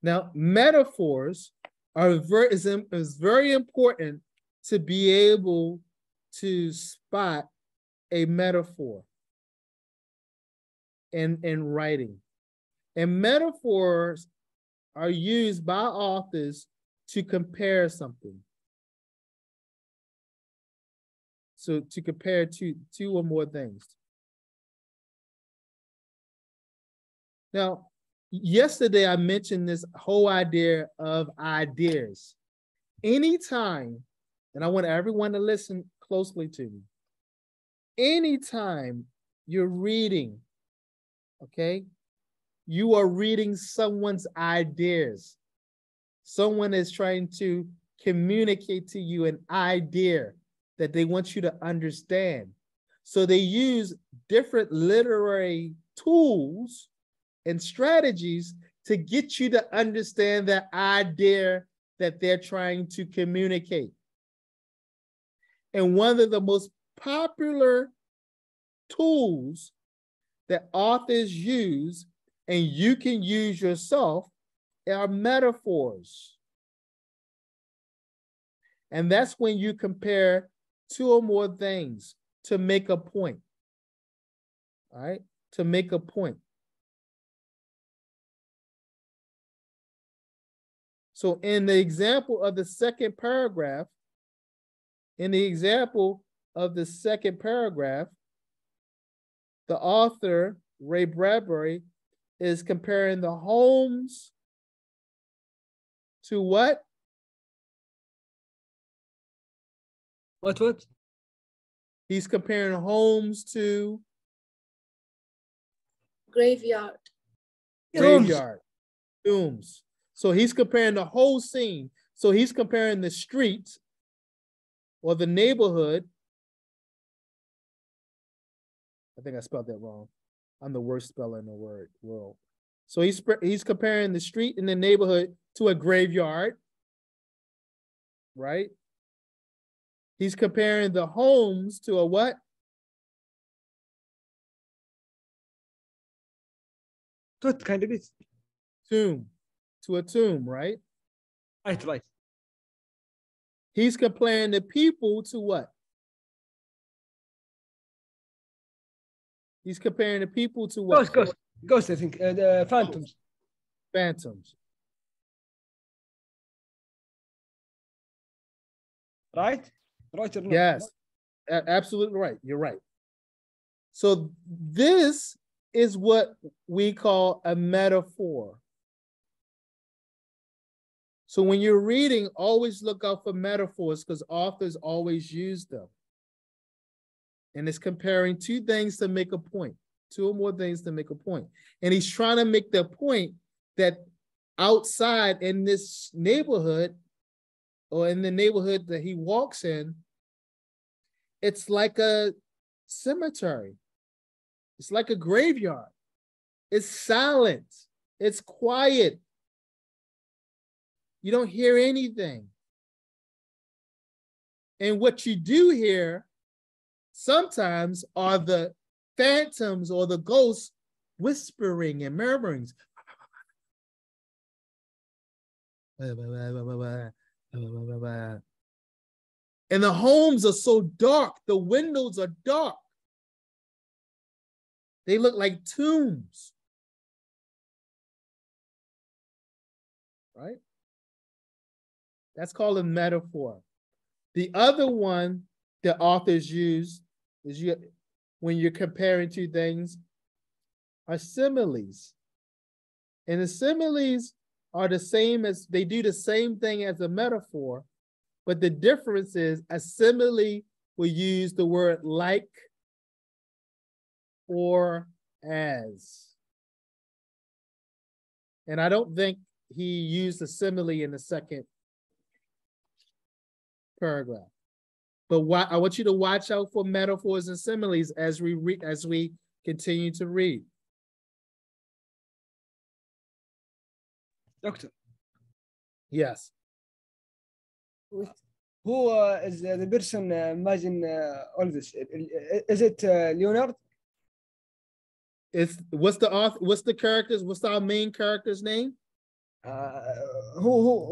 Now, metaphors is very important to be able to spot a metaphor in writing. And metaphors are used by authors to compare something. So to compare two or more things. Now, yesterday I mentioned this whole idea of ideas. Anytime, and I want everyone to listen closely to me. Anytime you're reading, okay, you are reading someone's ideas. Someone is trying to communicate to you an idea that they want you to understand. So they use different literary tools and strategies to get you to understand the idea that they're trying to communicate. And one of the most popular tools that authors use, and you can use yourself, are metaphors. And that's when you compare two or more things to make a point. All right, to make a point. So in the example of the second paragraph, in the example of the second paragraph, the author, Ray Bradbury, is comparing the homes to what? What? He's comparing homes to Graveyard. graveyard, tombs. So he's comparing the whole scene. So he's comparing the street or the neighborhood. I think I spelled that wrong. I'm the worst speller in the world. So he's comparing the street and the neighborhood to a graveyard, right? He's comparing the homes to a what? What kind of it? Tomb. To a tomb, right? Right. He's comparing the people to what? He's comparing the people to what? Ghost, I think. The phantoms. Phantoms. Right? Right or not? Yes, absolutely right. You're right. So this is what we call a metaphor. So when you're reading, always look out for metaphors because authors always use them. And it's comparing two things to make a point, two or more things to make a point. And he's trying to make the point that outside in this neighborhood or in the neighborhood that he walks in, it's like a cemetery. It's like a graveyard. It's silent. It's quiet. You don't hear anything. And what you do hear sometimes are the phantoms or the ghosts whispering and murmurings. And the homes are so dark. The windows are dark. They look like tombs. Right? That's called a metaphor. The other one that authors use is when you're comparing two things are similes. And the similes are the same as, they do the same thing as a metaphor, but the difference is a simile will use the word like or as. And I don't think he used a simile in the second paragraph. But I want you to watch out for metaphors and similes as we continue to read. Doctor. Yes. Who is the person imagine all this? Is it Leonard? What's the author? What's the characters? What's our main character's name? Who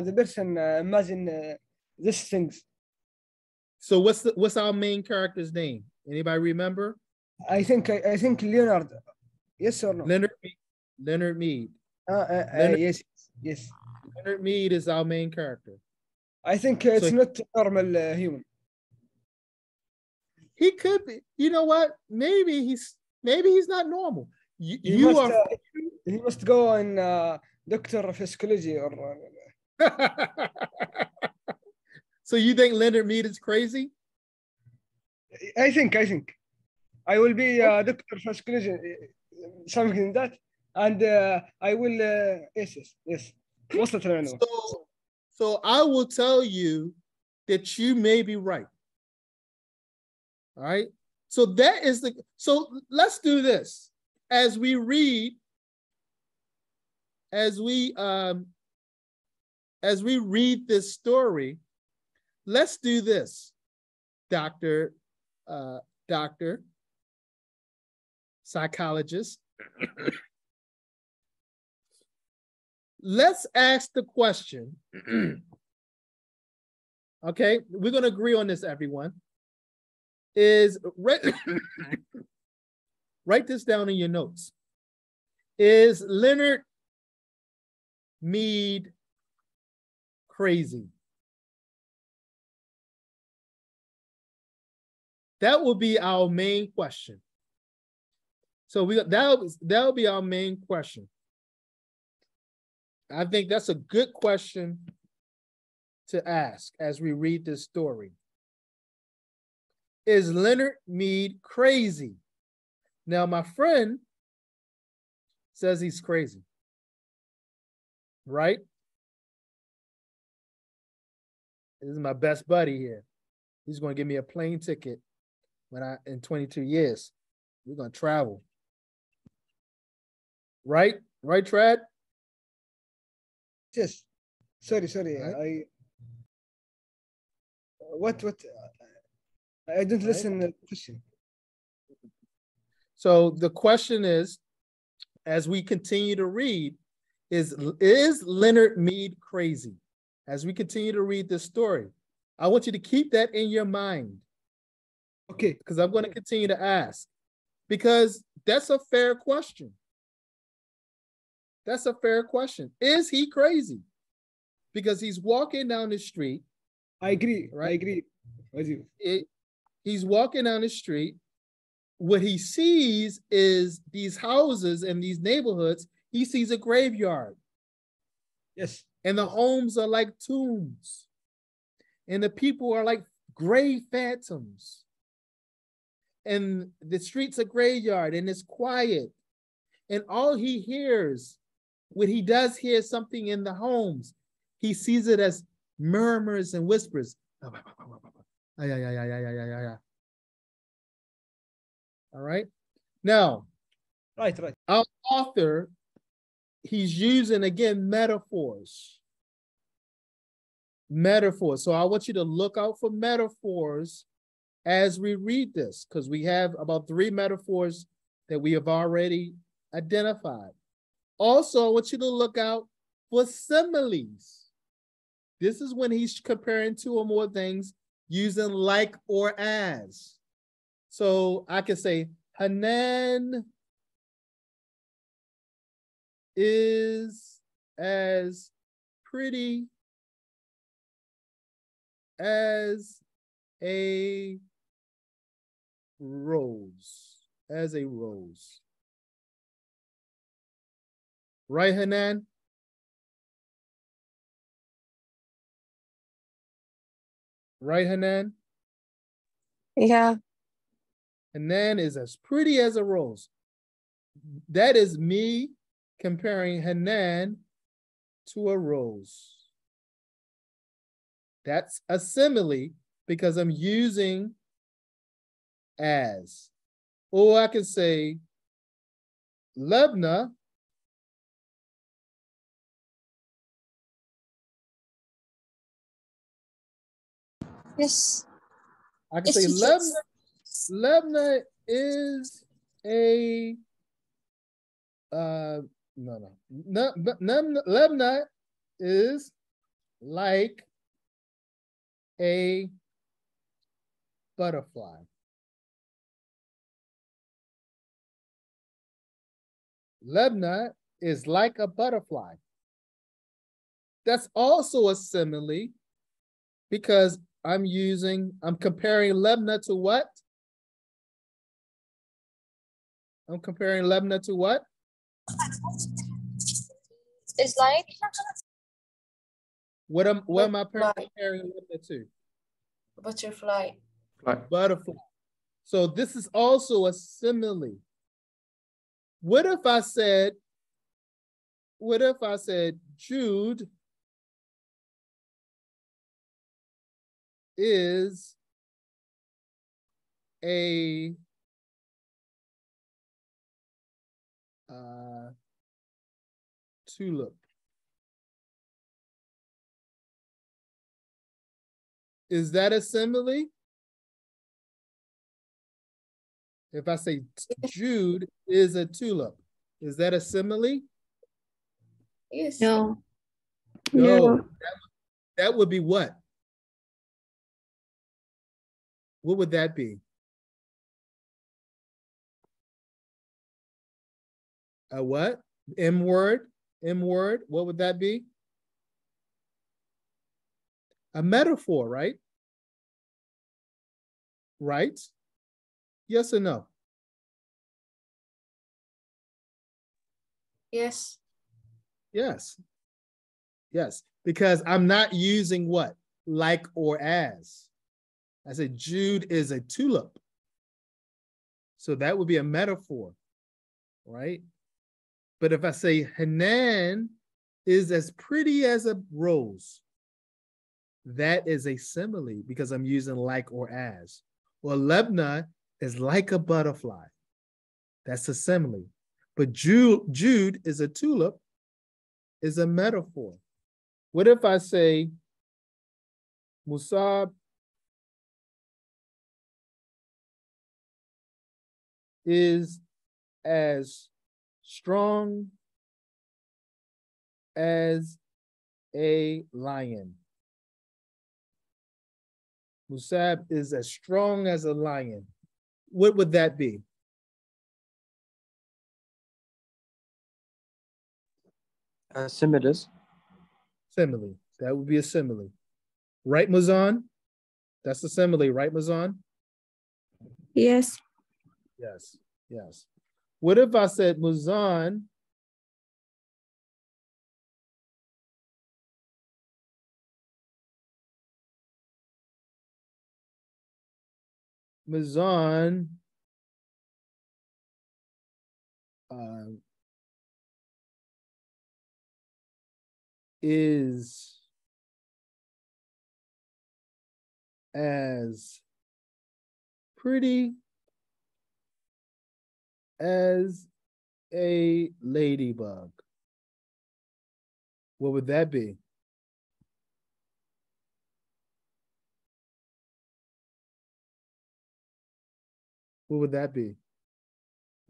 the person imagine these things? So what's our main character's name? Anybody remember? I think Leonard. Yes or no? Leonard Mead. Yes. Leonard Mead is our main character. I think it's not normal human. He could be. You know what? Maybe he's not normal. He must go in doctor of psychology or. So you think Leonard Mead is crazy? I think I will be doctor of psychology, something like that, and I will yes. What's the term? So I will tell you that you may be right. All right. So let's do this as we read. As we read this story, let's do this, doctor, psychologist. Let's ask the question. Okay, we're going to agree on this, everyone. Write this down in your notes. Is Leonard Mead crazy? That will be our main question. So that'll be our main question. I think that's a good question to ask as we read this story. Is Leonard Mead crazy? Now, my friend says he's crazy, right? This is my best buddy here. He's going to give me a plane ticket in 22 years. We're going to travel. Right? Right, Trad? Yes. Sorry. Right. What? I didn't listen to the question. So the question is, as we continue to read, is Leonard Mead crazy? As we continue to read this story, I want you to keep that in your mind. Okay. Because I'm going to continue to ask. Because that's a fair question. That's a fair question. Is he crazy? Because he's walking down the street. I agree. Right? I agree with you. He's walking down the street. What he sees is these houses and these neighborhoods. He sees a graveyard. Yes. And the homes are like tombs. And the people are like gray phantoms. And the street's a graveyard and it's quiet. And all he hears, when he does hear something in the homes, he sees it as murmurs and whispers. All right. Now, right. Our author, he's using again metaphors. Metaphors. So I want you to look out for metaphors as we read this, because we have about 3 metaphors that we have already identified. Also, I want you to look out for similes. This is when he's comparing 2 or more things using like or as. So I can say, Hanan is as pretty as a rose. As a rose. Right, Hanan? Right, Hanan? Yeah. Hanan is as pretty as a rose. That is me comparing Hanan to a rose. That's a simile because I'm using as. Or I can say Lebna Yes. I can say Lebna is a Lebna is like a butterfly. Lebna is like a butterfly. That's also a simile because I'm comparing Lebna to what? I'm comparing Lebna to what? It's like what am I comparing Lebna to? Butterfly. Butterfly. So this is also a simile. What if I said Jude is a tulip? Is that a simile? If I say Jude is a tulip, is that a simile? Yes. No. That would be what? What would that be? A what? M word? What would that be? A metaphor, right? Right? Yes or no? Yes. Yes. Yes. Because I'm not using what? Like or as. I said Jude is a tulip. So that would be a metaphor, right? But if I say Hanan is as pretty as a rose, that is a simile because I'm using like or as. Or Lebna is like a butterfly. That's a simile. But Jude is a tulip, is a metaphor. What if I say Musab is as strong as a lion? Musab is as strong as a lion. What would that be? Similes. Simile. That would be a simile. Right, Mazan? That's a simile, right, Mazan? Yes. Yes, yes. What if I said Muzan Muzan is as pretty as a ladybug? What would that be? What would that be?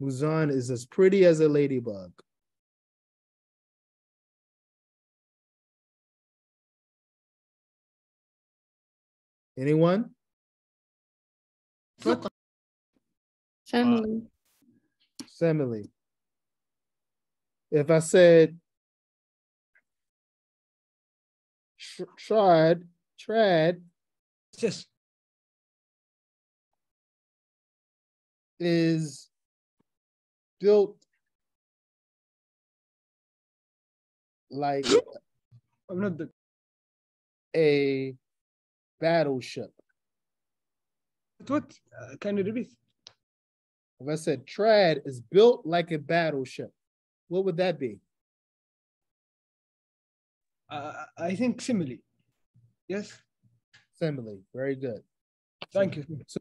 Muzan is as pretty as a ladybug. Anyone? Family. Simile. If I said trad, yes, is built like I'm not the a battleship. what? Can you repeat? If I said trad is built like a battleship, what would that be? I think simile. Yes. Simile. Very good. Thank you. So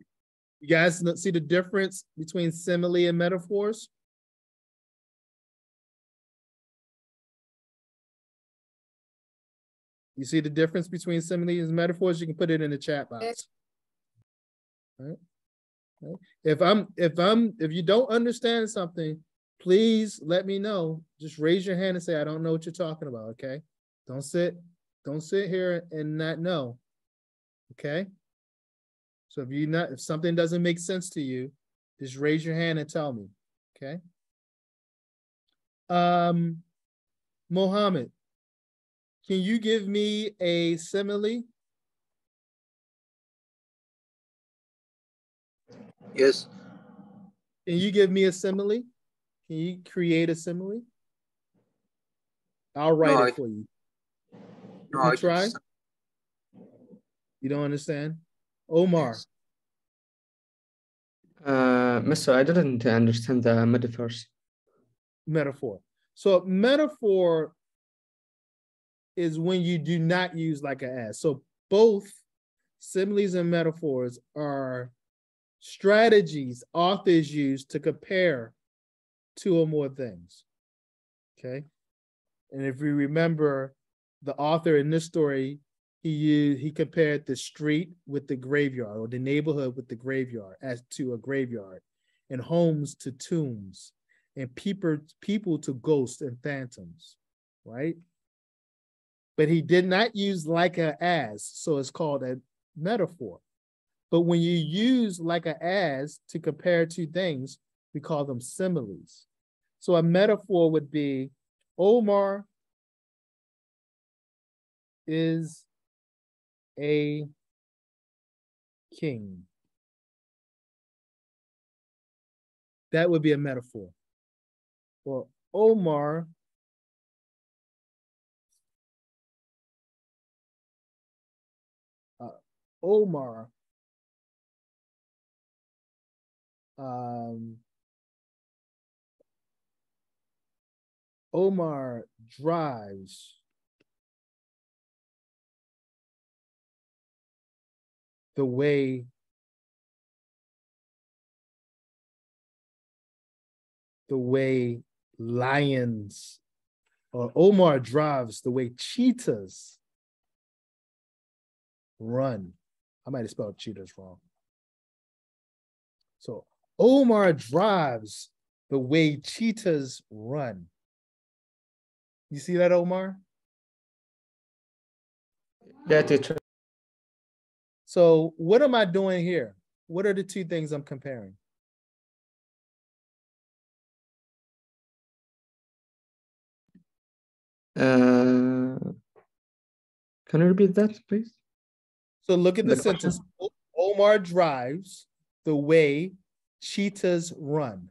you guys see the difference between simile and metaphors? You see the difference between similes and metaphors? You can put it in the chat box. Right? Right? If you don't understand something, please let me know. Just raise your hand and say, I don't know what you're talking about, okay? Don't sit here and not know. Okay? So if something doesn't make sense to you, just raise your hand and tell me. Okay? Mohammed, can you give me a simile? Yes. Can you give me a simile? Can you create a simile? I'll write it for you. No, I You try? You don't understand? Omar. Mister, I didn't understand the metaphors. Metaphor. So metaphor is when you do not use like an as. So both similes and metaphors are strategies authors use to compare two or more things. Okay. And if we remember, the author in this story, he compared the street with the graveyard, or the neighborhood with the graveyard, as to a graveyard, and homes to tombs, and people to ghosts and phantoms, right? But he did not use like a as, so it's called a metaphor. But when you use like a as to compare two things, we call them similes. So a metaphor would be Omar is a king. That would be a metaphor. Well, Omar Omar Omar drives the way lions, or Omar drives the way cheetahs run. I might have spelled cheetahs wrong. So Omar drives the way cheetahs run. You see that, Omar? Yeah, teacher. So what am I doing here? What are the two things I'm comparing? Can you repeat that, please? So look at the The sentence. question? Omar drives the way cheetahs run.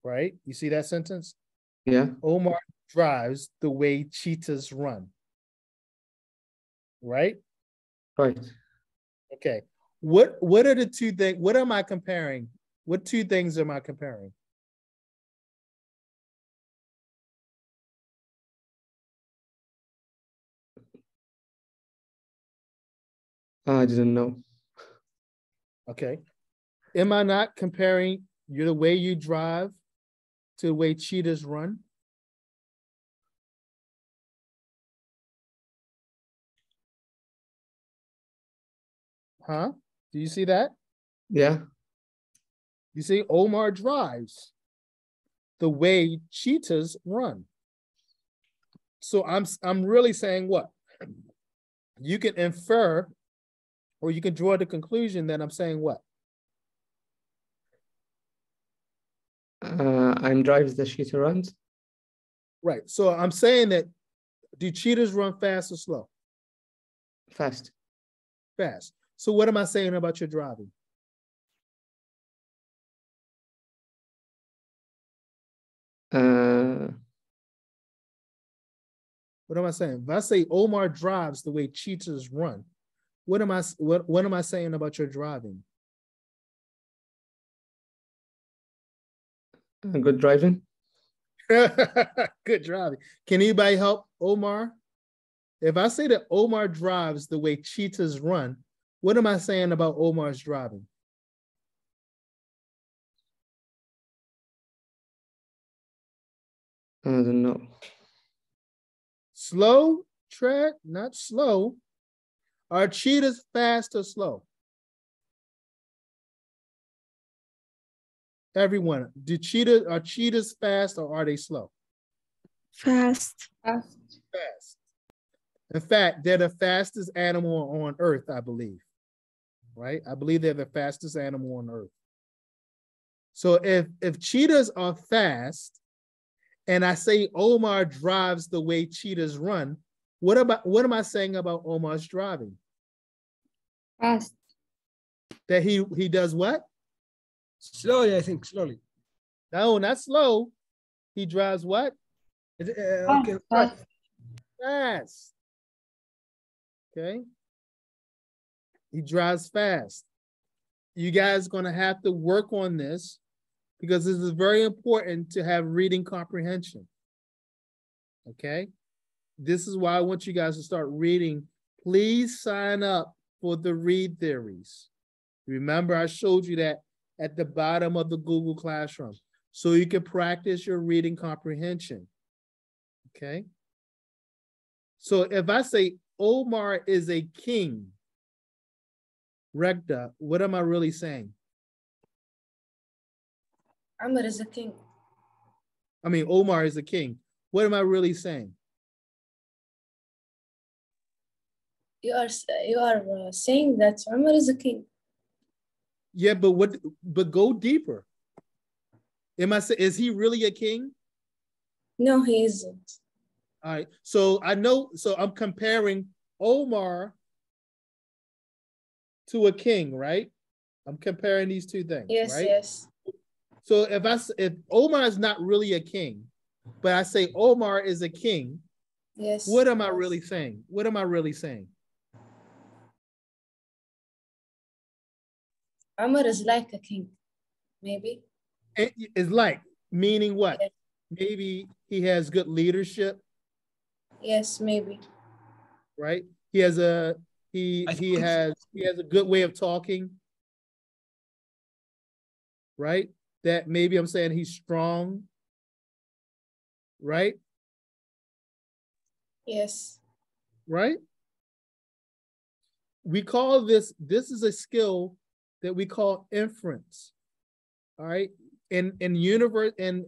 Right? You see that sentence? Yeah. Omar drives the way cheetahs run. Right? Right. Okay. What are the two things? What am I comparing? What two things am I comparing? I didn't know. Okay. Am I not comparing the way you drive to the way cheetahs run? Huh? Do you see that? Yeah. You see, Omar drives the way cheetahs run. So I'm really saying what? You can infer, or you can draw the conclusion that I'm saying what? I'm drives the cheetah runs. Right. So I'm saying that, do cheetahs run fast or slow? Fast. Fast. So what am I saying about your driving? What am I saying? If I say Omar drives the way cheetahs run, what am I saying about your driving? Good driving. Good driving. Can anybody help Omar? If I say that Omar drives the way cheetahs run, what am I saying about Omar's driving? I don't know. Slow tread, not slow. Are cheetahs fast or slow? Everyone, are cheetahs fast or are they slow? Fast. Fast. Fast. In fact, they're the fastest animal on earth, I believe. Right? I believe they're the fastest animal on earth. So if cheetahs are fast, and I say Omar drives the way cheetahs run, what am I saying about Omar's driving? Fast. That he does what? Slowly, I think, slowly. No, not slow. He drives what? Okay. Fast. Fast. Okay. He drives fast. You guys are going to have to work on this because this is very important to have reading comprehension. Okay. This is why I want you guys to start reading. Please sign up for the read theories. Remember, I showed you that at the bottom of the Google Classroom so you can practice your reading comprehension. Okay. So if I say Omar is a king, Rekta, what am I really saying? Omar is a king. I mean, Omar is a king. What am I really saying? You are saying that Omar is a king. Yeah, but go deeper. Is he really a king? No, he isn't. All right. So I'm comparing Omar to a king, right? I'm comparing these two things, Yes, right? yes. So if Omar is not really a king, but I say Omar is a king, Yes. what am I really saying? What am I really saying? Omar is like a king, maybe. It's like, meaning what? Yes. Maybe he has good leadership. Yes, maybe. Right? He has a he has a good way of talking. Right? That maybe I'm saying he's strong. Right? Yes. Right? We call this is a skill that we call inference. All right? In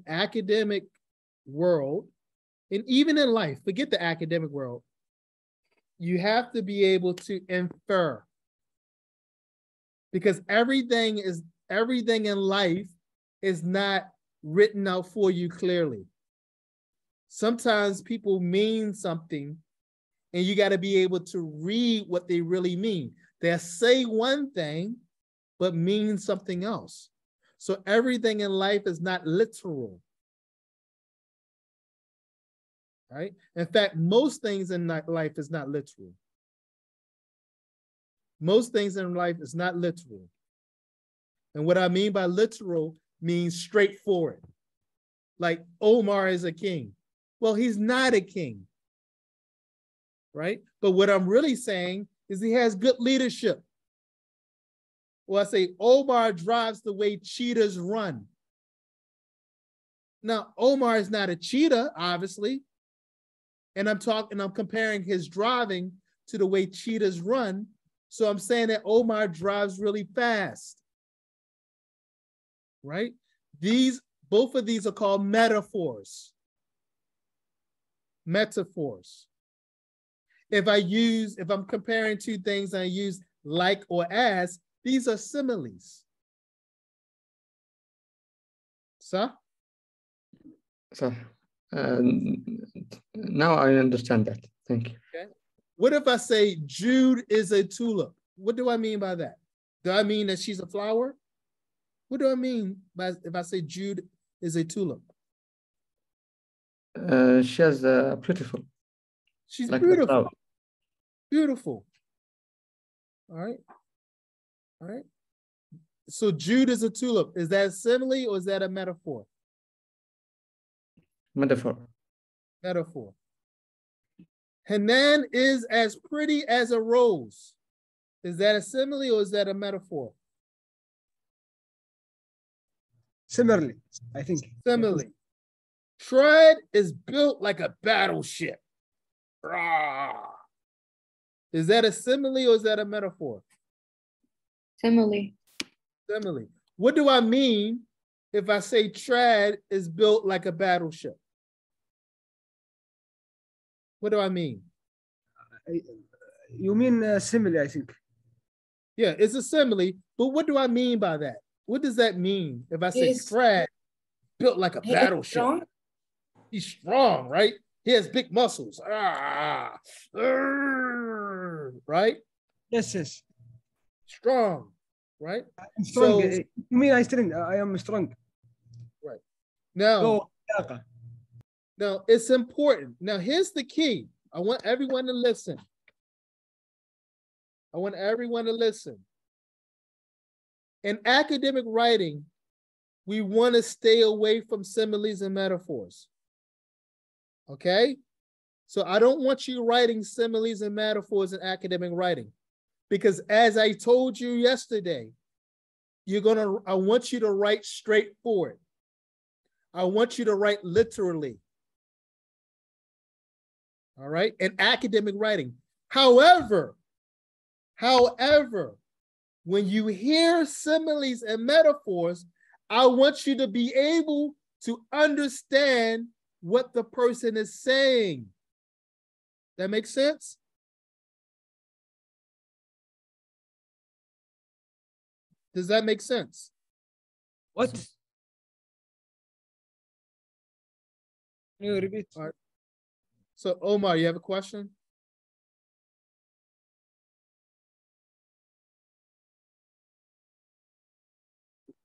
academic world, and even in life, forget the academic world, you have to be able to infer, because everything in life is not written out for you clearly. Sometimes people mean something and you got to be able to read what they really mean. They'll say one thing but mean something else. So everything in life is not literal. Right? In fact, most things in life is not literal. Most things in life is not literal. And what I mean by literal means straightforward. Like Omar is a king. Well, he's not a king. Right? But what I'm really saying is he has good leadership. Or I say Omar drives the way cheetahs run. Now, Omar is not a cheetah, obviously. And I'm comparing his driving to the way cheetahs run. So I'm saying that Omar drives really fast. Right? Both of these are called metaphors. Metaphors. If I'm comparing two things and I use like or as, these are similes. Sir? So, now I understand that. Thank you. Okay. What if I say Jude is a tulip? What do I mean by that? Do I mean that she's a flower? What do I mean if I say Jude is a tulip? She has beautiful. She's like beautiful. Beautiful. All right. All right. So Jude is a tulip. Is that a simile or is that a metaphor? Metaphor. Metaphor. Hanan is as pretty as a rose. Is that a simile or is that a metaphor? Similarly, I think. Simile. Tread is built like a battleship. Rah. Is that a simile or is that a metaphor? Simile. Simile. What do I mean if I say Tread is built like a battleship? What do I mean? You mean simile, I think. Yeah, it's a simile, but what do I mean by that? What does that mean if I say Tread built like a battleship? Strong. He's strong, right? He has big muscles. Right? Yes, yes. Strong, right? I'm strong. So, You mean I am strong. right. Now, Oh, now it's important. Now, here's the key. I want everyone to listen. I want everyone to listen. In academic writing, we want to stay away from similes and metaphors. Okay? So I don't want you writing similes and metaphors in academic writing, because as I told you yesterday, I want you to write straightforward. I want you to write literally. All right? In academic writing. However, when you hear similes and metaphors, I want you to be able to understand what the person is saying. That makes sense? Does that make sense? What? Can you repeat? All right. So Omar, you have a question?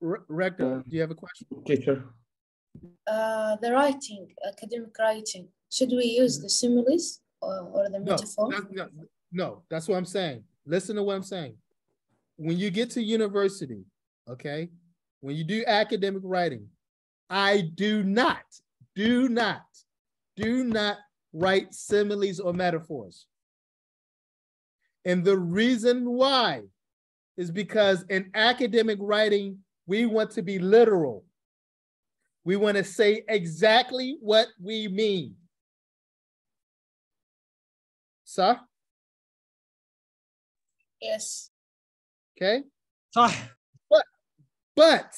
Rector, do you have a question? Teacher. The writing, academic writing, should we use the similes or the metaphor? No, that's what I'm saying. Listen to what I'm saying. When you get to university, okay, when you do academic writing, I do not write similes or metaphors. And the reason why is because in academic writing, we want to be literal. We want to say exactly what we mean. Sir? Yes. Okay? صح. But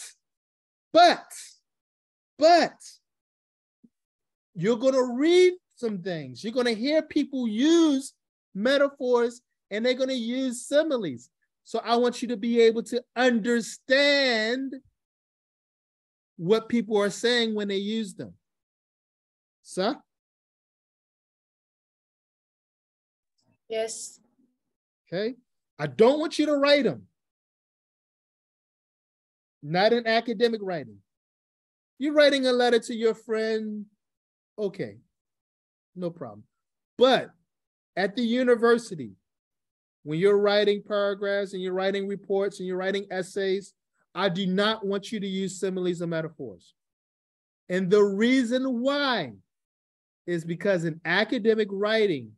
you're going to read some things. You're going to hear people use metaphors and they're going to use similes. So I want you to be able to understand what people are saying when they use them. Sir? Yes. Okay? I don't want you to write them. Not in academic writing. You're writing a letter to your friend, okay, no problem. But at the university, when you're writing paragraphs and you're writing reports and you're writing essays, I do not want you to use similes and metaphors. And the reason why is because in academic writing,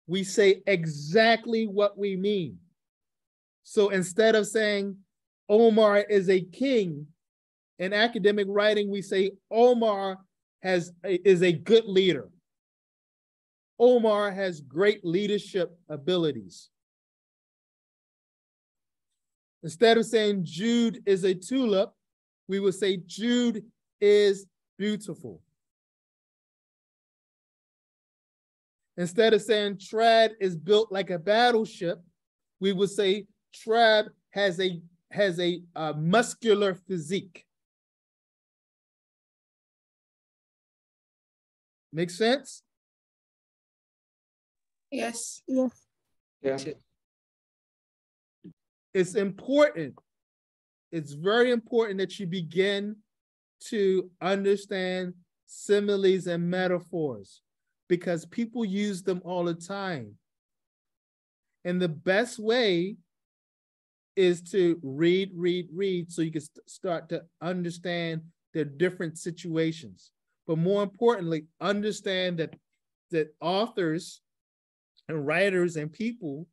we say exactly what we mean. So instead of saying Omar is a king, in academic writing, we say Omar is a good leader. Omar has great leadership abilities. Instead of saying Jude is a tulip, we would say Jude is beautiful. Instead of saying Trad is built like a battleship, we would say Trad has a muscular physique. Make sense? Yes. Yes. Yeah. It's important. It's very important that you begin to understand similes and metaphors because people use them all the time. And the best way is to read so you can start to understand the different situations. But more importantly, understand that authors and writers and people,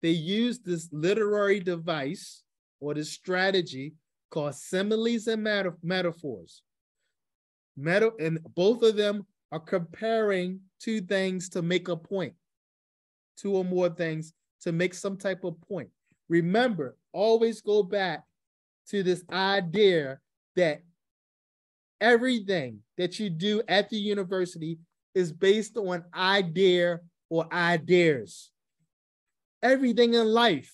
they use this literary device or this strategy called similes and metaphors. And both of them are comparing two things to make a point, two or more things to make some type of point. Remember, always go back to this idea that everything that you do at the university is based on idea or ideas. Everything in life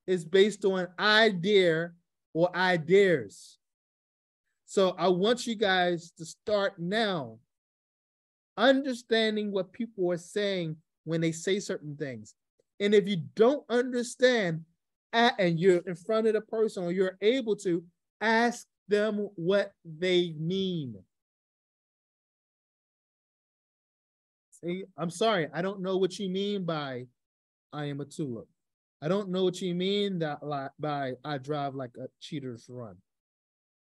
is based on idea or ideas. So I want you guys to start now understanding what people are saying when they say certain things. And if you don't understand and you're in front of the person or you're able to, ask them what they mean. See, I'm sorry, I don't know what you mean by I am a tulip. I don't know what you mean by I drive like a cheater's run.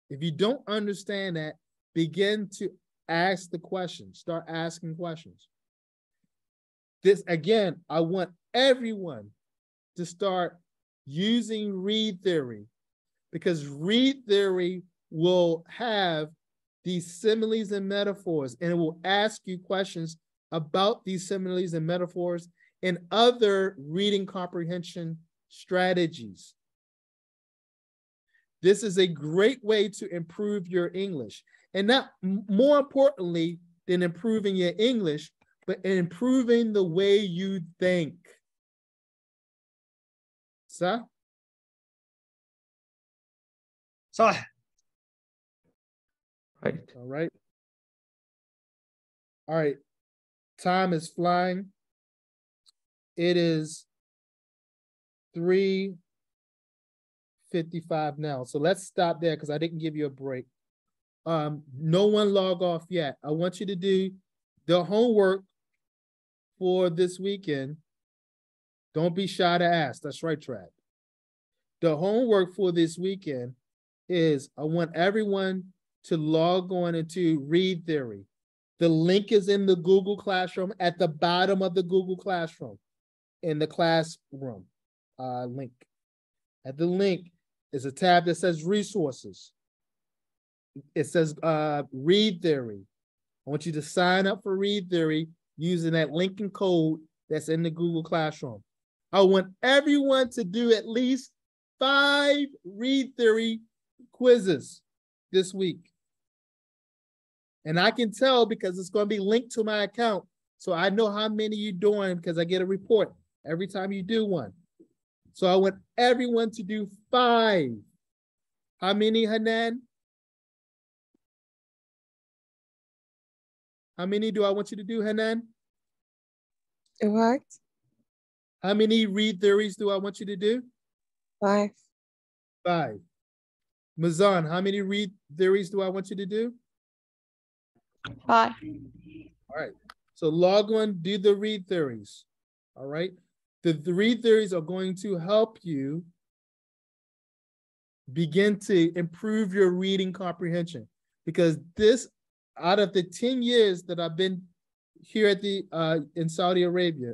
If you don't understand that, begin to ask the questions, start asking questions. This, again, I want everyone to start using read theory because read theory will have these similes and metaphors and it will ask you questions about these similes and metaphors and other reading comprehension strategies. This is a great way to improve your English. And not more importantly than improving your English, but improving the way you think. صح؟ صح. Right. All right. All right. Time is flying. It is 3:15. 55 now. So let's stop there because I didn't give you a break. No one log off yet. I want you to do the homework for this weekend. Don't be shy to ask. That's right, Trad. The homework for this weekend is I want everyone to log on into Read Theory. The link is in the Google Classroom at the bottom of the Google Classroom in the classroom link. At the link is a tab that says Resources. It says Read Theory. I want you to sign up for Read Theory using that link and code that's in the Google Classroom. I want everyone to do at least 5 Read Theory quizzes this week. And I can tell because it's going to be linked to my account. So I know how many you're doing because I get a report every time you do one. So I want everyone to do 5. How many, Hanan? How many do I want you to do, Hanan? What? How many Read Theories do I want you to do? 5. 5. Mazan, how many Read Theories do I want you to do? 5. All right. So log on, do the Read Theories. All right. The Read Theories are going to help you begin to improve your reading comprehension, because this, out of the 10 years that I've been here at the in Saudi Arabia,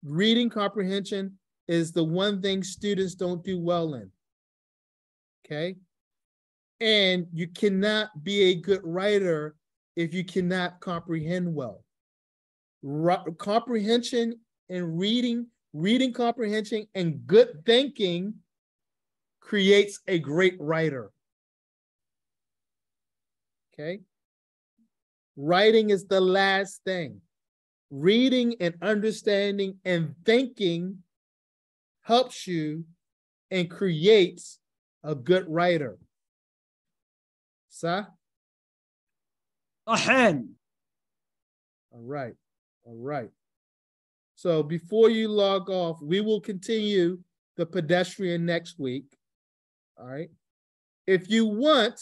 reading comprehension is the one thing students don't do well in. Okay. And you cannot be a good writer if you cannot comprehend well. Comprehension and reading comprehension and good thinking creates a great writer. Okay. Writing is the last thing. Reading and understanding and thinking helps you and creates a good writer. Sir? All right. All right. So before you log off, we will continue the Pedestrian next week. All right. If you want,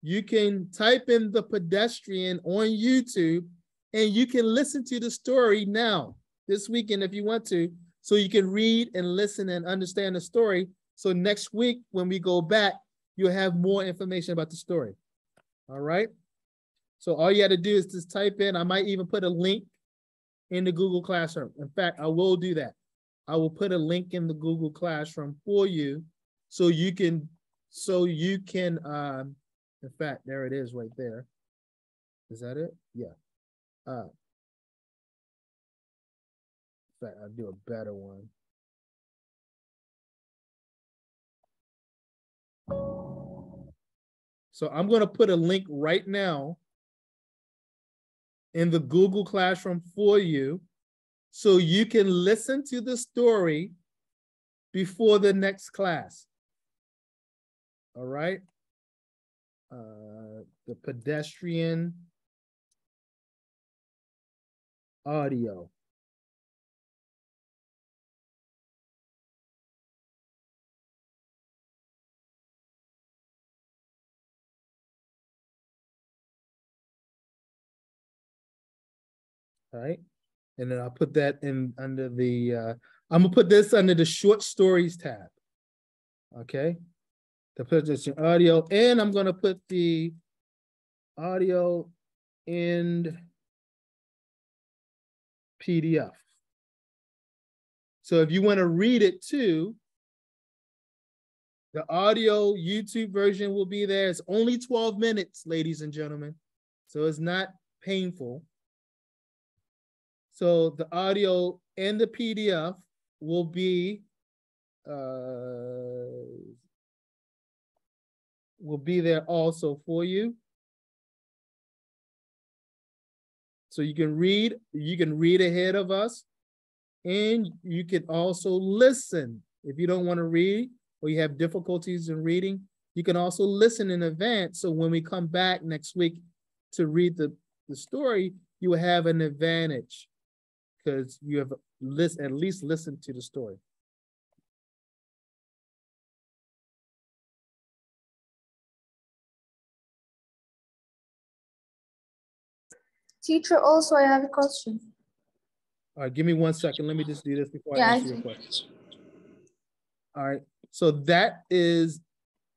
you can type in the Pedestrian on YouTube and you can listen to the story now, this weekend, if you want to, so you can read and listen and understand the story. So next week, when we go back, you'll have more information about the story. All right. So all you have to do is just type in, I might even put a link in the Google Classroom. In fact, I will do that. I will put a link in the Google Classroom for you so you can, in fact, there it is right there. Is that it? Yeah. In fact, I'll do a better one. So I'm going to put a link right now in the Google Classroom for you so you can listen to the story before the next class. All right. The Pedestrian audio. All right. And then I'll put that in under the, I'm gonna put this under the short stories tab. Okay. The Pedestrian audio, and I'm gonna put the audio in PDF. So if you want to read it too, the audio YouTube version will be there. It's only 12 minutes, ladies and gentlemen. So it's not painful. So the audio and the PDF will be there also for you. So you can read ahead of us, and you can also listen. If you don't want to read or you have difficulties in reading, you can also listen in advance. So when we come back next week to read the story, you will have an advantage because you have at least listened to the story. Teacher, also I have a question. All right, give me 1 second. Let me just do this before I Yeah, answer your question. All right, so that is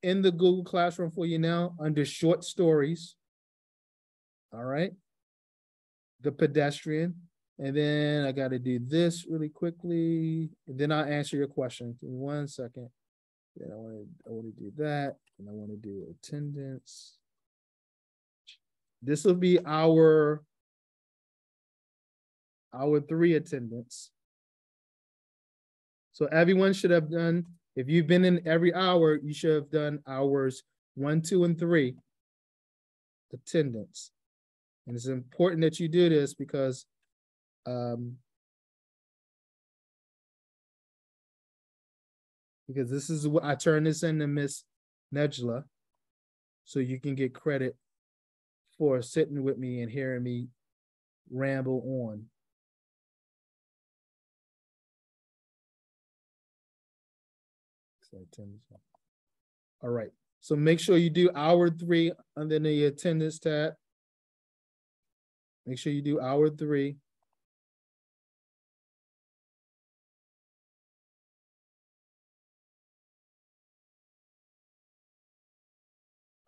in the Google Classroom for you now under short stories. All right, the Pedestrian. And then I got to do this really quickly. And then I'll answer your question. Give me 1 second. Then I want to do that. And I want to do attendance. This will be our 3 attendance. So everyone should have done, if you've been in every hour, you should have done hours 1, 2, and 3 attendance. And it's important that you do this because this is what I turn this into Miss Nejla, so you can get credit for sitting with me and hearing me ramble on. All right, so make sure you do hour 3 under the attendance tab. Make sure you do hour 3.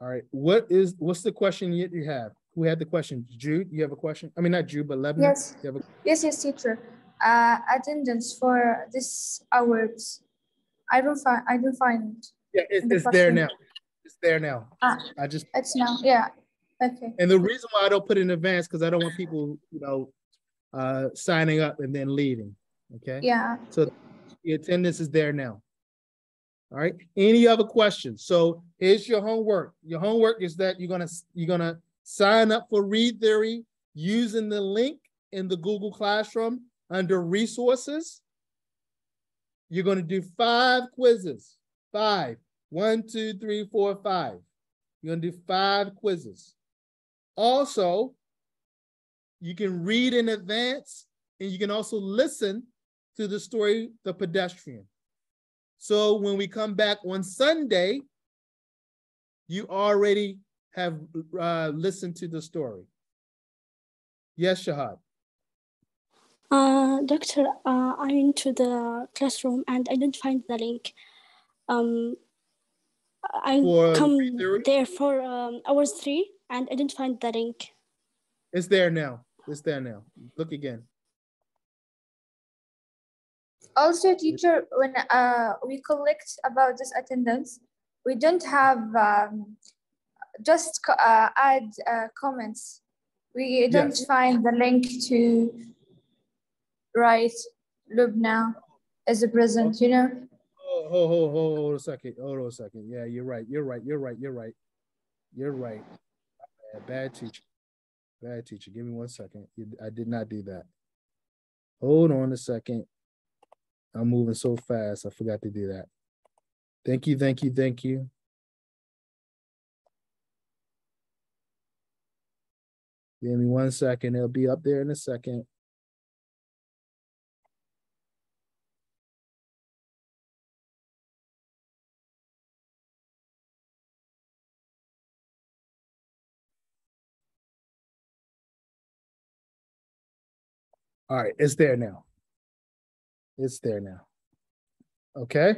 All right, what's the question you have? Who had the question? Jude, you have a question? I mean, not Jude, but Lebanon. Yes. You have a Yes, teacher. Attendance for this hours. I don't find it. Yeah, it's there now. It's there now. It's now. Yeah. Okay. And the reason why I don't put it in advance because I don't want people, signing up and then leaving. Okay. Yeah. So the attendance is there now. All right. Any other questions? So here's your homework. Your homework is that you're gonna sign up for Read Theory using the link in the Google Classroom under resources. You're gonna do 5 quizzes. 5. 1, 2, 3, 4, 5. You're gonna do 5 quizzes. Also, you can read in advance and you can also listen to the story, The Pedestrian. So when we come back on Sunday, you already have listened to the story. Yes, Shahad. Doctor, I'm into the classroom and I didn't find the link. I come there for hours 3 and I didn't find the link. It's there now. It's there now. Look again. Also, teacher, when we collect about this attendance, we don't have just add comments. We don't find the link to write Lubna as a present, Hold a second. Hold on a second. Yeah, you're right. You're right. Bad teacher. Bad teacher. Give me 1 second. I did not do that. Hold on a second. I'm moving so fast. I forgot to do that. Thank you. Give me 1 second. It'll be up there in a second. All right, it's there now. It's there now. Okay.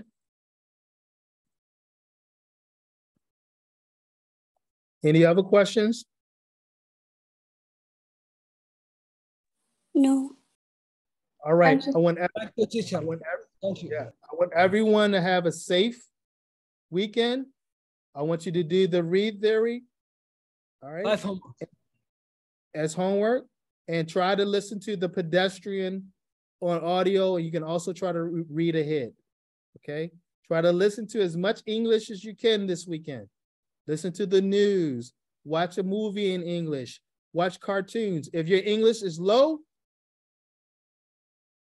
Any other questions? No. All right. I want everyone to have a safe weekend. I want you to do the Read Theory. All right. As homework. And try to listen to The Pedestrian on audio. And you can also try to read ahead. Okay. Try to listen to as much English as you can this weekend. Listen to the news. Watch a movie in English. Watch cartoons. If your English is low,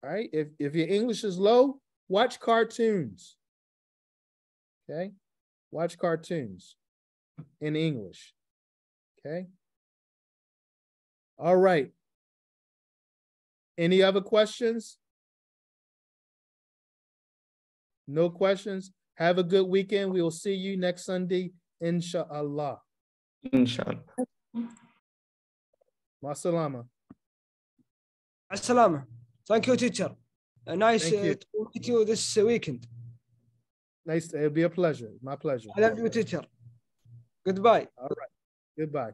all right, if your English is low, watch cartoons. Okay. Watch cartoons in English. Okay. All right. Any other questions? No questions? Have a good weekend. We will see you next Sunday, inshallah. Inshallah. Ma salama. Assalama. Thank you, teacher. Nice Thank you. to meet you this weekend. Nice. It'll be a pleasure. My pleasure. I love you, teacher. Goodbye. All right. Goodbye.